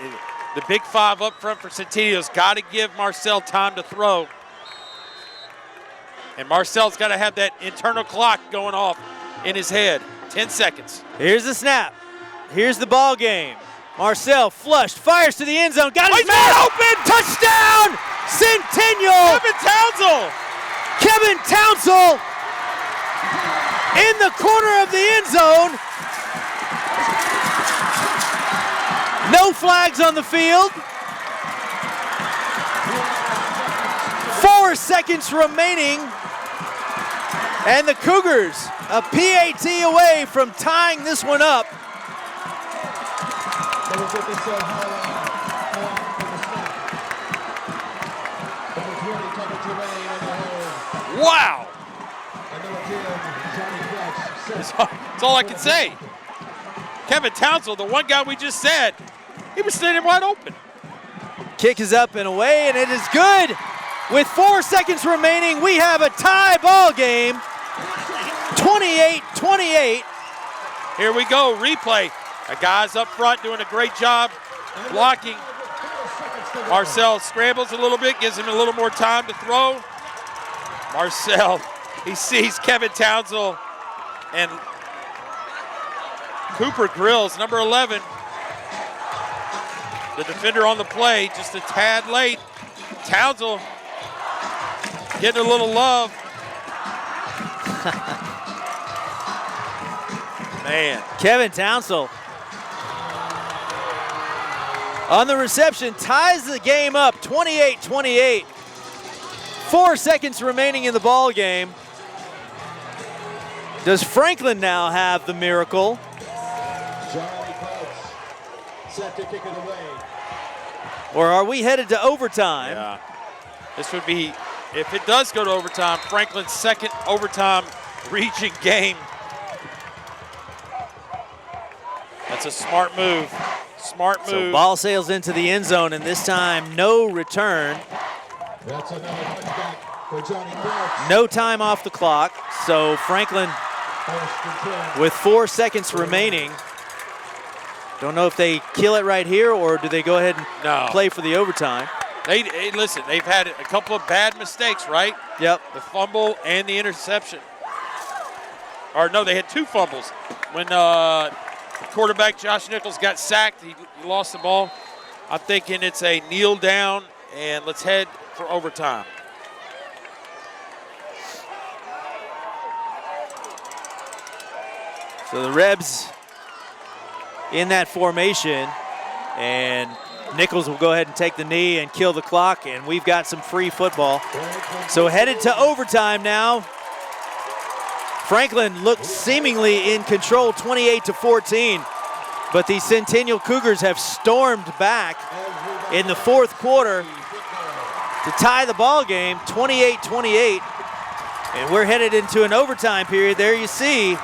big 5 up front for Centennial's got to give Marcel time to throw. And Marcel's got to have that internal clock going off in his head. 10 seconds. Here's the snap. Here's the ball game. Marcel flushed, fires to the end zone. Got his man open. Touchdown, Centennial. Kevin Townsend in the corner of the end zone. No flags on the field. 4 seconds remaining. And the Cougars, a PAT away from tying this one up. Wow. That's all I can say. Kevin Townsend, the one guy we just said, he was standing wide open. Kick is up and away, and it is good. With 4 seconds remaining, we have a tie ball game. 28-28. Here we go, replay. The guys up front doing a great job blocking. Marcel scrambles a little bit, gives him a little more time to throw. Marcel, he sees Kevin Townsend and Cooper Grills, number 11. The defender on the play, just a tad late. Townsend getting a little love. Man. Kevin Townsend on the reception ties the game up 28-28. 4 seconds remaining in the ball game. Does Franklin now have the miracle? Set to kick it away. Or are we headed to overtime? Yeah. This would be, if it does go to overtime, Franklin's second overtime reaching game. That's a smart move. Smart move. So ball sails into the end zone, and this time no return. That's another touchback for Johnny Crouch. No time off the clock. So Franklin with 4 seconds remaining. Don't know if they kill it right here or do they go ahead and play for the overtime. Hey, listen, they've had a couple of bad mistakes, right? Yep. The fumble and the interception. Or no, they had 2 fumbles. When quarterback Josh Nichols got sacked, he lost the ball. I'm thinking it's a kneel down and let's head for overtime. So the Rebs in that formation, and Nichols will go ahead and take the knee and kill the clock, and we've got some free football. So headed to overtime now. Franklin looked seemingly in control, 28-14, but the Centennial Cougars have stormed back in the 4th quarter to tie the ball game, 28-28, and we're headed into an overtime period. There you see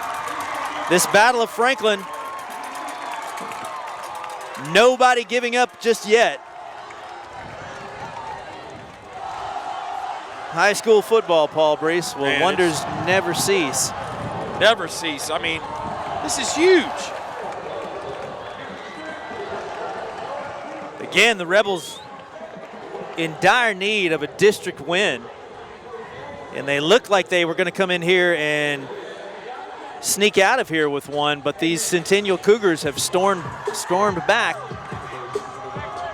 this Battle of Franklin. Nobody giving up just yet. High school football, Paul Breece. Well, wonders never cease. Never cease. I mean, this is huge. Again, the Rebels in dire need of a district win. And they looked like they were going to come in here and sneak out of here with one, but these Centennial Cougars have stormed back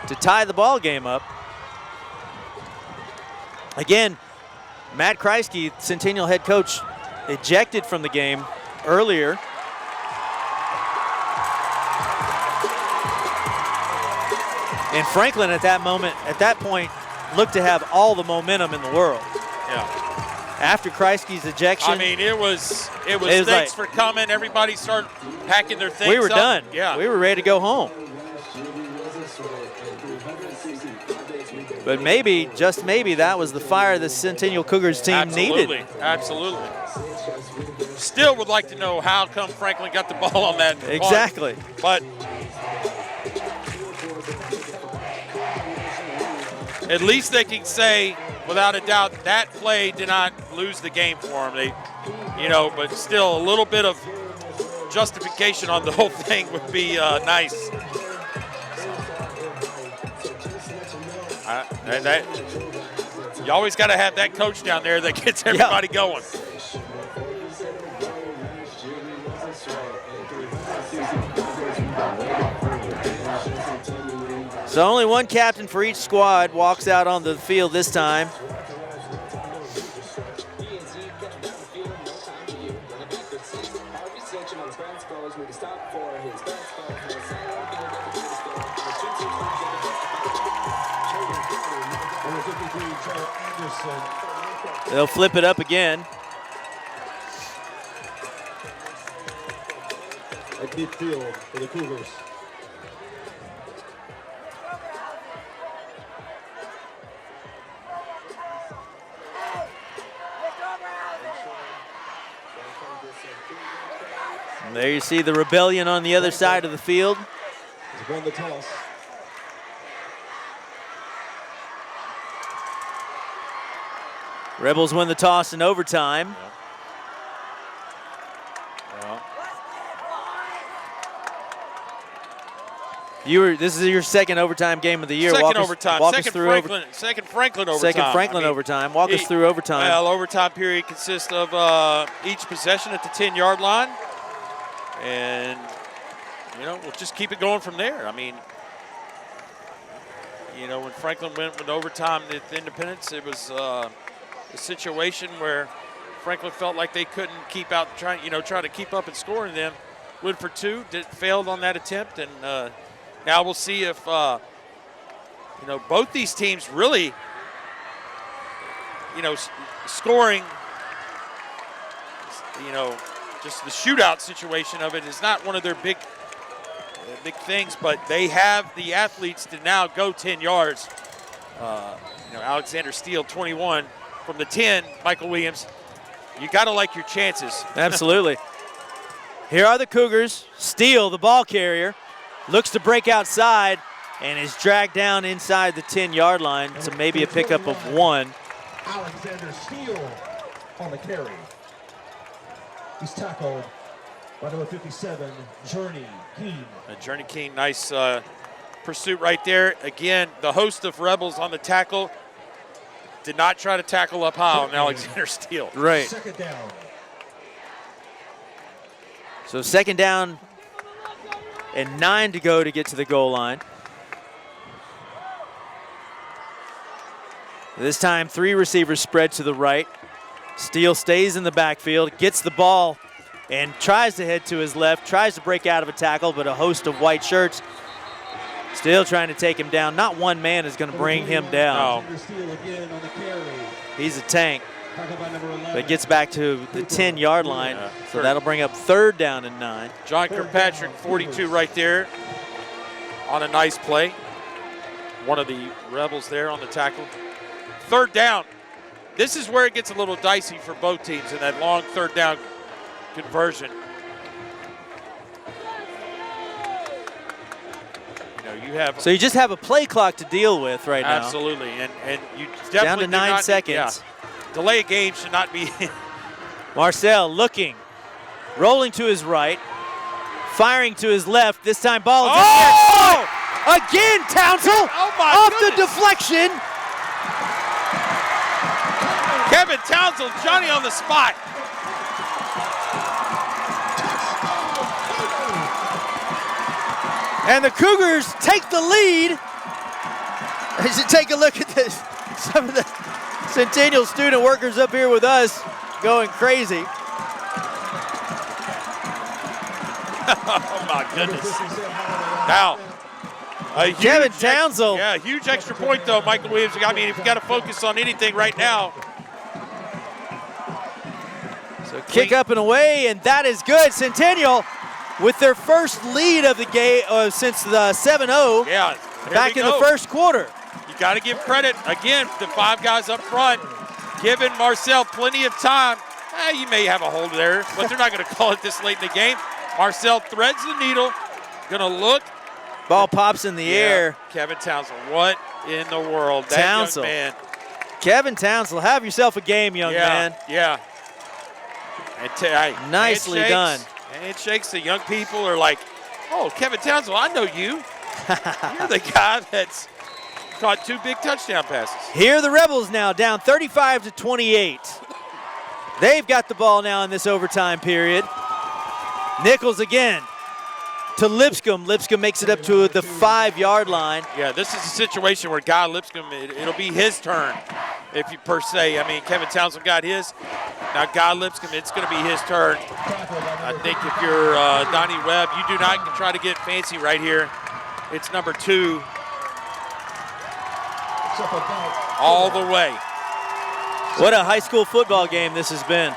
to tie the ball game up. Again, Matt Kreisky, Centennial head coach, ejected from the game earlier. And Franklin at that point, looked to have all the momentum in the world. Yeah. After Kreisky's ejection. I mean, it was thanks like, for coming. Everybody started packing their things We were up. done. Yeah. We were ready to go home. But maybe, just maybe, that was the fire the Centennial Cougars team needed. Absolutely. Still would like to know how come Franklin got the ball on that. Exactly. But at least they can say, without a doubt, that play did not lose the game for them. They, but still a little bit of justification on the whole thing would be nice. You always got to have that coach down there that gets everybody going. So only one captain for each squad walks out on the field this time. They'll flip it up again. At midfield for the Cougars. And there you see the rebellion on the other side of the field. He's won the toss. Rebels win the toss in overtime. This is your second overtime game of the year. Second overtime. Second Franklin overtime. Second Franklin overtime. Walk us through overtime. Well, overtime period consists of each possession at the 10-yard line. And, we'll just keep it going from there. I mean, when Franklin went with overtime at Independence, it was a situation where Franklin felt like they couldn't keep out, try to keep up and scoring them. Went for 2, failed on that attempt, and now we'll see if both these teams really, scoring, just the shootout situation of it is not one of their big things, but they have the athletes to now go 10 yards. Alexander Steele, 21. From the 10, Michael Williams, you got to like your chances. Absolutely. Here are the Cougars. Steele, the ball carrier, looks to break outside and is dragged down inside the 10-yard line. So maybe a pickup of 1. Alexander Steele on the carry. He's tackled by number 57, Journey Keene. Journey Keene, nice pursuit right there. Again, the host of Rebels on the tackle did not try to tackle up high on Alexander Steele. Right. Second down. So second down and 9 to go to get to the goal line. This time 3 receivers spread to the right. Steele stays in the backfield, gets the ball and tries to head to his left, tries to break out of a tackle, but a host of white shirts still trying to take him down. Not one man is going to bring him down. Steele again on the carry. He's a tank. Tackled by number 11. But gets back to the 10-yard line, so that'll bring up third down and 9. John Kirkpatrick, 42 right there on a nice play. One of the Rebels there on the tackle. Third down. This is where it gets a little dicey for both teams in that long third down conversion. You know, you have So you just have a play clock to deal with right now. absolutely, and you definitely Down to do 9 not- seconds. yeah. Delay a game should not be. Marcel looking, rolling to his right, firing to his left. This time ball is in the air. Oh! Again, Townsend Oh my off goodness. the deflection. Kevin Townsend, Johnny on the spot. And the Cougars take the lead. As you take a look at this, some of the Centennial student workers up here with us going crazy. Oh my goodness. Now, a huge Kevin Townsend. Yeah, huge extra point though, Michael Williamson. I mean, if you got to focus on anything right now. So kick up and away, and that is good. Centennial with their first lead of the game since the 7-0 Yeah, here back we in the go. first quarter. You got to give credit, again, the 5 guys up front, giving Marcel plenty of time. You may have a hold there, but they're not going to call it this late in the game. Marcel threads the needle, going to look. Ball pops in the air. Kevin Townsend, what in the world? That Townsend. young man. Kevin Townsend, have yourself a game, young man. Yeah. And hey, Nicely done. Handshakes, the young people are like, oh, Kevin Townsend, I know you. You're the guy that's caught 2 big touchdown passes. Here are the Rebels now, down 35-28. They've got the ball now in this overtime period. Nichols again to Lipscomb. Lipscomb makes it up to the 5-yard line. Yeah, this is a situation where Guy Lipscomb, it'll be his turn, if you per se. I mean, Kevin Townsend got his. Now Guy Lipscomb, it's going to be his turn. I think if you're Donnie Webb, you do not try to get fancy right here. It's number 2 all the way. What a high school football game this has been.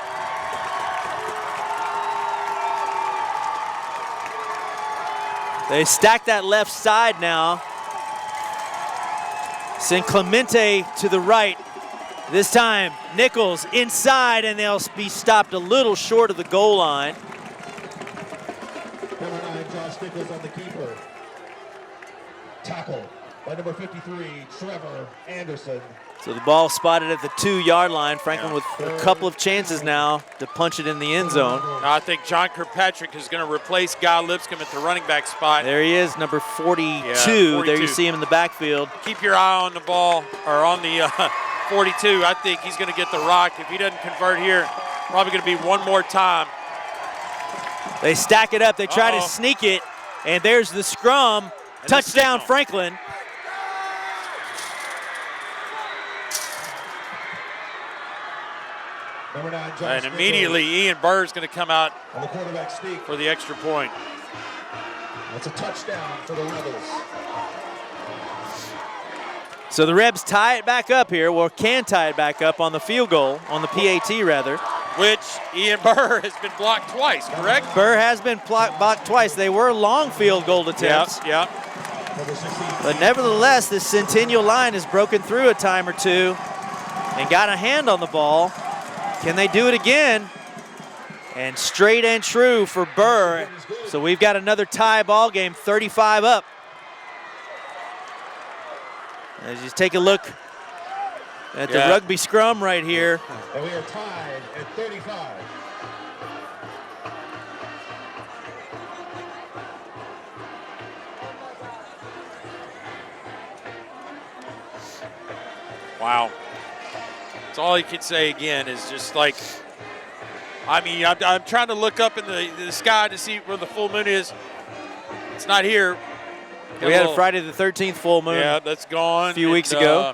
They stack that left side now. Send Clemente to the right. This time, Nichols inside, and they'll be stopped a little short of the goal line. Number 9, Josh Nichols on the keeper. Tackle by number 53, Trevor Anderson. So the ball spotted at the 2-yard line. Franklin with a couple of chances now to punch it in the end zone. Now I think John Kirkpatrick is going to replace Guy Lipscomb at the running back spot. There he is, number 42. Yeah, 42. There you see him in the backfield. Keep your eye on the ball, or on the 42. I think he's going to get the rock. If he doesn't convert here, probably going to be one more time. They stack it up. They try to sneak it, and there's the scrum. And Touchdown, the Franklin. Number 9, Josh And Nichols immediately Ian Burr is going to come out on the quarterback sneak. for the extra point. That's a touchdown for the Rebels. So the Rebs tie it back up here, or can tie it back up on the field goal, on the PAT rather. Which Ian Burr has been blocked twice, correct? Burr has been blocked twice. They were long field goal attempts. Yeah. Number 16, But nevertheless, the Centennial line has broken through a time or two and got a hand on the ball. Can they do it again? And straight and true for Burr. So we've got another tie ball game, 35 up. As you take a look at the rugby scrum right here. and we are tied at 35. Wow. That's all you can say again is just like, I mean, I'm trying to look up in the sky to see where the full moon is. It's not here. We had a Friday the 13th full moon. Yeah, that's gone. A few weeks ago.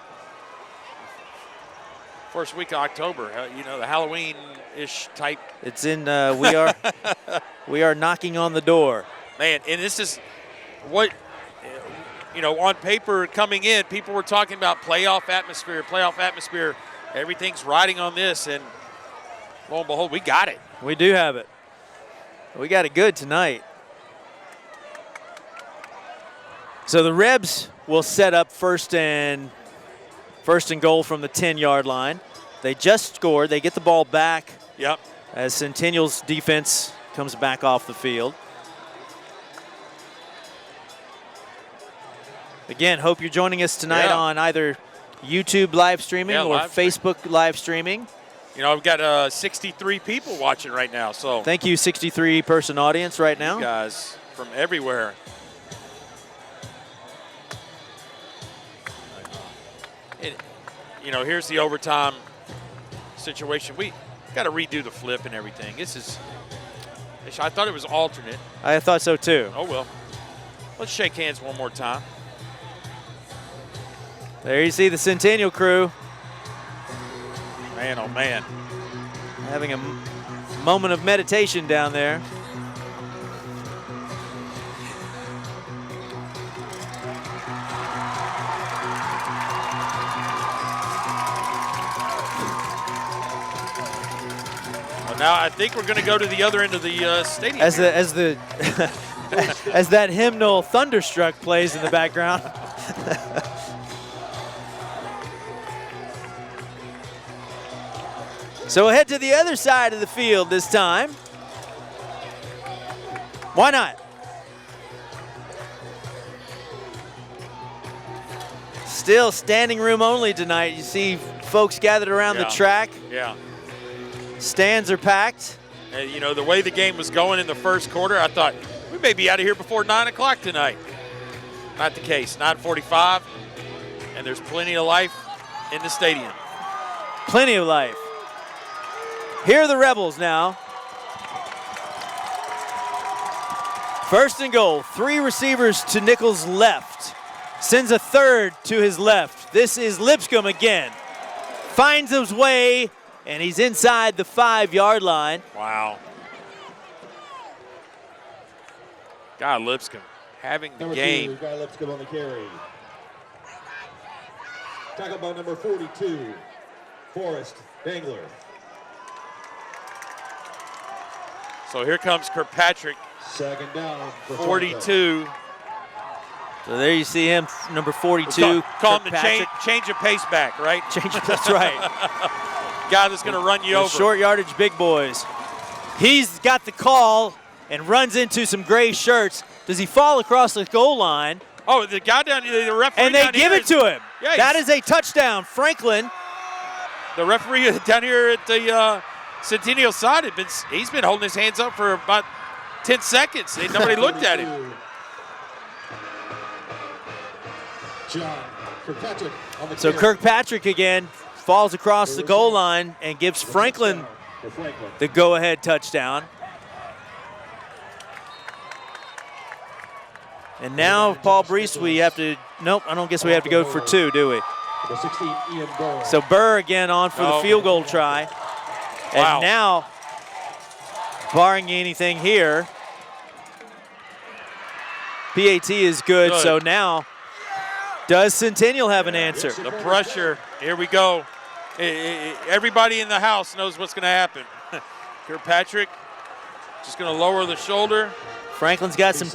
First week of October, you know, the Halloween-ish type. It's in, we are knocking on the door. Man, and this is what, you know, on paper coming in, people were talking about playoff atmosphere. Everything's riding on this, and lo and behold, we got it. We do have it. We got it good tonight. So the Rebs will set up first and goal from the 10-yard line. They just scored. They get the ball back. Yep. As Centennial's defense comes back off the field. Again, hope you're joining us tonight on either YouTube live streaming or Facebook live streaming. You know, I've got 63 people watching right now. So thank you, 63-person audience right now. You guys from everywhere. You know, here's the overtime situation. We got to redo the flip and everything. I thought it was alternate. I thought so too. Oh, well. Let's shake hands one more time. There you see the Centennial crew. Man, oh, man. Having a moment of meditation down there. Now I think we're going to go to the other end of the stadium. As that hymnal Thunderstruck plays in the background. So we'll head to the other side of the field this time. Why not? Still standing room only tonight. You see folks gathered around the track. Yeah. Stands are packed. And, you know, the way the game was going in the first quarter, I thought we may be out of here before 9 o'clock tonight. Not the case. 9:45, and there's plenty of life in the stadium. Plenty of life. Here are the Rebels now. First and goal. 3 receivers to Nichols' left. Sends a third to his left. This is Lipscomb again. Finds his way. And he's inside the 5-yard line. Wow. Guy Lipscomb having the game. Guy Lipscomb on the carry. Tackled by number 42, Forrest Dangler. So here comes Kirkpatrick. Second down for 42. So there you see him, number 42. Call him the change of pace back, right? That's right. Guy that's going to run you over. Short yardage big boys. He's got the call and runs into some gray shirts. Does he fall across the goal line? Oh, the guy down here, the referee and they give it to him. Yeah, that is a touchdown. Franklin. The referee down here at the Centennial side, he's been holding his hands up for about 10 seconds. Nobody looked at him. John Kirkpatrick on the So Kirkpatrick again falls across the goal line and gives Franklin the go-ahead touchdown. And now, Paul Breece, we have to, nope, I don't guess we have to go for 2, do we? So Burr again on for the field goal try. And now, barring anything here, PAT is good. So now, does Centennial have an answer? The pressure, here we go. Everybody in the house knows what's going to happen. Kirkpatrick just going to lower the shoulder. Franklin's got some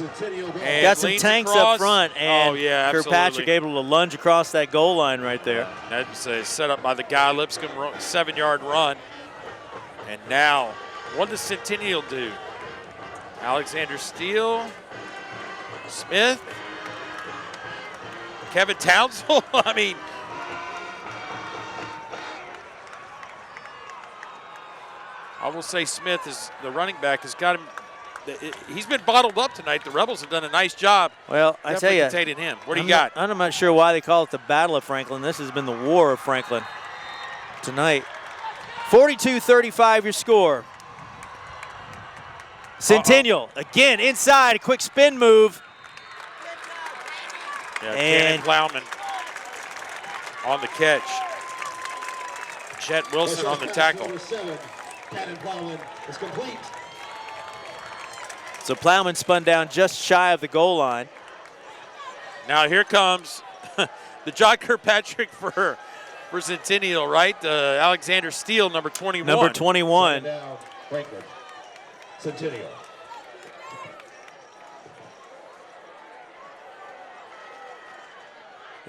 tanks up front, and Kirkpatrick able to lunge across that goal line right there. That's set up by the guy Lipscomb, 7-yard run. And now, what does Centennial do? Alexander Steele, Smith, Kevin Townsville. I mean, I will say Smith, is the running back, has got him he's been bottled up tonight. The Rebels have done a nice job. Well, I tell you, containing him. What do you got? I'm not sure why they call it the Battle of Franklin. This has been the War of Franklin tonight. 42-35 your score. Centennial again inside, a quick spin move. Yeah, and Plowman on the catch. Jet Wilson on the tackle. Number 7, Cannon Plowman is complete. So Plowman spun down just shy of the goal line. Now here comes the John Kirkpatrick for Centennial, right? Alexander Steele, number 21. Number 21. Down, Franklin. Centennial.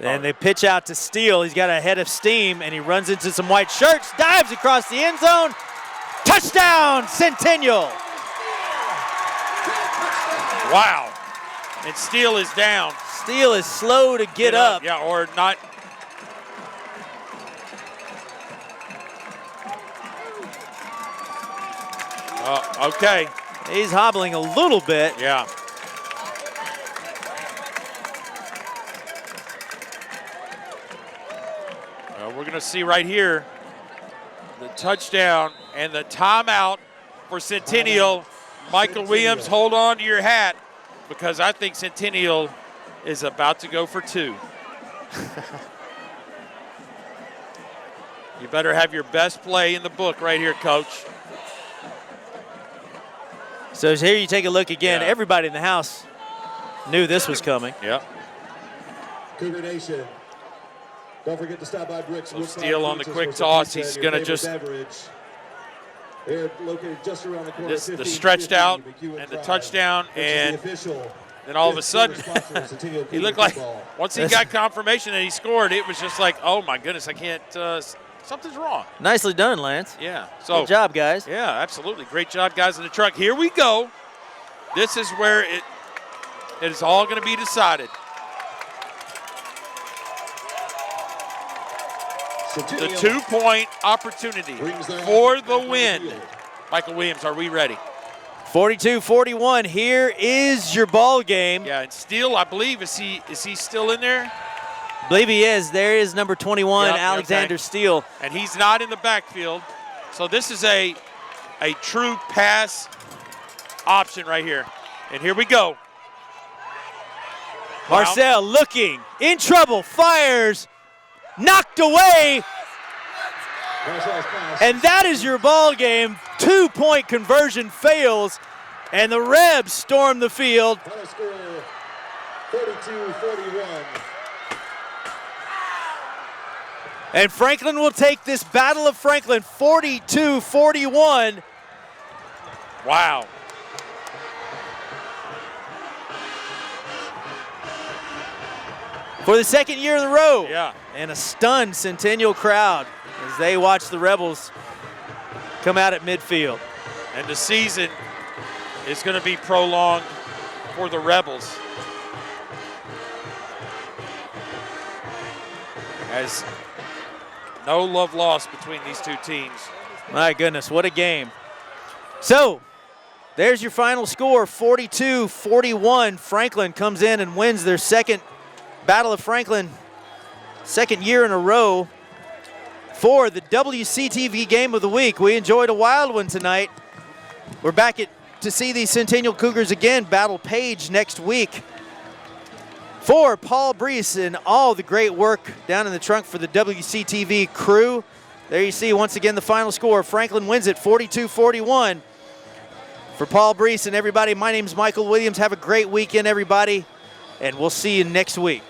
And they pitch out to Steele. He's got a head of steam, and he runs into some white shirts, dives across the end zone. Touchdown, Centennial. Wow. And Steele is down. Steele is slow to get up. Yeah, or not. Okay. He's hobbling a little bit. Yeah. We're going to see right here the touchdown and the timeout for Centennial. Michael Williams, hold on to your hat because I think Centennial is about to go for 2. You better have your best play in the book right here, Coach. So here you take a look again. Yeah. Everybody in the house knew this was coming. Yep. Cougar Nation. Don't forget to stop by Brick's. So Steele on the quick toss. He's going to just they're located just around the corner. the stretched out and the touchdown, and then all of a sudden he looked like once he got confirmation that he scored, it was just like, oh my goodness, I can't. Something's wrong. Nicely done, Lance. Yeah. So good job, guys. Yeah, absolutely. Great job, guys, in the truck. Here we go. This is where it is all going to be decided. The 2-point opportunity for the win. Michael Williams, are we ready? 42-41. Here is your ball game. Yeah, and Steele, I believe, is he still in there? I believe he is. There is number 21, Yep, Alexander Steele. And he's not in the backfield. So this is a true pass option right here. And here we go. Marcel looking, in trouble, fires, knocked away. And that is your ball game. 2-point conversion fails, and the Rebs storm the field. 42-41. And Franklin will take this Battle of Franklin 42-41. Wow. For the second year in a row. Yeah. And a stunned Centennial crowd as they watch the Rebels come out at midfield. And the season is going to be prolonged for the Rebels. As no love lost between these two teams. My goodness, what a game. So, there's your final score, 42-41. Franklin comes in and wins their second Battle of Franklin, second year in a row for the WCTV Game of the Week. We enjoyed a wild one tonight. We're back to see these Centennial Cougars again battle Page next week. For Paul Breece and all the great work down in the trunk for the WCTV crew. There you see once again the final score. Franklin wins it 42-41. For Paul Breece and everybody, my name is Michael Williams. Have a great weekend, everybody, and we'll see you next week.